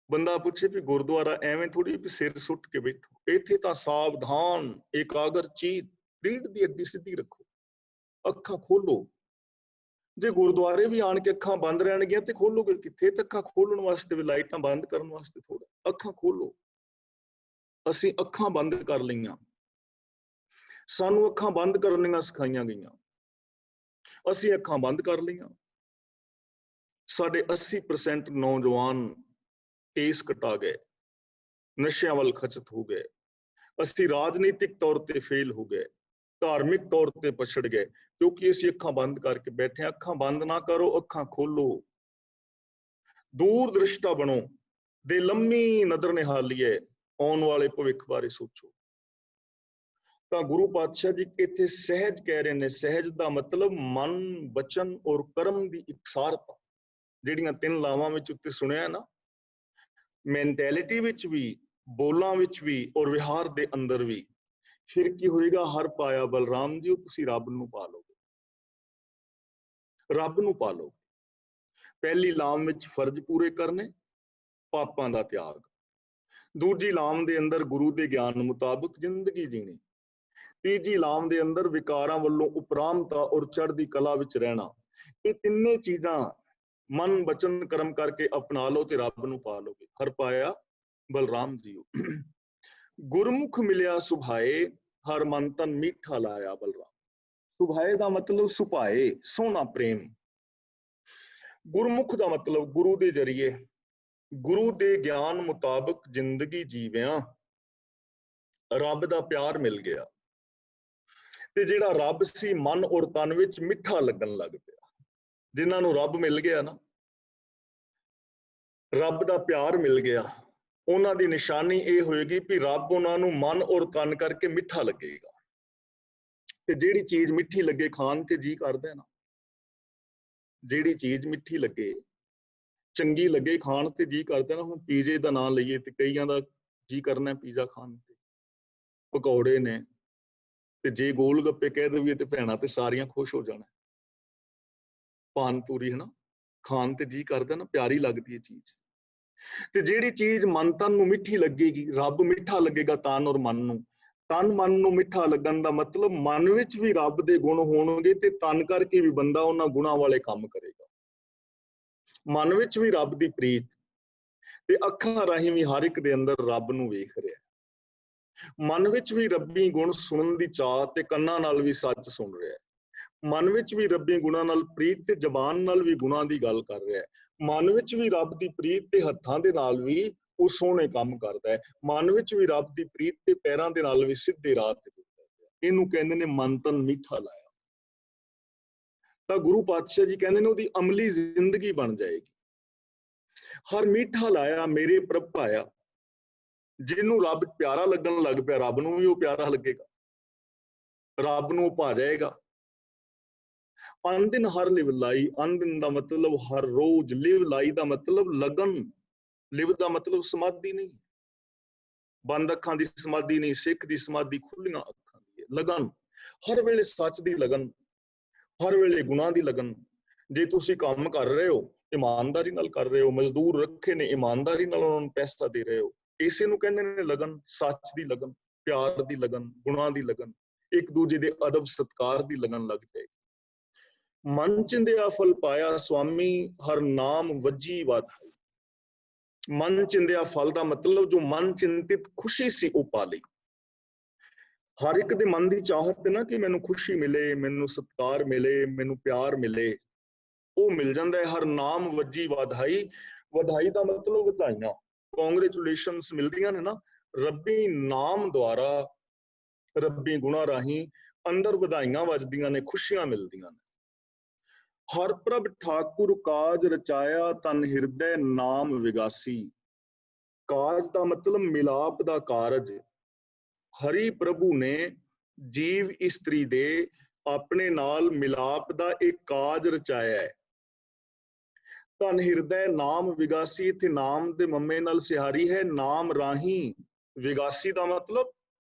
ਬੰਦਾ ਪੁੱਛੇ ਵੀ ਗੁਰਦੁਆਰਾ ਐਵੇਂ ਥੋੜੀ ਵੀ ਸਿਰ ਸੁੱਟ ਕੇ ਬੈਠੋ, ਇੱਥੇ ਤਾਂ ਸਾਵਧਾਨ ਇਕਾਗਰ ਚੀਤ, ਰੀੜ ਦੀ ਅੱਡੀ ਸਿੱਧੀ ਰੱਖੋ, ਅੱਖਾਂ ਖੋਲੋ। ਜੇ ਗੁਰਦੁਆਰੇ ਵੀ ਆਣ ਕੇ ਅੱਖਾਂ ਬੰਦ ਰਹਿਣਗੀਆਂ ਤੇ ਖੋਲੋਗੇ ਕਿੱਥੇ? ਤੇ ਅੱਖਾਂ ਖੋਲਣ ਵਾਸਤੇ ਵੀ ਲਾਈਟਾਂ ਬੰਦ ਕਰਨ ਵਾਸਤੇ ਥੋੜਾ, ਅੱਖਾਂ ਖੋਲੋ। ਅਸੀਂ ਅੱਖਾਂ ਬੰਦ ਕਰ ਲਈਆਂ, ਸਾਨੂੰ ਅੱਖਾਂ ਬੰਦ ਕਰਨੀਆਂ ਸਿਖਾਈਆਂ ਗਈਆਂ, ਅਸੀਂ ਅੱਖਾਂ ਬੰਦ ਕਰ ਲਈਆਂ। ਸਾਡੇ 80% ਨੌਜਵਾਨ ਕੇਸ ਕਟਾ ਗਏ, ਨਸ਼ਿਆਂ ਵੱਲ ਖਚਤ ਹੋ ਗਏ। ਅਸੀਂ ਰਾਜਨੀਤਿਕ ਤੌਰ ਤੇ ਫੇਲ ਹੋ ਗਏ, ਧਾਰਮਿਕ ਤੌਰ ਤੇ ਪਛੜ ਗਏ, ਕਿਉਂਕਿ ਅਸੀਂ ਅੱਖਾਂ ਬੰਦ ਕਰਕੇ ਬੈਠੇ। ਅੱਖਾਂ ਬੰਦ ਨਾ ਕਰੋ, ਅੱਖਾਂ ਖੋਲੋ, ਦੂਰ ਦ੍ਰਿਸ਼ਟਾ ਬਣੋ, ਦੇ ਲੰਮੀ ਨਜ਼ਰ ਨਿਹਾਲੀਏ, ਆਉਣ ਵਾਲੇ ਭਵਿੱਖ ਬਾਰੇ ਸੋਚੋ। ਤਾਂ ਗੁਰੂ ਪਾਤਸ਼ਾਹ ਜੀ ਇੱਥੇ ਸਹਿਜ ਕਹਿ ਰਹੇ ਨੇ। ਸਹਿਜ ਦਾ ਮਤਲਬ ਮਨ, ਬਚਨ ਔਰ ਕਰਮ ਦੀ ਇਕਸਾਰਤਾ। ਜਿਹੜੀਆਂ ਤਿੰਨ ਲਾਵਾਂ ਵਿੱਚ ਉੱਤੇ ਸੁਣਿਆ ਨਾ, ਮੈਂਟੈਲਿਟੀ ਵਿੱਚ ਵੀ, ਬੋਲਾਂ ਵਿੱਚ ਵੀ ਔਰ ਵਿਹਾਰ ਦੇ ਅੰਦਰ ਵੀ। ਫਿਰ ਕੀ ਹੋਏਗਾ? ਹਰ ਪਾਇਆ ਬਲਰਾਮ ਜੀ, ਤੁਸੀਂ ਰੱਬ ਨੂੰ ਪਾ ਲਓਗੇ, ਰੱਬ ਨੂੰ ਪਾ ਲਓ। ਪਹਿਲੀ ਲਾਮ ਵਿੱਚ ਫਰਜ਼ ਪੂਰੇ ਕਰਨੇ, ਪਾਪਾਂ ਦਾ ਤਿਆਗ। ਦੂਜੀ ਲਾਮ ਦੇ ਅੰਦਰ ਗੁਰੂ ਦੇ ਗਿਆਨ ਮੁਤਾਬਕ ਜ਼ਿੰਦਗੀ ਜੀਣੀ। ਤੀਜੀ ਲਾਮ ਦੇ ਅੰਦਰ ਵਿਕਾਰਾਂ ਵੱਲੋਂ ਉਪਰਾਮਤਾ ਔਰ ਚੜ੍ਹਦੀ ਕਲਾ ਵਿੱਚ ਰਹਿਣਾ। ਇਹ ਤਿੰਨੇ ਚੀਜ਼ਾਂ ਮਨ, ਬਚਨ, ਕਰਮ ਕਰਕੇ ਅਪਣਾ ਲਓ ਤੇ ਰੱਬ ਨੂੰ ਪਾ ਲਓਗੇ। ਹਰ ਪਾਇਆ ਬਲਰਾਮ ਜੀਓ। ਗੁਰਮੁਖ ਮਿਲਿਆ ਸੁਭਾਏ, ਹਰ ਮਨ ਤਨ ਮੀਠਾ ਲਾਇਆ ਬਲਰਾਮ। ਸੁਭਾਏ ਦਾ ਮਤਲਬ ਸੁਭਾਏ, ਸੋਹਣਾ ਪ੍ਰੇਮ। ਗੁਰਮੁਖ ਦਾ ਮਤਲਬ ਗੁਰੂ ਦੇ ਜਰੀਏ, ਗੁਰੂ ਦੇ ਗਿਆਨ ਮੁਤਾਬਕ ਜ਼ਿੰਦਗੀ ਜੀਵਿਆਂ ਰੱਬ ਦਾ ਪਿਆਰ ਮਿਲ ਗਿਆ। ਤੇ ਜਿਹੜਾ ਰੱਬ ਸੀ ਮਨ ਔਰ ਤਨ ਵਿੱਚ ਮਿੱਠਾ ਲੱਗਣ ਲੱਗ ਪਿਆ। ਜਿਨ੍ਹਾਂ ਨੂੰ ਰੱਬ ਮਿਲ ਗਿਆ ਨਾ, ਰੱਬ ਦਾ ਪਿਆਰ ਮਿਲ ਗਿਆ, ਉਹਨਾਂ ਦੀ ਨਿਸ਼ਾਨੀ ਇਹ ਹੋਏਗੀ ਕਿ ਰੱਬ ਉਹਨਾਂ ਨੂੰ ਮਨ ਔਰ ਤਨ ਕਰਕੇ ਮਿੱਠਾ ਲੱਗੇਗਾ। ਤੇ ਜਿਹੜੀ ਚੀਜ਼ ਮਿੱਠੀ ਲੱਗੇ ਖਾਣ ਤੇ ਜੀ ਕਰਦਾ ਨਾ, ਜਿਹੜੀ ਚੀਜ਼ ਮਿੱਠੀ ਲੱਗੇ, ਚੰਗੀ ਲੱਗੇ ਖਾਣ ਤੇ ਜੀ ਕਰਦਾ ਨਾ। ਹੁਣ ਪੀਜ਼ੇ ਦਾ ਨਾਂ ਲਈਏ ਤੇ ਕਈਆਂ ਦਾ ਜੀ ਕਰਨਾ ਪੀਜ਼ਾ ਖਾਣ ਤੇ, ਪਕੌੜੇ ਨੇ, ਤੇ ਜੇ ਗੋਲ ਗੱਪੇ ਕਹਿ ਦੇਈਏ ਤੇ ਭੈਣਾਂ ਤੇ ਸਾਰੀਆਂ ਖੁਸ਼ ਹੋ ਜਾਣਾ। ਪਾਨ ਪੂਰੀ ਹਨਾ, ਖਾਣ ਤੇ ਜੀ ਕਰਦਾ ਨਾ, ਪਿਆਰੀ ਲੱਗਦੀ ਹੈ ਚੀਜ਼। ਤੇ ਜਿਹੜੀ ਚੀਜ਼ ਮਨ ਤਨ ਨੂੰ ਮਿੱਠੀ ਲੱਗੇਗੀ, ਰੱਬ ਮਿੱਠਾ ਲੱਗੇਗਾ ਤਨ ਔਰ ਮਨ ਨੂੰ। ਤਨ ਮਨ ਨੂੰ ਮਿੱਠਾ ਲੱਗਣ ਦਾ ਮਤਲਬ ਮਨ ਵਿੱਚ ਵੀ ਰੱਬ ਦੇ ਗੁਣ ਹੋਣਗੇ ਤੇ ਤਨ ਕਰਕੇ ਵੀ ਬੰਦਾ ਉਹਨਾਂ ਗੁਣਾਂ ਵਾਲੇ ਕੰਮ ਕਰੇਗਾ। ਮਨ ਵਿੱਚ ਵੀ ਰੱਬ ਦੀ ਪ੍ਰੀਤ, ਤੇ ਅੱਖਾਂ ਰਾਹੀਂ ਵੀ ਹਰ ਇੱਕ ਦੇ ਅੰਦਰ ਰੱਬ ਨੂੰ ਵੇਖ ਰਿਹਾ। ਮਨ ਵਿੱਚ ਵੀ ਰੱਬੀ ਗੁਣ ਸੁਣਨ ਦੀ ਚਾਹ ਤੇ ਕੰਨਾਂ ਨਾਲ ਵੀ ਸੱਚ ਸੁਣ ਰਿਹਾ। ਮਨ ਵਿੱਚ ਵੀ ਰੱਬੀ ਗੁਣਾਂ ਨਾਲ ਪ੍ਰੀਤ ਤੇ ਜ਼ਬਾਨ ਨਾਲ ਵੀ ਗੁਣਾਂ ਦੀ ਗੱਲ ਕਰ ਰਿਹਾ। ਮਨ ਵਿੱਚ ਵੀ ਰੱਬ ਦੀ ਪ੍ਰੀਤ ਤੇ ਹੱਥਾਂ ਦੇ ਨਾਲ ਵੀ ਉਹ ਸੋਹਣੇ ਕੰਮ ਕਰਦਾ ਹੈ। ਮਨ ਵਿੱਚ ਵੀ ਰੱਬ ਦੀ ਪ੍ਰੀਤ ਤੇ ਪੈਰਾਂ ਦੇ ਨਾਲ ਵੀ ਸਿੱਧੇ ਰਾਹ ਤੇ ਤੁਰਦਾ ਹੈ। ਇਹਨੂੰ ਕਹਿੰਦੇ ਨੇ ਮਨ ਤਨ ਮਿੱਠਾ ਲਾਇਆ। ਤਾਂ ਗੁਰੂ ਪਾਤਸ਼ਾਹ ਜੀ ਕਹਿੰਦੇ ਨੇ ਉਹਦੀ ਅਮਲੀ ਜ਼ਿੰਦਗੀ ਬਣ ਜਾਏਗੀ। ਹਰ ਮਿੱਠਾ ਲਾਇਆ ਮੇਰੇ ਪ੍ਰਭ ਭਾਇਆ। ਜਿਹਨੂੰ ਰੱਬ ਪਿਆਰਾ ਲੱਗਣ ਲੱਗ ਪਿਆ, ਰੱਬ ਨੂੰ ਵੀ ਉਹ ਪਿਆਰਾ ਲੱਗੇਗਾ, ਰੱਬ ਨੂੰ ਉਹ ਭਾ ਜਾਏਗਾ। ਅਨਦਿਨ ਹਰ ਲਿਵ ਲਾਈ, ਅਨਦਿਨ ਦਾ ਮਤਲਬ ਹਰ ਰੋਜ਼, ਲਿਵ ਲਾਈ ਦਾ ਮਤਲਬ ਲਗਨ, ਲਿਵ ਦਾ ਮਤਲਬ ਸਮਾਧੀ ਨਹੀਂ, ਬੰਦ ਅੱਖਾਂ ਦੀ ਸਮਾਧੀ ਨਹੀਂ, ਸਿੱਖ ਦੀ ਸਮਾਧੀ ਖੁੱਲੀਆਂ ਅੱਖਾਂ ਦੀ ਲਗਨ। ਹਰ ਵੇਲੇ ਸੱਚ ਦੀ ਲਗਨ, ਹਰ ਵੇਲੇ ਗੁਨਾਹ ਦੀ ਲਗਨ। ਜੇ ਤੁਸੀਂ ਕੰਮ ਕਰ ਰਹੇ ਹੋ, ਇਮਾਨਦਾਰੀ ਨਾਲ ਕਰ ਰਹੇ ਹੋ, ਮਜ਼ਦੂਰ ਰੱਖੇ ਨੇ, ਇਮਾਨਦਾਰੀ ਨਾਲ ਉਹਨਾਂ ਨੂੰ ਪੈਸਾ ਦੇ ਰਹੇ ਹੋ, ਇਸੇ ਨੂੰ ਕਹਿੰਦੇ ਨੇ ਲਗਨ। ਸੱਚ ਦੀ ਲਗਨ, ਪਿਆਰ ਦੀ ਲਗਨ, ਗੁਣਾਂ ਦੀ ਲਗਨ, ਇੱਕ ਦੂਜੇ ਦੇ ਅਦਬ ਸਤਕਾਰ ਦੀ ਲਗਨ ਲੱਗ ਜਾਏਗੀ। ਮਨ ਚਿੰਦਿਆ ਫਲ ਪਾਇਆ ਸੁਆਮੀ, ਹਰ ਨਾਮ ਵੱਜੀ ਵਾਧਾਈ। ਮਨ ਚਿੰਦਿਆ ਫਲ ਦਾ ਮਤਲਬ ਜੋ ਮਨ ਚਿੰਤਿਤ ਖੁਸ਼ੀ ਸੀ ਉਹ ਪਾ ਲਈ। ਹਰ ਇੱਕ ਦੇ ਮਨ ਦੀ ਚਾਹਤ ਨਾ ਕਿ ਮੈਨੂੰ ਖੁਸ਼ੀ ਮਿਲੇ, ਮੈਨੂੰ ਸਤਿਕਾਰ ਮਿਲੇ, ਮੈਨੂੰ ਪਿਆਰ ਮਿਲੇ, ਉਹ ਮਿਲ ਜਾਂਦਾ ਹੈ। ਹਰ ਨਾਮ ਵੱਜੀ ਵਾਧਾਈ, ਵਧਾਈ ਦਾ ਮਤਲਬ ਵਧਾਈਆਂ, ਕੌਂਗ੍ਰੈਚੁਲੇਸ਼ਨਸ ਮਿਲਦੀਆਂ ਨੇ ਨਾ, ਰੱਬੀ ਨਾਮ ਦੁਆਰਾ, ਰੱਬੀ ਗੁਣਾ ਰਾਹੀਂ ਅੰਦਰ ਵਧਾਈਆਂ ਵੱਜਦੀਆਂ ਨੇ, ਖੁਸ਼ੀਆਂ ਮਿਲਦੀਆਂ ਨੇ। ਹਰ ਪ੍ਰਭ ਠਾਕੁਰ ਕਾਜ ਰਚਾਇਆ, ਤਨ ਹਿਰਦੈ ਨਾਮ ਵਿਗਾਸੀ। ਕਾਜ ਦਾ ਮਤਲਬ ਮਿਲਾਪ ਦਾ ਕਾਰਜ। ਹਰੀ ਪ੍ਰਭੂ ਨੇ ਜੀਵ ਇਸਤਰੀ ਦੇ ਆਪਣੇ ਨਾਲ ਮਿਲਾਪ ਦਾ ਇੱਕ ਕਾਜ ਰਚਾਇਆ ਹੈ। ਧਨ ਹਿਰਦੈ ਨਾਮ ਵਿਗਾਸੀ, ਇੱਥੇ ਨਾਮ ਦੇ ਮੰਮੇ ਨਾਲ ਸਿਹਾਰੀ ਹੈ, ਨਾਮ ਰਾਹੀਂ। ਵਿਗਾਸੀ ਦਾ ਮਤਲਬ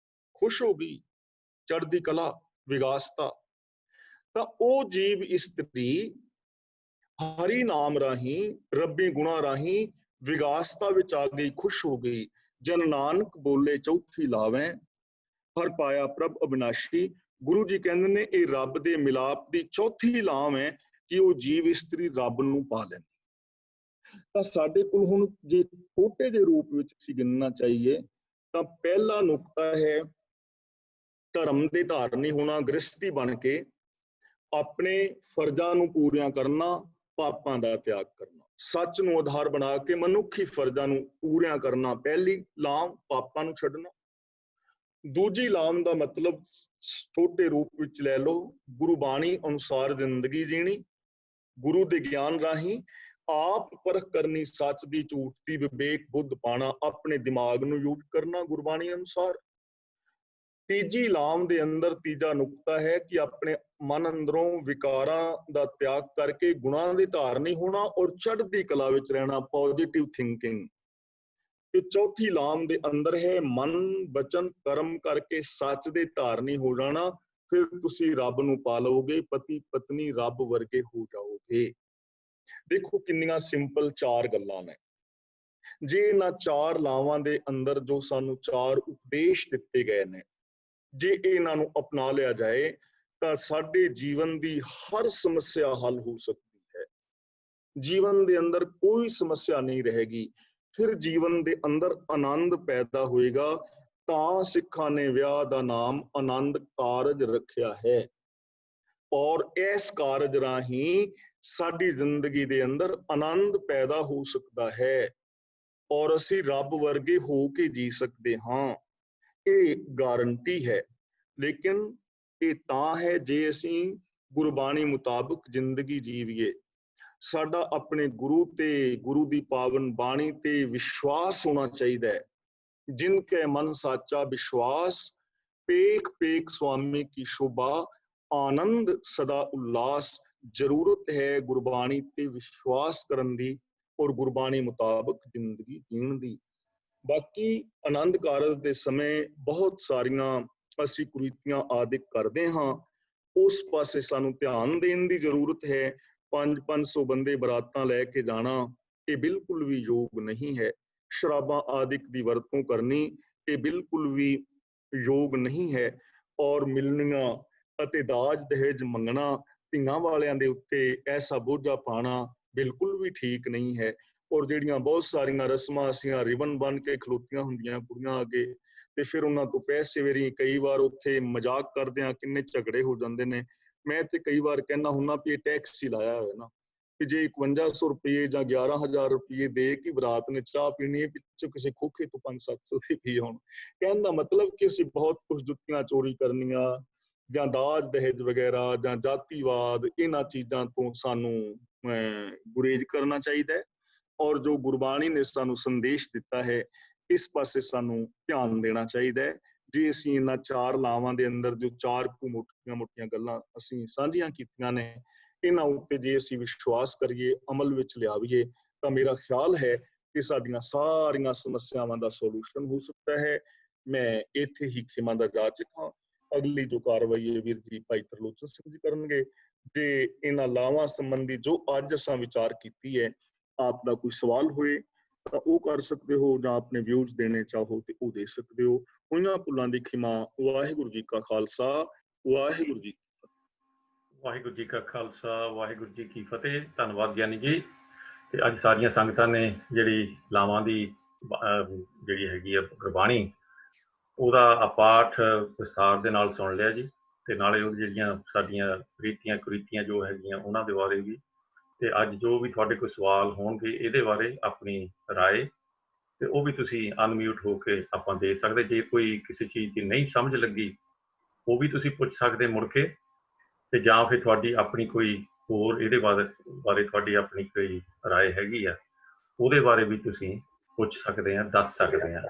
ਖੁਸ਼ ਹੋ ਗਈ, ਚੜ੍ਹਦੀ ਕਲਾ, ਵਿਗਾਸਤਾ। ਤਾਂ ਉਹ ਜੀਵ ਇਸਤਰੀ ਹਰੀ ਨਾਮ ਰਾਹੀਂ, ਰੱਬੀ ਗੁਣਾ ਰਾਹੀਂ ਵਿਗਾਸਤਾ ਵਿੱਚ ਆ ਗਈ, ਖੁਸ਼ ਹੋ ਗਈ। ਜਨ ਨਾਨਕ ਬੋਲੇ ਚੌਥੀ ਲਾਵੇਂ, ਹਰ ਪਾਇਆ ਪ੍ਰਭ ਅਬਿਨਾਸ਼ੀ। ਗੁਰੂ ਜੀ ਕਹਿੰਦੇ ਨੇ ਇਹ ਰੱਬ ਦੇ ਮਿਲਾਪ ਦੀ ਚੌਥੀ ਲਾਮ ਹੈ ਕਿ ਉਹ ਜੀਵ ਇਸਤਰੀ ਰੱਬ ਨੂੰ ਪਾ ਲੈਂਦੀ। ਤਾਂ ਸਾਡੇ ਕੋਲ ਹੁਣ ਜੇ ਛੋਟੇ ਜਿਹੇ ਰੂਪ ਵਿੱਚ ਅਸੀਂ ਗਿਣਨਾ ਚਾਹੀਏ ਤਾਂ ਪਹਿਲਾ ਨੁਕਤਾ ਹੈ ਧਰਮ ਦੇ ਧਾਰਨੀ ਹੋਣਾ, ਗ੍ਰਸਤੀ ਬਣ ਕੇ ਆਪਣੇ ਫਰਜ਼ਾਂ ਨੂੰ ਪੂਰੀਆਂ ਕਰਨਾ, ਪਾਪਾਂ ਦਾ ਤਿਆਗ ਕਰਨਾ। ਸੱਚ ਨੂੰ ਆਧਾਰ ਬਣਾ ਕੇ ਮਨੁੱਖੀ ਫਰਜ਼ਾਂ ਨੂੰ ਪੂਰੀਆਂ ਕਰਨਾ ਪਹਿਲੀ ਲਾਮ, ਪਾਪਾਂ ਨੂੰ ਛੱਡਣਾ। ਦੂਜੀ ਲਾਮ ਦਾ ਮਤਲਬ ਛੋਟੇ ਰੂਪ ਵਿੱਚ ਲੈ ਲਓ, ਗੁਰਬਾਣੀ ਅਨੁਸਾਰ ਜ਼ਿੰਦਗੀ ਜੀਣੀ, ਗੁਰੂ ਦੇ ਗਿਆਨ ਰਾਹੀਂ ਆਪ ਪਰਖ ਕਰਨੀ, ਸੱਚ ਦੀ ਝੂਠ ਦੀ, ਵਿਵੇਕ ਬੁੱਧ ਪਾਣਾ, ਆਪਣੇ ਦਿਮਾਗ ਨੂੰ ਯੂਜ਼ ਕਰਨਾ ਗੁਰਬਾਣੀ ਅਨੁਸਾਰ। ਤੀਜੀ ਲਾਮ ਦੇ ਅੰਦਰ ਤੀਜਾ ਨੁਕਤਾ ਹੈ ਕਿ ਆਪਣੇ ਮਨ ਅੰਦਰੋਂ ਵਿਕਾਰਾਂ ਦਾ ਤਿਆਗ ਕਰਕੇ ਗੁਣਾਂ ਦੇ ਧਾਰਨੀ ਹੋਣਾ ਔਰ ਚੜ੍ਹਦੀ ਕਲਾ ਵਿੱਚ ਰਹਿਣਾ, ਪੋਜ਼ਿਟਿਵ ਥਿੰਕਿੰਗ। ਤੇ ਚੌਥੀ ਲਾਮ ਦੇ ਅੰਦਰ ਹੈ ਮਨ ਬਚਨ ਕਰਮ ਕਰਕੇ ਸੱਚ ਦੇ ਧਾਰਨੀ ਹੋ ਜਾਣਾ, ਫਿਰ ਤੁਸੀਂ ਰੱਬ ਨੂੰ ਪਾ ਲਓਗੇ, ਪਤੀ ਪਤਨੀ ਰੱਬ ਵਰਗੇ ਹੋ ਜਾਓਗੇ। ਦੇਖੋ ਕਿੰਨੀਆਂ ਸਿੰਪਲ ਚਾਰ ਗੱਲਾਂ ਨੇ। ਜੇ ਇਹਨਾਂ ਚਾਰ ਲਾਵਾਂ ਦੇ ਅੰਦਰ ਜੋ ਸਾਨੂੰ ਚਾਰ ਉਪਦੇਸ਼ ਦਿੱਤੇ ਗਏ ਨੇ, ਜੇ ਇਹਨਾਂ ਨੂੰ ਅਪਣਾ ਲਿਆ ਜਾਏ ਤਾਂ ਸਾਡੇ ਜੀਵਨ ਦੀ ਹਰ ਸਮੱਸਿਆ ਹੱਲ ਹੋ ਸਕਦੀ ਹੈ। ਜੀਵਨ ਦੇ ਅੰਦਰ ਕੋਈ ਸਮੱਸਿਆ ਨਹੀਂ ਰਹੇਗੀ, ਫਿਰ ਜੀਵਨ ਦੇ ਅੰਦਰ ਆਨੰਦ ਪੈਦਾ ਹੋਏਗਾ। ਤਾਂ ਸਿੱਖਾਂ ਨੇ ਵਿਆਹ ਦਾ ਨਾਮ ਆਨੰਦ ਕਾਰਜ ਰੱਖਿਆ ਹੈ ਔਰ ਇਸ ਕਾਰਜ ਰਾਹੀਂ ਸਾਡੀ ਜ਼ਿੰਦਗੀ ਦੇ ਅੰਦਰ ਆਨੰਦ ਪੈਦਾ ਹੋ ਸਕਦਾ ਹੈ ਔਰ ਅਸੀਂ ਰੱਬ ਵਰਗੇ ਹੋ ਕੇ ਜੀ ਸਕਦੇ ਹਾਂ। ਇਹ ਗਾਰੰਟੀ ਹੈ। ਲੇਕਿਨ ਇਹ ਤਾਂ ਹੈ ਜੇ ਅਸੀਂ ਗੁਰਬਾਣੀ ਮੁਤਾਬਕ ਜ਼ਿੰਦਗੀ ਜੀਵੀਏ। ਸਾਡਾ ਆਪਣੇ ਗੁਰੂ ਤੇ, ਗੁਰੂ ਦੀ ਪਾਵਨ ਬਾਣੀ ਤੇ ਵਿਸ਼ਵਾਸ ਹੋਣਾ ਚਾਹੀਦਾ ਹੈ। ਜਿਨ ਕੇ ਮਨ ਸਾਚਾ ਵਿਸ਼ਵਾਸ, ਪੇਖ ਪੇਖ ਸੁਆਮੀ ਕੀ ਸ਼ੋਭਾ, ਆਨੰਦ ਸਦਾ ਉल्लास। ਜ਼ਰੂਰਤ ਹੈ ਗੁਰਬਾਣੀ ਤੇ ਵਿਸ਼ਵਾਸ ਕਰਨ ਦੀ ਔਰ ਗੁਰਬਾਣੀ ਮੁਤਾਬਕ ਜ਼ਿੰਦਗੀ ਜੀਣ ਦੀ। ਬਾਕੀ ਆਨੰਦ ਕਾਰਜ ਦੇ ਸਮੇਂ ਬਹੁਤ ਸਾਰੀਆਂ ਅਸੀਂ ਕੁਰੀਤੀਆਂ ਆਦਿਕ ਕਰਦੇ ਹਾਂ, ਉਸ ਪਾਸੇ ਸਾਨੂੰ ਧਿਆਨ ਦੇਣ ਦੀ ਜ਼ਰੂਰਤ ਹੈ। 500 ਬੰਦੇ ਬਰਾਤਾਂ ਲੈ ਕੇ ਜਾਣਾ ਇਹ ਬਿਲਕੁਲ ਵੀ ਯੋਗ ਨਹੀਂ ਹੈ। ਸ਼ਰਾਬਾਂ ਆਦਿਕ ਦੀ ਵਰਤੋਂ ਕਰਨੀ ਇਹ ਬਿਲਕੁਲ ਵੀ ਯੋਗ ਨਹੀਂ ਹੈ। ਔਰ ਮਿਲਣੀਆਂ ਅਤੇ ਦਾਜ ਦਹੇਜ ਮੰਗਣਾ, ਧੀਆਂ ਵਾਲਿਆਂ ਦੇ ਉੱਤੇ ਐਸਾ ਬੋਝਾ ਪਾਣਾ ਬਿਲਕੁਲ ਵੀ ਠੀਕ ਨਹੀਂ ਹੈ। ਔਰ ਜਿਹੜੀਆਂ ਬਹੁਤ ਸਾਰੀਆਂ ਰਸਮਾਂ ਅਸੀਂ ਰਿਬਨ ਬਣ ਕੇ ਖਲੋਤੀਆਂ ਹੁੰਦੀਆਂ ਕੁੜੀਆਂ ਅੱਗੇ, ਤੇ ਫਿਰ ਉਹਨਾਂ ਤੋਂ ਪੈਸੇ ਵੇਰੀ, ਕਈ ਵਾਰ ਉੱਥੇ ਮਜ਼ਾਕ ਕਰਦਿਆਂ ਕਿੰਨੇ ਝਗੜੇ ਹੋ ਜਾਂਦੇ ਨੇ। ਮੈਂ ਤੇ ਕਈ ਵਾਰ ਕਹਿੰਦਾ ਹੁੰਦਾ ਵੀ ਇਹ ਟੈਕਸ ਹੀ ਲਾਇਆ ਹੋਇਆ ਨਾ, ਕਿ ਜੇ 5100 ਰੁਪਏ ਜਾਂ 11000 ਰੁਪਏ ਦੇ ਕੇ ਬਰਾਤ ਨੇ ਚਾਹ ਪੀਣੀ ਹੈ, ਪਿੱਛੋਂ ਕਿਸੇ ਖੋਖੇ ਤੋਂ 500-700 ਦੀ ਪੀ ਹੋਣ। ਕਹਿਣ ਦਾ ਮਤਲਬ ਕਿ ਅਸੀਂ ਬਹੁਤ ਕੁਝ ਜੁੱਤੀਆਂ ਚੋਰੀ ਕਰਨੀਆਂ ਜਾਂ ਦਾਜ ਦਹੇਜ ਵਗੈਰਾ ਜਾਂ ਜਾਤੀਵਾਦ, ਇਹਨਾਂ ਚੀਜ਼ਾਂ ਤੋਂ ਸਾਨੂੰ ਗੁਰੇਜ਼ ਕਰਨਾ ਚਾਹੀਦਾ ਹੈ। ਔਰ ਜੋ ਗੁਰਬਾਣੀ ਨੇ ਸਾਨੂੰ ਸੰਦੇਸ਼ ਦਿੱਤਾ ਹੈ, ਇਸ ਪਾਸੇ ਸਾਨੂੰ ਧਿਆਨ ਦੇਣਾ ਚਾਹੀਦਾ ਹੈ। ਜੇ ਅਸੀਂ ਇਹਨਾਂ ਚਾਰ ਲਾਵਾਂ ਦੇ ਅੰਦਰ ਜੋ ਚਾਰ ਮੋਟੀਆਂ ਗੱਲਾਂ ਅਸੀਂ ਸਾਂਝੀਆਂ ਕੀਤੀਆਂ ਨੇ, ਇਹਨਾਂ ਉੱਤੇ ਜੇ ਅਸੀਂ ਵਿਸ਼ਵਾਸ ਕਰੀਏ, ਅਮਲ ਵਿੱਚ ਲਿਆਵੀਏ, ਤਾਂ ਮੇਰਾ ਖਿਆਲ ਹੈ ਕਿ ਸਾਡੀਆਂ ਸਾਰੀਆਂ ਸਮੱਸਿਆਵਾਂ ਦਾ ਸੋਲੂਸ਼ਨ ਹੋ ਸਕਦਾ ਹੈ। ਮੈਂ ਇੱਥੇ ਹੀ ਖਿਮਾ ਦਾ ਜਾਚਕ ਹਾਂ। ਅਗਲੀ ਜੋ ਕਾਰਵਾਈ ਹੈ ਵੀਰ ਜੀ ਭਾਈ ਤਰਲੋਚਨ ਸਿੰਘ ਜੀ ਕਰਨਗੇ। ਜੇ ਇਹਨਾਂ ਲਾਵਾਂ ਸੰਬੰਧੀ ਜੋ ਅੱਜ ਅਸਾਂ ਵਿਚਾਰ ਕੀਤੀ ਹੈ, ਆਪ ਦਾ ਕੋਈ ਸਵਾਲ ਹੋਏ ਤਾਂ ਉਹ ਕਰ ਸਕਦੇ ਹੋ, ਜਾਂ ਆਪਣੇ ਵਿਊਜ਼ ਦੇਣੇ ਚਾਹੋ ਤੇ ਉਹ ਦੇ ਸਕਦੇ ਹੋ। ਹੋਈਆਂ ਭੁੱਲਾਂ ਦੀ ਖਿਮਾ। ਵਾਹਿਗੁਰੂ ਜੀ ਕਾ ਖਾਲਸਾ, ਵਾਹਿਗੁਰੂ ਜੀ। ਵਾਹਿਗੁਰੂ ਜੀ ਕਾ ਖਾਲਸਾ, ਵਾਹਿਗੁਰੂ ਜੀ ਕੀ ਫਤਿਹ। ਧੰਨਵਾਦ ਗਿਆਨੀ ਜੀ। ਤੇ ਅੱਜ ਸਾਰੀਆਂ ਸੰਗਤਾਂ ਨੇ ਜਿਹੜੀ ਲਾਵਾਂ ਦੀ ਜਿਹੜੀ ਹੈਗੀ ਆ ਗੁਰਬਾਣੀ, ਉਹਦਾ ਪਾਠ ਵਿਸਥਾਰ ਦੇ ਨਾਲ ਸੁਣ ਲਿਆ ਜੀ। ਤੇ ਨਾਲੇ ਉਹ ਜਿਹੜੀਆਂ ਸਾਡੀਆਂ ਰੀਤੀਆਂ ਕੁਰੀਤੀਆਂ ਜੋ ਹੈਗੀਆਂ ਉਹਨਾਂ ਦੇ ਬਾਰੇ ਵੀ ਤੇ ਅੱਜ ਜੋ ਵੀ ਤੁਹਾਡੇ ਕੋਈ ਸਵਾਲ ਹੋਣਗੇ ਇਹਦੇ ਬਾਰੇ ਆਪਣੀ ਰਾਏ ਤੇ ਉਹ ਵੀ ਤੁਸੀਂ ਅਨਮਿਊਟ ਹੋ ਕੇ ਆਪਾਂ ਦੇ ਸਕਦੇ। ਜੇ ਕੋਈ ਕਿਸੇ ਚੀਜ਼ ਦੀ ਨਹੀਂ ਸਮਝ ਲੱਗੀ ਉਹ ਵੀ ਤੁਸੀਂ ਪੁੱਛ ਸਕਦੇ ਮੁੜ ਕੇ, ਤੇ ਜਾਂ ਫਿਰ ਤੁਹਾਡੀ ਆਪਣੀ ਕੋਈ ਹੋਰ ਇਹਦੇ ਬਾਰੇ ਤੁਹਾਡੀ ਆਪਣੀ ਕੋਈ ਰਾਏ ਹੈਗੀ ਆ ਉਹਦੇ ਬਾਰੇ ਵੀ ਤੁਸੀਂ ਪੁੱਛ ਸਕਦੇ ਆ, ਦੱਸ ਸਕਦੇ ਆ।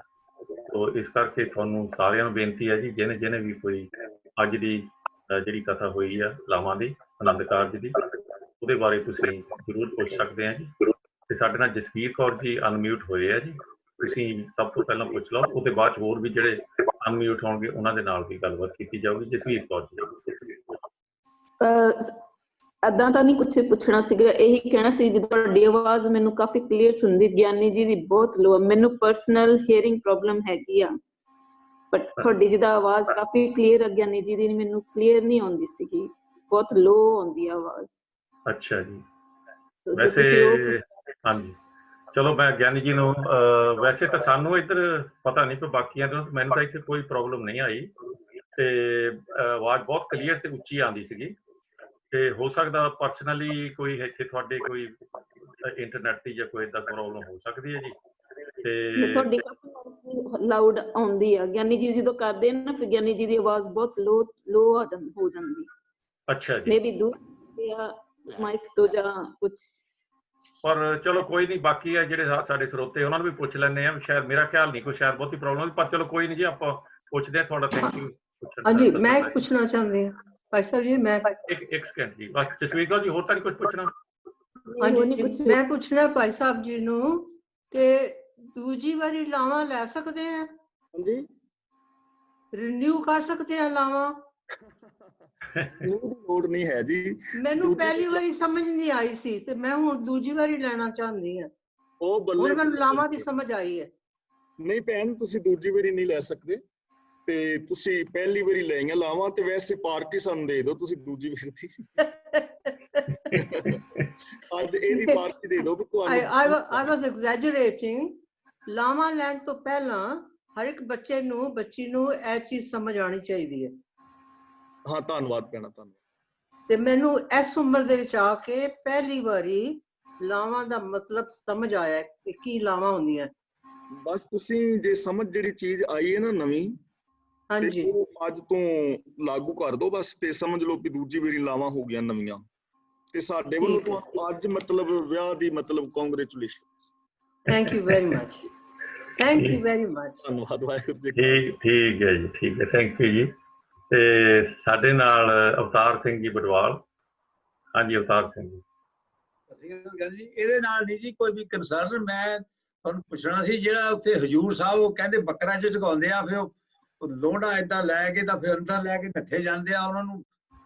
ਤੋ ਇਸ ਕਰਕੇ ਤੁਹਾਨੂੰ ਸਾਰਿਆਂ ਨੂੰ ਬੇਨਤੀ ਹੈ ਜੀ, ਜਿਹਨੇ ਵੀ ਕੋਈ ਅੱਜ ਦੀ ਜਿਹੜੀ ਕਥਾ ਹੋਈ ਆ ਲਾਵਾਂ ਦੀ ਆਨੰਦ ਕਾਰਜ ਦੀ, ਉਹਦੇ ਬਾਰੇ ਤੁਸੀਂ ਜ਼ਰੂਰ ਪੁੱਛ ਸਕਦੇ ਆ ਜੀ। ਤੇ ਸਾਡੇ ਨਾਲ ਜਸਵੀਰ ਕੌਰ ਜੀ ਅਨਮਿਊਟ ਹੋਏ ਆ ਜੀ, ਤੁਸੀਂ ਸਭ ਤੋਂ ਪਹਿਲਾਂ ਪੁੱਛ ਲਓ, ਉਹਦੇ ਬਾਅਦ ਹੋਰ ਵੀ ਜਿਹੜੇ ਅਨਮਿਊਟ ਹੋਣਗੇ ਉਹਨਾਂ ਦੇ ਨਾਲ ਵੀ ਗੱਲਬਾਤ ਕੀਤੀ ਜਾਊਗੀ। ਜਸਵੀਰ ਕੌਰ ਜੀ। ਏਦਾਂ ਤਾਂ ਨਹੀਂ ਕੁਛ ਪੁੱਛਣਾ ਸੀਗਾ, ਇਹੀ ਕਹਿਣਾ ਸੀ ਜਿੱਦਾਂ ਤੁਹਾਡੀ ਆਵਾਜ਼ ਮੈਨੂੰ ਕਾਫੀ ਕਲੀਅਰ ਸੁਣਦੀ, ਗਿਆਨੀ ਜੀ ਦੀ ਬਹੁਤ ਲੋ, ਮੈਨੂੰ ਪਰਸਨਲ ਹੀਅਰਿੰਗ ਪ੍ਰੋਬਲਮ ਹੈਗੀ ਆ, ਬਟ ਤੁਹਾਡੀ ਜਿਹਦਾ ਆਵਾਜ਼ ਕਾਫੀ ਕਲੀਅਰ ਆ ਗਿਆਨੀ ਜੀ ਦੀ ਮੈਨੂੰ ਕਲੀਅਰ ਨਹੀਂ ਆਉਂਦੀ ਸੀਗੀ, ਬਹੁਤ ਲੋ ਆਉਂਦੀ ਆ ਆਵਾਜ਼। ਅੱਛਾ ਜੀ। ਵੈਸੇ ਹਾਂਜੀ, ਚਲੋ ਮੈਂ ਗਿਆਨੀ ਜੀ ਨੂੰ ਵੈਸੇ ਤਾਂ ਸਾਨੂੰ ਇੱਧਰ ਪਤਾ ਨਹੀਂ ਕੋਈ ਬਾਕੀਆਂ ਤੋਂ, ਮੈਨੂੰ ਤਾਂ ਇੱਥੇ ਕੋਈ ਪ੍ਰੋਬਲਮ ਨਹੀਂ ਆਈ ਤੇ ਆਵਾਜ਼ ਬਹੁਤ ਕਲੀਅਰ ਤੇ ਉੱਚੀ ਆਉਂਦੀ ਸੀਗੀ। ਤੇ ਹੋ ਸਕਦਾ ਪਰਸਨਲੀ ਕੋਈ ਇੱਥੇ ਤੁਹਾਡੇ ਕੋਈ ਇੰਟਰਨੈਟ ਦੀ ਜਾਂ ਕੋਈ ਏਦਾਂ ਪ੍ਰੋਬਲਮ ਹੋ ਸਕਦੀ ਹੈ ਜੀ। ਤੇ ਤੁਹਾਡੀ ਕਾਫੀ ਲਾਊਡ ਆਉਂਦੀ ਆ ਗਿਆਨੀ ਜੀ ਜਦੋਂ ਕਰਦੇ ਨਾ, ਫਿਰ ਗਿਆਨੀ ਜੀ ਦੀ ਆਵਾਜ਼ ਬਹੁਤ ਲੋ ਹੋ ਜਾਂਦੀ। ਅੱਛਾ ਜੀ। ਮੇਬੀ ਦੂਰ ਮਾਈਕ ਤੋਂ ਜਾਂ ਕੁਛ, ਪਰ ਚਲੋ ਕੋਈ ਨਹੀਂ, ਬਾਕੀ ਆ ਜਿਹੜੇ ਸਾਡੇ ਸਰੋਤੇ ਉਹਨਾਂ ਨੂੰ ਵੀ ਪੁੱਛ ਲੈਂਦੇ ਆ, ਸ਼ਾਇਦ ਮੇਰਾ ਖਿਆਲ ਨਹੀਂ ਕੋਈ ਸ਼ਾਇਦ ਬਹੁਤੀ ਪ੍ਰੋਬਲਮ, ਪਰ ਚਲੋ ਕੋਈ ਨਹੀਂ ਜੀ, ਆਪਾਂ ਪੁੱਛਦੇ ਆ। ਤੁਹਾਡਾ ਥੈਂਕ ਯੂ। ਹਾਂਜੀ, ਮੈਂ ਪੁੱਛਣਾ ਚਾਹੁੰਦੀ ਹਾਂ ਭਾਈ ਸਾਹਿਬ ਜੀ, ਮੈਂ ਇੱਕ ਸਕਿੰਟ ਜੀ, ਜਸਵੀਰ ਕੌਰ ਜੀ, ਹੋਰ ਤਾਂ ਨਹੀਂ ਕੁਝ ਪੁੱਛਣਾ? ਹਾਂਜੀ, ਮੈਂ ਪੁੱਛਣਾ ਭਾਈ ਸਾਹਿਬ ਜੀ ਨੂੰ ਕਿ ਦੂਜੀ ਵਾਰੀ ਲਾਵਾਂ ਲੈ ਸਕਦੇ ਆ? ਹਾਂਜੀ, ਰਿਨਿਊ ਕਰ ਸਕਦੇ ਆ ਲਾਵਾਂ? ਲੋੜ ਨਹੀਂ ਹੈ ਜੀ, ਮੈਨੂੰ ਪਹਿਲੀ ਵਾਰੀ ਸਮਝ ਨਹੀਂ ਆਈ ਸੀ ਤੇ ਮੈਂ ਹੁਣ ਦੂਜੀ ਵਾਰੀ ਲੈਣਾ ਚਾਹੁੰਦੀ ਹਾਂ, ਉਹ ਬੱਲੇ ਮੈਨੂੰ ਲਾਵਾਂ ਦੀ ਸਮਝ ਆਈ ਹੈ। ਨਹੀਂ ਭੈਣ, ਤੁਸੀਂ ਦੂਜੀ ਵਾਰੀ ਨਹੀਂ ਲੈ ਸਕਦੇ, ਤੇ ਤੁਸੀਂ ਪਹਿਲੀ ਵਾਰੀ ਲਈਆਂ ਲਾਵਾਂ, ਤੇ ਵੈਸੇ ਪਾਰਟੀ ਸਾਨੂੰ ਦੇ ਦਿਓ ਤੁਸੀਂ ਦੂਜੀ ਵਾਰੀ ਦੀ। ਅੱਜ ਇਹਦੀ ਪਾਰਟੀ ਦੇ ਦਿਓ ਵੀ ਤੁਹਾਨੂੰ। I was exaggerating। ਲਾਵਾਂ ਲੈਣ ਤੋਂ ਪਹਿਲਾਂ ਹਰ ਇੱਕ ਬੱਚੇ ਨੂੰ, ਬੱਚੀ ਨੂੰ ਇਹ ਚੀਜ਼ ਸਮਝ ਆਉਣੀ ਚਾਹੀਦੀ ਹੈ। ਹਾਂ, ਧੰਨਵਾਦ ਭੈਣਾ, ਧੰਨਵਾਦ। ਤੇ ਮੈਨੂੰ ਇਸ ਉਮਰ ਦੇ ਵਿੱਚ ਆ ਕੇ ਪਹਿਲੀ ਵਾਰੀ ਲਾਵਾਂ ਦਾ ਮਤਲਬ ਸਮਝ ਆਇਆ ਕਿ ਕੀ ਲਾਵਾਂ ਹੁੰਦੀਆਂ। ਬਸ ਤੁਸੀਂ ਜੇ ਸਮਝ ਜਿਹੜੀ ਚੀਜ਼ ਆਈ ਹੈ ਨਾ ਨਵੀਂ, ਹਾਂਜੀ, ਉਹ ਅੱਜ ਤੋਂ ਲਾਗੂ ਕਰ ਦੋ ਬਸ, ਤੇ ਸਮਝ ਲਓ ਕਿ ਦੂਜੀ ਵਾਰੀ ਲਾਵਾਂ ਹੋ ਗਈਆਂ ਨਵੀਆਂ। ਤੇ ਸਾਡੇ ਵੱਲੋਂ ਅੱਜ ਮਤਲਬ ਵਿਆਹ ਦੀ ਮਤਲਬ congratulation. Thank you very much, thank you very much. ਧੰਨਵਾਦ, ਵਾਹਿਗੁਰੂ ਜੀ। ਠੀਕ ਹੈ ਜੀ, ਠੀਕ ਹੈ, ਥੈਂਕ ਯੂ ਜੀ। ਤੇ ਸਾਡੇ ਨਾਲ ਅਵਤਾਰ ਸਿੰਘ ਜੀ ਬਡਵਾਲ। ਹਾਂਜੀ ਅਵਤਾਰ ਸਿੰਘ ਜੀ। ਜੀ ਇਹਦੇ ਨਾਲ ਨਹੀਂ ਜੀ ਕੋਈ ਵੀ ਕੰਸਰਨ, ਮੈਂ ਤੁਹਾਨੂੰ ਪੁੱਛਣਾ ਸੀ ਜਿਹੜਾ ਉੱਥੇ ਹਜੂਰ ਸਾਹਿਬ ਉਹ ਕਹਿੰਦੇ ਬੱਕਰਾ ਚ ਝੁਕਾਉਂਦੇ ਆ, ਫਿਰ ਉਹ ਲੋਹੜਾ ਏਦਾਂ ਲੈ ਕੇ ਤਾਂ ਫਿਰ ਅੰਦਰ ਲੈ ਕੇ ਨੱਠੇ ਜਾਂਦੇ ਆ, ਉਹਨਾਂ ਨੂੰ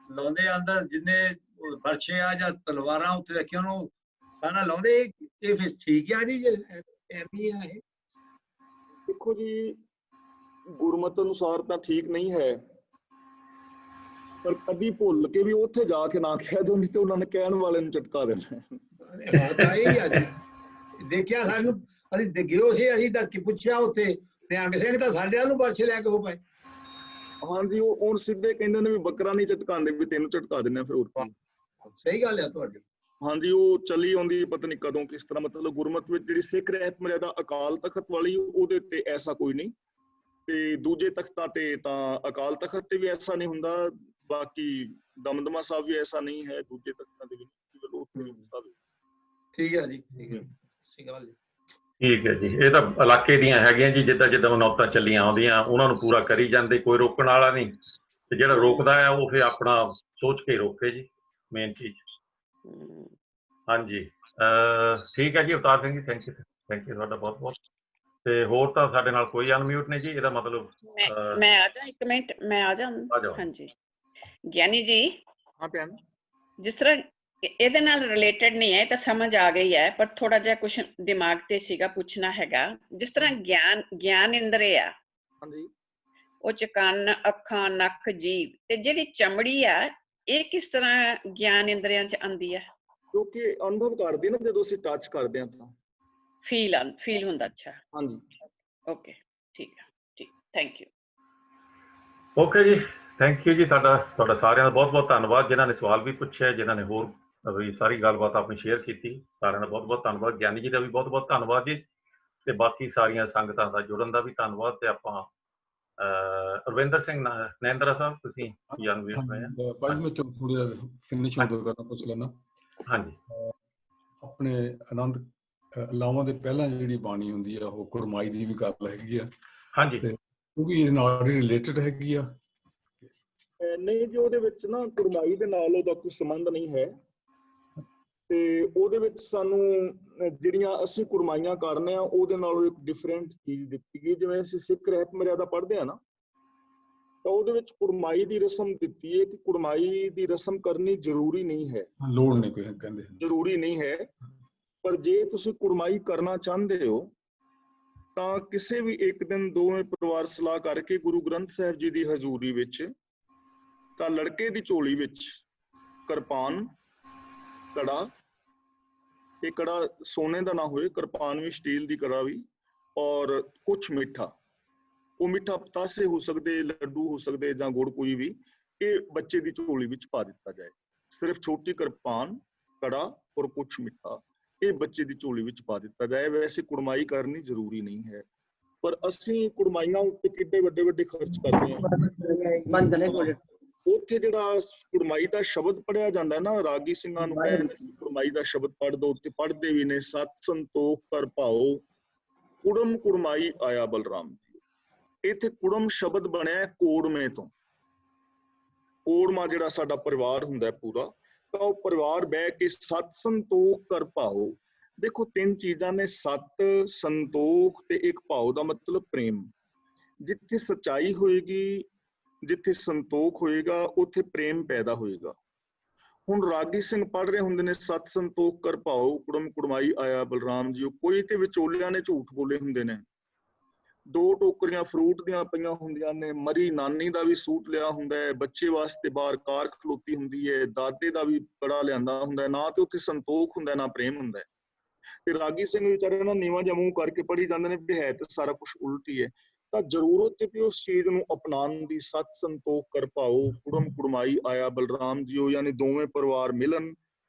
ਲਾਉਂਦੇ ਆ ਅੰਦਰ, ਜਿੰਨੇ ਬਰਛੇ ਆ ਜਾਂ ਤਲਵਾਰਾਂ ਉੱਥੇ ਰੱਖੀਆਂ ਉਹਨੂੰ ਸਾਰਾ ਲਾਉਂਦੇ। ਇਹ ਫਿਰ ਠੀਕ ਆ ਜੀ, ਐਵੇਂ ਆ ਇਹ? ਦੇਖੋ ਜੀ, ਗੁਰਮਤਿ ਅਨੁਸਾਰ ਤਾਂ ਠੀਕ ਨਹੀਂ ਹੈ, ਪਰ ਕਦੀ ਭੁੱਲ ਕੇ ਵੀ ਉੱਥੇ ਜਾ ਕੇ ਨਾ ਕਹਿ ਦੋ, ਨਹੀਂ ਤੇ ਉਹਨਾਂ ਨੇ ਕਹਿਣ ਵਾਲੇ ਨੂੰ ਝਟਕਾ ਦੇਣਾ। ਦੇਖਿਆ ਸਾਨੂੰ, ਅਸੀਂ ਗਿਓ ਸੀ, ਅਸੀਂ ਤਾਂ ਪੁੱਛਿਆ ਉੱਥੇ ਨਿਹੰਗ ਸਿੰਘ ਤਾਂ ਸਾਡੇ ਵੱਲ ਨੂੰ ਬਰਛੇ ਲੈ ਕੇ ਹੋ ਪਏ। ਹਾਂਜੀ, ਉਹ ਹੁਣ ਸਿੱਧੇ ਕਹਿੰਦੇ ਨੇ ਵੀ ਬੱਕਰਾ ਨਹੀਂ ਝਟਕਾਉਂਦੇ, ਵੀ ਤੈਨੂੰ ਝਟਕਾ ਦਿੰਦੇ ਆ। ਫਿਰ ਹੋਰ ਸਹੀ ਗੱਲ ਆ ਤੁਹਾਡੀ। ਹਾਂਜੀ, ਉਹ ਚਲੀ ਆਉਂਦੀ ਪਤਾ ਨਹੀਂ ਕਦੋਂ ਕਿਸ ਤਰ੍ਹਾਂ, ਮਤਲਬ ਗੁਰਮਤਿ ਵਿੱਚ ਜਿਹੜੀ ਸਿੱਖ ਰਹਿਤ ਮਰਿਆਦਾ ਅਕਾਲ ਤਖਤ ਵਾਲੀ, ਉਹਦੇ ਤੇ ਐਸਾ ਕੋਈ ਨਹੀਂ, ਤੇ ਦੂਜੇ ਤਖਤਾਂ ਤੇ ਤਾਂ ਅਕਾਲ ਤਖਤ ਤੇ ਵੀ ਐਸਾ ਨਹੀਂ ਹੁੰਦਾ, ਬਾਕੀ ਦਮਦਮਾ ਸਾਹਿਬ ਵੀ ਐਸਾ ਨਹੀਂ ਹੈ, ਦੂਜੇ ਤਖਤਾਂ ਦੇ ਵੀ। ਠੀਕ ਹੈ ਜੀ, ਠੀਕ ਹੈ, ਸਹੀ ਗੱਲ ਜੀ। ਠੀਕ ਹੈ ਜੀ, ਇਹ ਤਾਂ ਇਲਾਕੇ ਦੀਆਂ ਹੈਗੀਆਂ ਜੀ, ਜਿੱਦਾਂ ਜਿੱਦਾਂ ਮਨੌਤਾਂ ਚੱਲੀਆਂ ਆਉਂਦੀਆਂ ਉਹਨਾਂ ਨੂੰ ਪੂਰਾ ਕਰੀ ਜਾਂਦੇ, ਕੋਈ ਰੋਕਣ ਵਾਲਾ ਨਹੀਂ, ਤੇ ਜਿਹੜਾ ਰੋਕਦਾ ਹੈ ਉਹ ਫਿਰ ਆਪਣਾ ਸੋਚ ਕੇ ਰੋਕੇ ਜੀ, ਮੇਨ ਚੀਜ਼। ਹਾਂਜੀ, ਠੀਕ ਹੈ ਜੀ ਅਵਤਾਰ ਸਿੰਘ ਜੀ, ਥੈਂਕ ਯੂ ਤੁਹਾਡਾ ਬਹੁਤ ਬਹੁਤ। ਤੇ ਹੋਰ ਤਾਂ ਸਾਡੇ ਨਾਲ ਕੋਈ ਅਨਮਿਊਟ ਨਹੀਂ ਜੀ, ਇਹਦਾ ਮਤਲਬ ਮੈਂ ਆ ਜਾ, ਇੱਕ ਮਿੰਟ ਮੈਂ ਆ ਜਾ। ਹਾਂਜੀ ਗਿਆਨੀ ਜੀ। ਹਾਂ ਭੈਣ। ਜਿਸ ਤਰ੍ਹਾਂ ਇਹਦੇ ਨਾਲ ਰਿਲੇਟਡ ਨਹੀਂ ਹੈ, ਤਾਂ ਸਮਝ ਆ ਗਈ ਹੈ, ਪਰ ਥੋੜਾ ਜਿਹਾ ਕੁਛ ਦਿਮਾਗ ਤੇ ਸੀਗਾ ਪੁੱਛਣਾ ਹੈਗਾ। ਜਿਸ ਤਰ੍ਹਾਂ ਗਿਆਨ ਇੰਦਰੀ ਆ, ਹਾਂਜੀ, ਉਹ ਚ ਕੰਨ, ਅੱਖਾਂ, ਨੱਕ, ਜੀਭ, ਤੇ ਜਿਹੜੀ ਚਮੜੀ ਆ ਇਹ ਕਿਸ ਤਰ੍ਹਾਂ ਗਿਆਨ ਇੰਦਰੀਆਂ ਚ ਆਉਂਦੀ ਆ? ਕਿਉਂਕਿ ਅਨੁਭਵ ਕਰਦੇ ਨਾ, ਜਦੋਂ ਅਸੀਂ ਟੱਚ ਕਰਦੇ ਹਾਂ ਤਾਂ ਫੀਲ ਹੁੰਦਾ। ਅੱਛਾ, ਹਾਂਜੀ, ਓਕੇ, ਠੀਕ ਹੈ, ਠੀਕ, ਥੈਂਕ ਯੂ। ਓਕੇ ਜੀ, ਥੈਂਕ ਯੂ ਜੀ, ਤੁਹਾਡਾ ਸਾਰਿਆਂ ਦਾ ਬਹੁਤ ਬਹੁਤ ਧੰਨਵਾਦ, ਜਿਨ੍ਹਾਂ ਨੇ ਸਵਾਲ ਵੀ ਪੁੱਛਿਆ, ਜਿਨ੍ਹਾਂ ਨੇ ਹੋਰ ਵੀ ਸਾਰੀ ਗੱਲਬਾਤ ਆਪਣੀ ਸ਼ੇਅਰ ਕੀਤੀ। ਸਾਰਿਆਂ ਦਾ ਬਹੁਤ ਬਹੁਤ ਧੰਨਵਾਦ। ਗਿਆਨੀ ਜੀ ਦਾ ਵੀ ਬਹੁਤ ਬਹੁਤ ਧੰਨਵਾਦ ਜੀ, ਤੇ ਬਾਕੀ ਸਾਰੀਆਂ ਸੰਗਤਾਂ ਦਾ ਜੁੜਨ ਦਾ ਵੀ ਧੰਨਵਾਦ। ਤੇ ਆਪਾਂ ਰਵਿੰਦਰ ਸਿੰਘ ਨੈਂਦਰਾ ਸਾਹਿਬ, ਤੁਸੀਂ ਯੰਗ ਭਾਈ ਮੈਂ ਥੋੜਾ ਫਿਨਿਸ਼ ਹੋ ਕਰਨਾ ਪੁੱਛ ਲੈਣਾ। ਹਾਂਜੀ, ਆਪਣੇ ਆਨੰਦ ਲਾਵਾਂ ਦੇ ਪਹਿਲਾਂ ਜਿਹੜੀ ਬਾਣੀ ਹੁੰਦੀ ਆ ਉਹ ਕੁੜਮਾਈ ਦੀ ਵੀ ਗੱਲ ਹੈਗੀ ਆ? ਹਾਂਜੀ, ਉਹ ਵੀ ਇਹਦੇ ਨਾਲ ਰਿਲੇਟਡ ਹੈਗੀ ਆ? ਨਹੀਂ ਜੀ, ਉਹਦੇ ਵਿੱਚ ਨਾ ਕੁੜਮਾਈ ਦੇ ਨਾਲ ਉਹਦਾ ਕੋਈ ਸੰਬੰਧ ਨਹੀਂ ਹੈ। ਤੇ ਉਹਦੇ ਵਿੱਚ ਸਾਨੂੰ ਜਿਹੜੀਆਂ ਅਸੀਂ ਕੁੜਮਾਈਆਂ ਕਰਨੇ ਆ ਉਹਦੇ ਨਾਲੋਂ ਇੱਕ ਡਿਫਰੈਂਟ ਚੀਜ਼ ਦਿੱਤੀ ਗਈ। ਜਿਵੇਂ ਅਸੀਂ ਸਿੱਖ ਰਹਿਤ ਮਰਿਆਦਾ ਪੜ੍ਹਦੇ ਆ ਨਾ, ਤਾਂ ਉਹਦੇ ਵਿੱਚ ਕੁੜਮਾਈ ਦੀ ਰਸਮ ਦਿੱਤੀ ਹੈ ਕਿ ਕੁੜਮਾਈ ਦੀ ਰਸਮ ਕਰਨੀ ਜ਼ਰੂਰੀ ਨਹੀਂ ਹੈ, ਲੋੜ ਨਹੀਂ ਕੋਈ ਕਹਿੰਦੇ, ਜ਼ਰੂਰੀ ਨਹੀਂ ਹੈ। ਪਰ ਜੇ ਤੁਸੀਂ ਕੁੜਮਾਈ ਕਰਨਾ ਚਾਹੁੰਦੇ ਹੋ ਤਾਂ ਕਿਸੇ ਵੀ ਇੱਕ ਦਿਨ ਦੋਵੇਂ ਪਰਿਵਾਰ ਸਲਾਹ ਕਰਕੇ ਗੁਰੂ ਗ੍ਰੰਥ ਸਾਹਿਬ ਜੀ ਦੀ ਹਜ਼ੂਰੀ ਵਿੱਚ, ਤਾਂ ਲੜਕੇ ਦੀ ਝੋਲੀ ਵਿੱਚ ਕਿਰਪਾਨ, ਕੜਾ, ਇਹ ਕੜਾ ਸੋਨੇ ਦਾ ਨਾ ਹੋਏ, ਕਿਰਪਾਨ ਵੀ ਸਟੀਲ ਦੀ ਕੜਾ ਵੀ, ਔਰ ਕੁਛ ਮਿੱਠਾ, ਉਹ ਮਿੱਠਾ ਪਤਾਸੇ ਹੋ ਸਕਦੇ, ਲੱਡੂ ਹੋ ਸਕਦੇ ਜਾਂ ਗੁੜ ਕੋਈ ਵੀ, ਇਹ ਬੱਚੇ ਦੀ ਝੋਲੀ ਵਿੱਚ ਪਾ ਦਿੱਤਾ ਜਾਏ। ਸਿਰਫ ਛੋਟੀ ਕਿਰਪਾਨ, ਕੜਾ ਔਰ ਕੁਛ ਮਿੱਠਾ ਇਹ ਬੱਚੇ ਦੀ ਝੋਲੀ ਵਿੱਚ ਪਾ ਦਿੱਤਾ ਜਾਏ। ਵੈਸੇ ਕੁੜਮਾਈ ਕਰਨੀ ਜ਼ਰੂਰੀ ਨਹੀਂ ਹੈ, ਪਰ ਅਸੀਂ ਕੁੜਮਾਈਆਂ ਉੱਤੇ ਕਿੱਡੇ ਵੱਡੇ ਵੱਡੇ ਖਰਚ ਕਰਦੇ ਹਾਂ। ਉੱਥੇ ਜਿਹੜਾ ਕੁੜਮਾਈ ਦਾ ਸ਼ਬਦ ਪੜਿਆ ਜਾਂਦਾ ਨਾ, ਰਾਗੀ ਸਿੰਘਾਂ ਨੂੰ ਕਹਿੰਦੇ ਕੁੜਮਾਈ ਦਾ ਸ਼ਬਦ ਪੜ੍ਹ ਦੋ, ਉੱਤੇ ਪੜ੍ਹਦੇ ਵੀ ਨੇ, ਸਤ ਸੰਤੋਖ ਕਰ ਭਾਓ ਕੁੜਮ ਕੁੜਮਾਈ ਆਇਆ ਬਲਰਾਮ ਜੀ। ਇੱਥੇ ਕੁੜਮ ਸ਼ਬਦ ਬਣਿਆ ਕੋੜਮੇ ਤੋਂ। ਕੋੜਮਾ ਜਿਹੜਾ ਸਾਡਾ ਪਰਿਵਾਰ ਹੁੰਦਾ ਪੂਰਾ, ਤਾਂ ਉਹ ਪਰਿਵਾਰ ਬਹਿ ਕੇ ਸਤ ਸੰਤੋਖ ਕਰ ਭਾਓ। ਦੇਖੋ ਤਿੰਨ ਚੀਜ਼ਾਂ ਨੇ, ਸਤ, ਸੰਤੋਖ ਤੇ ਇੱਕ ਭਾਓ ਦਾ ਮਤਲਬ ਪ੍ਰੇਮ। ਜਿੱਥੇ ਸੱਚਾਈ ਹੋਏਗੀ, ਜਿੱਥੇ ਸੰਤੋਖ ਹੋਏਗਾ, ਉੱਥੇ ਪ੍ਰੇਮ ਪੈਦਾ ਹੋਏਗਾ। ਹੁਣ ਰਾਗੀ ਸਿੰਘ ਪੜ੍ਹ ਰਹੇ ਹੁੰਦੇ ਨੇ ਸਤ ਸੰਤੋਖ ਕਰ ਭਾਓ ਕੁੜਮ ਕੁੜਮਾਈ ਆਇਆ ਬਲਰਾਮ ਜੀ, ਕੋਈ ਤੇ ਵਿਚੋਲਿਆਂ ਨੇ ਝੂਠ ਬੋਲੇ ਹੁੰਦੇ ਨੇ, 2 ਟੋਕਰੀਆਂ ਫਰੂਟ ਦੀਆਂ ਪਈਆਂ ਹੁੰਦੀਆਂ ਨੇ, ਮਰੀ ਨਾਨੀ ਦਾ ਵੀ ਸੂਟ ਲਿਆ ਹੁੰਦਾ ਹੈ, ਬੱਚੇ ਵਾਸਤੇ ਬਾਹਰ ਕਾਰ ਖਲੋਤੀ ਹੁੰਦੀ ਹੈ, ਦਾਦੇ ਦਾ ਵੀ ਕੜਾ ਲਿਆਂਦਾ ਹੁੰਦਾ, ਨਾ ਤੇ ਉੱਥੇ ਸੰਤੋਖ ਹੁੰਦਾ ਨਾ ਪ੍ਰੇਮ ਹੁੰਦਾ। ਤੇ ਰਾਗੀ ਸਿੰਘ ਵਿਚਾਰੇ ਨਾ ਨੀਵਾਂ ਜਿਹਾ ਮੂੰਹ ਕਰਕੇ ਪੜ੍ਹੀ ਜਾਂਦੇ ਨੇ ਵੀ ਹੈ ਤੇ ਸਾਰਾ ਕੁਛ ਉਲਟ ਹੀ ਹੈ। ਤਾਂ ਜ਼ਰੂਰਤ ਹੈ ਵੀ ਉਸ ਚੀਜ਼ ਨੂੰ ਅਪਣਾਉਣ ਦੀ। ਸਤ ਸੰਤੋਖ ਕਰ ਭਾਓ ਕੁੜਮ ਕੁੜਮਾਈ ਆਇਆ ਬਲਰਾਮ ਜੀਓ, ਯਾਨੀ ਦੋਵੇਂ ਪਰਿਵਾਰ ਮਿਲਣ,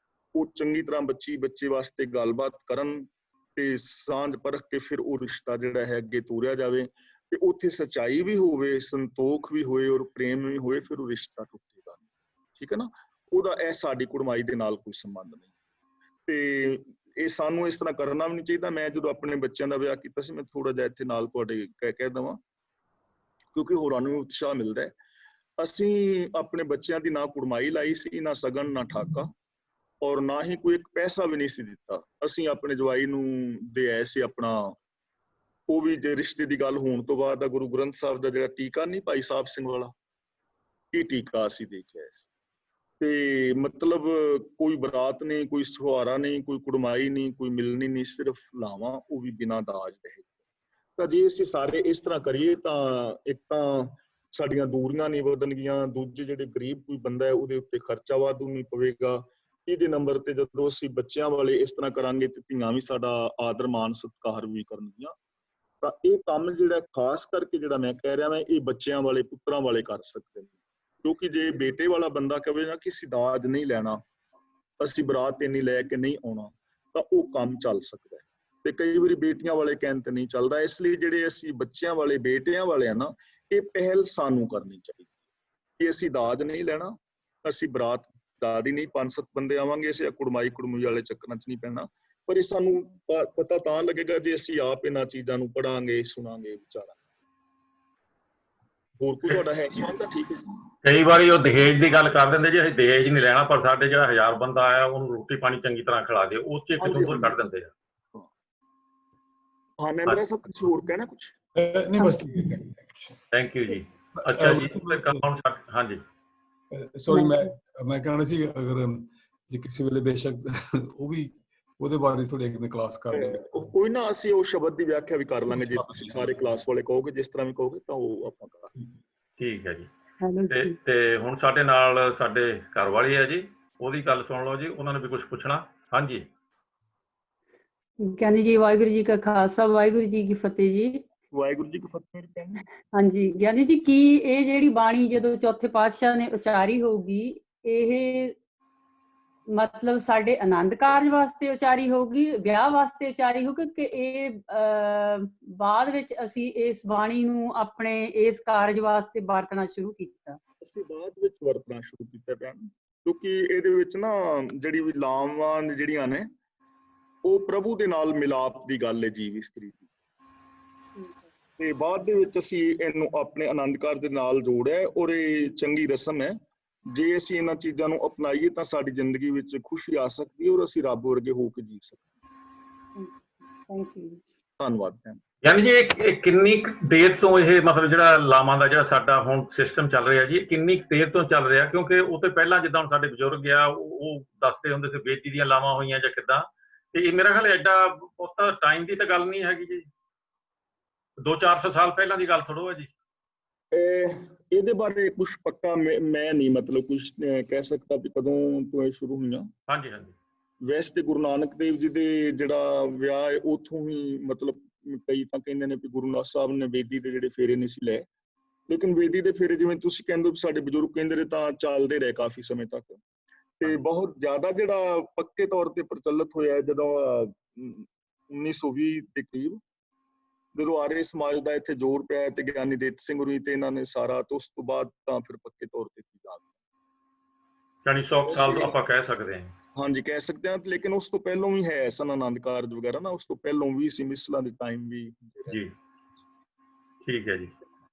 ਉਹ ਚੰਗੀ ਤਰ੍ਹਾਂ ਬੱਚੇ ਵਾਸਤੇ ਗੱਲਬਾਤ ਕਰਨ ਤੇ ਸਾਂਝ ਪਰਖ ਕੇ ਫਿਰ ਉਹ ਰਿਸ਼ਤਾ ਜਿਹੜਾ ਹੈ ਅੱਗੇ ਤੋਰਿਆ ਜਾਵੇ, ਤੇ ਉੱਥੇ ਸੱਚਾਈ ਵੀ ਹੋਵੇ, ਸੰਤੋਖ ਵੀ ਹੋਏ ਔਰ ਪ੍ਰੇਮ ਵੀ ਹੋਏ, ਫਿਰ ਉਹ ਰਿਸ਼ਤਾ ਟੁੱਟੇਗਾ। ਠੀਕ ਹੈ ਨਾ, ਉਹਦਾ ਇਹ ਸਾਡੀ ਕੁੜਮਾਈ ਦੇ ਨਾਲ ਕੋਈ ਸੰਬੰਧ ਨਹੀਂ। ਤੇ ਇਹ ਸਾਨੂੰ ਇਸ ਤਰ੍ਹਾਂ ਕਰਨਾ ਵੀ ਨਹੀਂ ਚਾਹੀਦਾ। ਮੈਂ ਜਦੋਂ ਆਪਣੇ ਬੱਚਿਆਂ ਦਾ ਵਿਆਹ ਕੀਤਾ ਸੀ, ਮੈਂ ਥੋੜਾ ਜਿਹਾ ਇੱਥੇ ਨਾਲ ਤੁਹਾਡੇ ਕਹਿ ਦੇਵਾਂ, ਕਿਉਂਕਿ ਹੋਰਾਂ ਨੂੰ ਉਤਸ਼ਾਹ ਮਿਲਦਾ ਹੈ। ਅਸੀਂ ਆਪਣੇ ਬੱਚਿਆਂ ਦੀ ਨਾ ਕੁੜਮਾਈ ਲਾਈ ਸੀ, ਨਾ ਸਗਨ, ਨਾ ਠਾਕਾ, ਔਰ ਨਾ ਹੀ ਕੋਈ ਇੱਕ ਪੈਸਾ ਵੀ ਨਹੀਂ ਸੀ ਦਿੱਤਾ। ਅਸੀਂ ਆਪਣੇ ਜਵਾਈ ਨੂੰ ਦੇ ਆਏ ਸੀ ਆਪਣਾ, ਉਹ ਵੀ ਜੇ ਰਿਸ਼ਤੇ ਦੀ ਗੱਲ ਹੋਣ ਤੋਂ ਬਾਅਦ, ਗੁਰੂ ਗ੍ਰੰਥ ਸਾਹਿਬ ਦਾ ਜਿਹੜਾ ਟੀਕਾ ਨਹੀਂ ਭਾਈ ਸਾਹਿਬ ਸਿੰਘ ਵਾਲਾ, ਇਹ ਟੀਕਾ ਅਸੀਂ ਦੇ ਕੇ ਆਏ ਸੀ। ਤੇ ਮਤਲਬ ਕੋਈ ਬਰਾਤ ਨਹੀਂ, ਕੋਈ ਸੁਹਾਰਾ ਨਹੀਂ, ਕੋਈ ਕੁੜਮਾਈ ਨਹੀਂ, ਕੋਈ ਮਿਲਣੀ ਨਹੀਂ, ਸਿਰਫ ਲਾਵਾਂ, ਉਹ ਵੀ ਬਿਨਾਂ ਦਾਜ ਦੇ। ਤਾਂ ਜੇ ਅਸੀਂ ਸਾਰੇ ਇਸ ਤਰ੍ਹਾਂ ਕਰੀਏ ਤਾਂ ਇੱਕ ਤਾਂ ਸਾਡੀਆਂ ਦੂਰੀਆਂ ਨਹੀਂ ਵਧਣਗੀਆਂ, ਦੂਜੇ ਜਿਹੜੇ ਗਰੀਬ ਕੋਈ ਬੰਦਾ ਹੈ ਉਹਦੇ ਉੱਤੇ ਖਰਚਾ ਵਾਧੂ ਨਹੀਂ ਪਵੇਗਾ। ਤੀਜੇ ਨੰਬਰ ਤੇ ਜਦੋਂ ਅਸੀਂ ਬੱਚਿਆਂ ਵਾਲੇ ਇਸ ਤਰ੍ਹਾਂ ਕਰਾਂਗੇ ਤੇ ਧੀਆਂ ਵੀ ਸਾਡਾ ਆਦਰ ਮਾਣ ਸਤਿਕਾਰ ਵੀ ਕਰਨਗੀਆਂ। ਤਾਂ ਇਹ ਕੰਮ ਜਿਹੜਾ ਖਾਸ ਕਰਕੇ ਜਿਹੜਾ ਮੈਂ ਕਹਿ ਰਿਹਾ, ਮੈਂ ਇਹ ਬੱਚਿਆਂ ਵਾਲੇ ਪੁੱਤਰਾਂ ਵਾਲੇ ਕਰ ਸਕਦੇ ਨੇ। ਕਿਉਂਕਿ ਜੇ ਬੇਟੇ ਵਾਲਾ ਬੰਦਾ ਕਹੇ ਨਾ ਕਿ ਅਸੀਂ ਦਾਜ ਨਹੀਂ ਲੈਣਾ, ਅਸੀਂ ਬਰਾਤ ਇੰਨੀ ਲੈ ਕੇ ਨਹੀਂ ਆਉਣਾ, ਤਾਂ ਉਹ ਕੰਮ ਚੱਲ ਸਕਦਾ ਹੈ। ਤੇ ਕਈ ਵਾਰੀ ਬੇਟੀਆਂ ਵਾਲੇ ਕਹਿਣ ਤੇ ਨਹੀਂ ਚੱਲਦਾ। ਇਸ ਲਈ ਜਿਹੜੇ ਅਸੀਂ ਬੱਚਿਆਂ ਵਾਲੇ, ਬੇਟਿਆਂ ਵਾਲੇ ਆ ਨਾ, ਇਹ ਪਹਿਲ ਸਾਨੂੰ ਕਰਨੀ ਚਾਹੀਦੀ ਕਿ ਅਸੀਂ ਦਾਜ ਨਹੀਂ ਲੈਣਾ, ਅਸੀਂ ਬਰਾਤ ਦਾਜ ਹੀ ਨਹੀਂ, 5-7 ਬੰਦੇ ਆਵਾਂਗੇ, ਅਸੀਂ ਕੁੜਮਾਈ ਵਾਲੇ ਚੱਕਰਾਂ 'ਚ ਨਹੀਂ ਪੈਣਾ। ਪਰ ਇਹ ਸਾਨੂੰ ਪਤਾ ਤਾਂ ਲੱਗੇਗਾ ਜੇ ਅਸੀਂ ਆਪ ਇਹਨਾਂ ਚੀਜ਼ਾਂ ਨੂੰ ਪੜਾਂਗੇ, ਸੁਣਾਂਗੇ, ਵਿਚਾਰਾਂਗੇ। ਹੋਰ ਕੋਈ ਤੁਹਾਡਾ ਹੈ ਸਵਾਲ ਤਾਂ ਠੀਕ ਹੈ। ਕਈ ਵਾਰੀ ਉਹ ਦਹੇਜ ਦੀ ਗੱਲ ਕਰ ਦਿੰਦੇ ਜੀ, ਅਸੀਂ ਦਹੇਜ ਨਹੀਂ ਲੈਣਾ, ਪਰ ਸਾਡੇ ਜਿਹੜਾ 1000 ਬੰਦਾ ਆਇਆ ਉਹਨੂੰ ਰੋਟੀ ਪਾਣੀ ਚੰਗੀ ਤਰ੍ਹਾਂ ਖਿਲਾ ਦਿਓ, ਉਹ 'ਚ ਇੱਕ ਨੰਬਰ ਕੱਢ ਦਿੰਦੇ ਆ। ਹਾਂ ਨੰਦਰਾ ਸਾਹਿਬ ਕੁਝ ਹੋਰ ਕਹਿਣਾ? ਕੁਝ ਨਹੀਂ ਬਸ ਥੈਂਕ ਯੂ ਜੀ। ਅੱਛਾ ਜੀ, ਹਾਂਜੀ ਸੌਰੀ, ਮੈਂ ਕਹਿਣਾ ਸੀ ਅਗਰ ਜੇ ਕਿਸੇ ਵੇਲੇ ਬੇਸ਼ੱਕ ਉਹ ਵੀ ਉਹਦੇ ਬਾਰੇ ਥੋੜੀ ਇੱਕ ਕਲਾਸ ਕਰ ਲਈਏ। ਕੋਈ ਨਾ, ਅਸੀਂ ਉਹ ਸ਼ਬਦ ਦੀ ਵਿਆਖਿਆ ਵੀ ਕਰ ਲਾਂਗੇ ਜੇ ਤੁਸੀਂ ਸਾਰੇ ਕਲਾਸ ਵਾਲੇ ਕਹੋਗੇ, ਜਿਸ ਤਰ੍ਹਾਂ ਵੀ ਕਹੋਗੇ ਤਾਂ ਉਹ ਆਪਾਂ ਕਰਾਂਗੇ। ਠੀਕ ਹੈ ਜੀ। ਤੇ ਹੁਣ ਸਾਡੇ ਨਾਲ ਸਾਡੇ ਘਰ ਵਾਲੀ ਹੈ ਜੀ, ਉਹਦੀ ਗੱਲ ਸੁਣ ਲਓ ਜੀ, ਉਹਨਾਂ ਨੇ ਵੀ ਕੁਝ ਪੁੱਛਣਾ। ਹਾਂਜੀ ਗਿਆਨੀ ਜੀ, ਵਾਹਿਗੁਰੂ ਜੀ ਕਾ ਖਾਲਸਾ, ਵਾਹਿਗੁਰੂ ਜੀ ਕੀ ਫਤਿਹ ਜੀ। ਵਾਹਿਗੁਰੂ ਜੀ ਕੀ ਫਤਿਹ। ਹਾਂਜੀ ਗਿਆਨੀ ਜੀ, ਕੀ ਇਹ ਜਿਹੜੀ ਬਾਣੀ ਜਦੋਂ ਚੌਥੇ ਪਾਤਸ਼ਾਹ ਨੇ ਉਚਾਰੀ ਹੋਊਗੀ, ਇਹ ਮਤਲਬ ਸਾਡੇ ਆਨੰਦ ਕਾਰਜ ਵਾਸਤੇ ਉਚਾਰੀ ਹੋਊਗੀ, ਵਿਆਹ ਵਾਸਤੇ ਉਚਾਰੀ ਹੋਊਗੀ ਕਿ ਇਹ ਬਾਅਦ ਵਿੱਚ ਅਸੀਂ ਇਸ ਬਾਣੀ ਨੂੰ ਆਪਣੇ ਇਸ ਕਾਰਜ ਵਾਸਤੇ ਵਰਤਣਾ ਸ਼ੁਰੂ ਕੀਤਾ? ਅਸੀਂ ਬਾਅਦ ਵਿੱਚ ਵਰਤਣਾ ਸ਼ੁਰੂ ਕੀਤਾ ਭੈਣ, ਕਿਉਂਕਿ ਇਹਦੇ ਵਿੱਚ ਨਾ ਜਿਹੜੀ ਵੀ ਲਾਵਾਂ ਜਿਹੜੀਆਂ ਨੇ ਉਹ ਪ੍ਰਭੂ ਦੇ ਨਾਲ ਮਿਲਾਪ ਦੀ ਗੱਲ ਹੈ ਜੀਵ ਇਸਤਰੀ ਦੀ, ਤੇ ਬਾਅਦ ਦੇ ਵਿੱਚ ਅਸੀਂ ਇਹਨੂੰ ਆਪਣੇ ਆਨੰਦ ਕਾਰਜ ਦੇ ਨਾਲ ਜੋੜਿਆ ਔਰ ਇਹ ਚੰਗੀ ਰਸਮ ਹੈ। ਜੇ ਅਸੀਂ ਇਹਨਾਂ ਚੀਜ਼ਾਂ ਨੂੰ ਅਪਣਾਈਏ ਤਾਂ ਸਾਡੀ ਜ਼ਿੰਦਗੀ ਵਿੱਚ ਖੁਸ਼ੀ ਆ ਸਕਦੀ ਹੈ ਔਰ ਅਸੀਂ ਰੱਬ ਵਰਗੇ ਹੋ ਕੇ ਜੀ ਸਕਦੇ। Thank you. ਧੰਨਵਾਦ ਭੈਣ। ਯਾਨੀ ਜੀ ਇਹ ਕਿੰਨੀ ਦੇਰ ਤੋਂ ਇਹ ਮਤਲਬ ਜਿਹੜਾ ਲਾਵਾਂ ਦਾ ਜਿਹੜਾ ਸਾਡਾ ਹੁਣ ਸਿਸਟਮ ਚੱਲ ਰਿਹਾ ਜੀ, ਕਿੰਨੀ ਦੇਰ ਤੋਂ ਚੱਲ ਰਿਹਾ? ਕਿਉਂਕਿ ਉਹ ਤੋਂ ਪਹਿਲਾਂ ਜਿੱਦਾਂ ਹੁਣ ਸਾਡੇ ਬਜ਼ੁਰਗ ਆ ਉਹ ਦੱਸਦੇ ਹੁੰਦੇ ਸੀ ਬੇਟੀ ਦੀਆਂ ਲਾਵਾਂ ਹੋਈਆਂ ਜਾਂ ਕਿੱਦਾਂ, ਤੇ ਇਹ ਮੇਰਾ ਖਿਆਲ ਐਡਾ ਬਹੁਤਾ ਟਾਈਮ ਦੀ ਤਾਂ ਗੱਲ ਨਹੀਂ ਹੈਗੀ ਜੀ, 200-400 ਸਾਲ ਪਹਿਲਾਂ ਦੀ ਗੱਲ ਥੋੜ੍ਹਾ ਹੈ ਜੀ। ਇਹਦੇ ਬਾਰੇ ਕੁਝ ਪੱਕਾ ਮੈਂ ਨਹੀਂ ਮਤਲਬ ਕੁਝ ਕਹਿ ਸਕਦਾ ਵੀ ਕਦੋਂ ਤੋਂ ਇਹ ਸ਼ੁਰੂ ਹੋਈਆਂ। ਹਾਂਜੀ ਹਾਂਜੀ। ਵੈਸੇ ਤੇ ਗੁਰੂ ਨਾਨਕ ਦੇਵ ਜੀ ਦੇ ਜਿਹੜਾ ਵਿਆਹ ਹੈ ਉੱਥੋਂ ਹੀ ਮਤਲਬ ਕਈ ਤਾਂ ਕਹਿੰਦੇ ਨੇ ਵੀ ਗੁਰੂ ਨਾਨਕ ਸਾਹਿਬ ਨੇ ਵੇਦੀ ਦੇ ਜਿਹੜੇ ਫੇਰੇ ਨਹੀਂ ਸੀ ਲਏ, ਲੇਕਿਨ ਵੇਦੀ ਦੇ ਫੇਰੇ ਜਿਵੇਂ ਤੁਸੀਂ ਕਹਿੰਦੇ ਹੋ ਸਾਡੇ ਬਜ਼ੁਰਗ ਕਹਿੰਦੇ ਰਹੇ ਤਾਂ ਚੱਲਦੇ ਰਹੇ ਕਾਫੀ ਸਮੇਂ ਤੱਕ, ਤੇ ਬਹੁਤ ਜ਼ਿਆਦਾ ਜਿਹੜਾ ਪੱਕੇ ਤੌਰ ਤੇ ਪ੍ਰਚਲਿਤ ਹੋਇਆ ਜਦੋਂ 1920 ਦੇ ਕਰੀਬ ਜਦੋਂ ਆਰੀਆ ਸਮਾਜ ਦਾ ਇੱਥੇ ਜ਼ੋਰ ਪਿਆ ਤੇ ਗਿਆਨੀ ਦਿੱਤ ਸਿੰਘ ਹੋਰੀ ਤੇ ਇਹਨਾਂ ਨੇ ਸਾਰਾ, ਤੇ ਉਸ ਤੋਂ ਬਾਅਦ ਤਾਂ ਫਿਰ ਪੱਕੇ ਤੌਰ ਤੇ ਕੀਤਾ। ਯਾਨੀ 100 ਸਾਲ ਤੋਂ ਆਪਾਂ ਕਹਿ ਸਕਦੇ ਹਾਂ। ਹਾਂਜੀ ਕਹਿ ਸਕਦੇ ਹਾਂ, ਲੇਕਿਨ ਉਸ ਤੋਂ ਪਹਿਲਾਂ ਵੀ ਹੈ ਸਨ ਆਨੰਦ ਕਾਰਜ ਵਗੈਰਾ ਨਾ, ਉਸ ਤੋਂ ਪਹਿਲਾਂ ਵੀ ਸੀ ਮਿਸਲਾਂ ਦੇ ਟਾਈਮ ਵੀ ਜੀ। ਠੀਕ ਹੈ ਜੀ।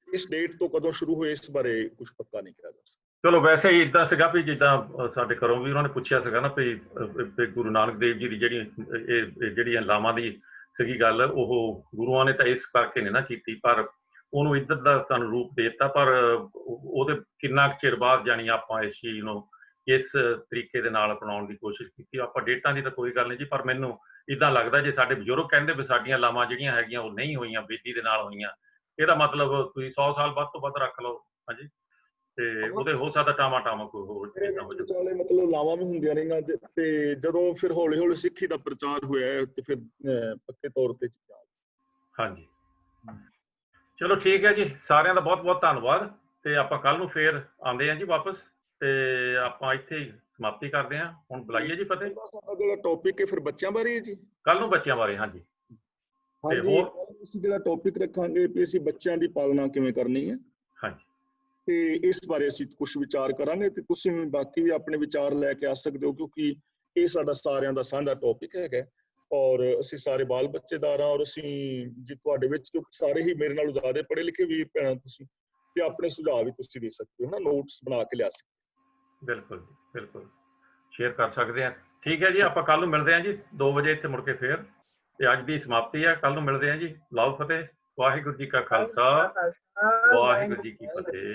ਇਸ ਡੇਟ ਤੋਂ ਕਦੋਂ ਸ਼ੁਰੂ ਹੋਏ ਇਸ ਬਾਰੇ ਕੁਝ ਪੱਕਾ ਨਹੀਂ ਕਿਹਾ ਜਾ ਸਕਦਾ। ਚਲੋ ਵੈਸੇ ਹੀ ਇਦਾਂ ਸੀਗਾ ਵੀ ਜਿੱਦਾਂ ਸਾਡੇ ਘਰੋਂ ਵੀ ਉਹਨਾਂ ਨੇ ਪੁੱਛਿਆ ਸੀਗਾ ਨਾ ਵੀ ਗੁਰੂ ਨਾਨਕ ਦੇਵ ਜੀ ਦੀ ਜਿਹੜੀਆਂ ਲਾਵਾਂ ਦੀ ਸੀਗੀ ਗੱਲ, ਉਹ ਗੁਰੂਆਂ ਨੇ ਤਾਂ ਇਸ ਕਰਕੇ ਨਹੀਂ ਨਾ ਕੀਤੀ, ਪਰ ਉਹਨੂੰ ਇੱਧਰ ਦਾ ਤੁਹਾਨੂੰ ਰੂਪ ਦੇ ਦਿੱਤਾ। ਪਰ ਉਹਦੇ ਕਿੰਨਾ ਕੁ ਚਿਰ ਬਾਅਦ ਜਾਣੀ ਆਪਾਂ ਇਸ ਚੀਜ਼ ਨੂੰ ਇਸ ਤਰੀਕੇ ਦੇ ਨਾਲ ਅਪਣਾਉਣ ਦੀ ਕੋਸ਼ਿਸ਼ ਕੀਤੀ। ਆਪਾਂ ਡੇਟਾਂ ਦੀ ਤਾਂ ਕੋਈ ਗੱਲ ਨਹੀਂ ਜੀ, ਪਰ ਮੈਨੂੰ ਇੱਦਾਂ ਲੱਗਦਾ ਜੇ ਸਾਡੇ ਬਜ਼ੁਰਗ ਕਹਿੰਦੇ ਵੀ ਸਾਡੀਆਂ ਲਾਵਾਂ ਜਿਹੜੀਆਂ ਹੈਗੀਆਂ ਉਹ ਨਹੀਂ ਹੋਈਆਂ, ਬੇਦੀ ਦੇ ਨਾਲ ਹੋਈਆਂ, ਇਹਦਾ ਮਤਲਬ ਤੁਸੀਂ 100 ਸਾਲ ਵੱਧ ਤੋਂ ਵੱਧ ਰੱਖ ਲਓ। ਹਾਂਜੀ, ਤੇ ਉਹਦੇ ਹੋ ਸਕਦਾ ਟਾਵਾਂ ਕੋਈ ਹੋਰ ਵਿਚਾਲੇ ਮਤਲਬ ਲਾਵਾਂ ਵੀ ਹੁੰਦੀਆਂ ਰਹੀਆਂ, ਤੇ ਜਦੋਂ ਫਿਰ ਹੌਲੀ ਹੌਲੀ ਸਿੱਖੀ ਦਾ ਪ੍ਰਚਾਰ ਹੋਇਆ ਤੇ ਫਿਰ ਪੱਕੇ ਤੌਰ ਤੇ। ਹਾਂਜੀ ਚਲੋ ਠੀਕ ਹੈ ਜੀ, ਸਾਰਿਆਂ ਦਾ ਬਹੁਤ ਬਹੁਤ ਧੰਨਵਾਦ, ਤੇ ਆਪਾਂ ਕੱਲ ਨੂੰ ਫੇਰ ਆਉਂਦੇ ਹਾਂ ਜੀ ਵਾਪਸ, ਤੇ ਆਪਾਂ ਇੱਥੇ ਹੀ ਸਮਾਪਤੀ ਕਰਦੇ ਹਾਂ। ਹੁਣ ਬੁਲਾਈਏ ਜੀ ਫਤਿਹ। ਸਾਡਾ ਜਿਹੜਾ ਟੌਪਿਕ ਹੈ ਫਿਰ ਬੱਚਿਆਂ ਬਾਰੇ ਹੈ ਜੀ, ਕੱਲ ਨੂੰ ਬੱਚਿਆਂ ਬਾਰੇ। ਹਾਂਜੀ ਹਾਂਜੀ, ਅਸੀਂ ਜਿਹੜਾ ਟੌਪਿਕ ਰੱਖਾਂਗੇ ਵੀ ਅਸੀਂ ਬੱਚਿਆਂ ਦੀ ਪਾਲਣਾ ਕਿਵੇਂ ਕਰਨੀ ਹੈ। ਹਾਂਜੀ, ਤੇ ਇਸ ਬਾਰੇ ਅਸੀਂ ਕੁਝ ਵਿਚਾਰ ਕਰਾਂਗੇ, ਤੇ ਤੁਸੀਂ ਬਾਕੀ ਵੀ ਆਪਣੇ ਵਿਚਾਰ ਲੈ ਕੇ ਆ ਸਕਦੇ ਹੋ, ਕਿਉਂਕਿ ਇਹ ਸਾਡਾ ਸਾਰਿਆਂ ਦਾ ਸਾਂਝਾ ਟੌਪਿਕ ਹੈਗਾ ਔਰ ਅਸੀਂ ਸਾਰੇ ਬਾਲ ਬੱਚੇਦਾਰ ਹਾਂ। ਔਰ ਅਸੀਂ ਜੀ ਤੁਹਾਡੇ ਵਿੱਚ ਕਿਉਂਕਿ ਸਾਰੇ ਹੀ ਮੇਰੇ ਨਾਲੋਂ ਜ਼ਿਆਦਾ ਪੜ੍ਹੇ ਲਿਖੇ ਵੀਰ ਭੈਣਾਂ ਤੁਸੀਂ, ਤੇ ਆਪਣੇ ਸੁਝਾਅ ਵੀ ਤੁਸੀਂ ਦੇ ਸਕਦੇ ਹੋ ਨਾ, ਨੋਟਸ ਬਣਾ ਕੇ ਲਿਆ ਸਕਦੇ। ਬਿਲਕੁਲ ਜੀ, ਬਿਲਕੁਲ ਸ਼ੇਅਰ ਕਰ ਸਕਦੇ ਹਾਂ। ਠੀਕ ਹੈ ਜੀ, ਆਪਾਂ ਕੱਲ ਨੂੰ ਮਿਲਦੇ ਹਾਂ ਜੀ 2 ਵਜੇ ਇੱਥੇ ਮੁੜ ਕੇ ਫੇਰ, ਤੇ ਅੱਜ ਦੀ ਸਮਾਪਤੀ ਹੈ। ਕੱਲ ਨੂੰ ਮਿਲਦੇ ਹਾਂ ਜੀ। ਲਾਓ ਫਤਿਹ। ਵਾਹਿਗੁਰੂ ਜੀ ਕਾ ਖਾਲਸਾ, ਵਾਹਿਗੁਰੂ ਜੀ ਕੀ ਫਤਿਹ।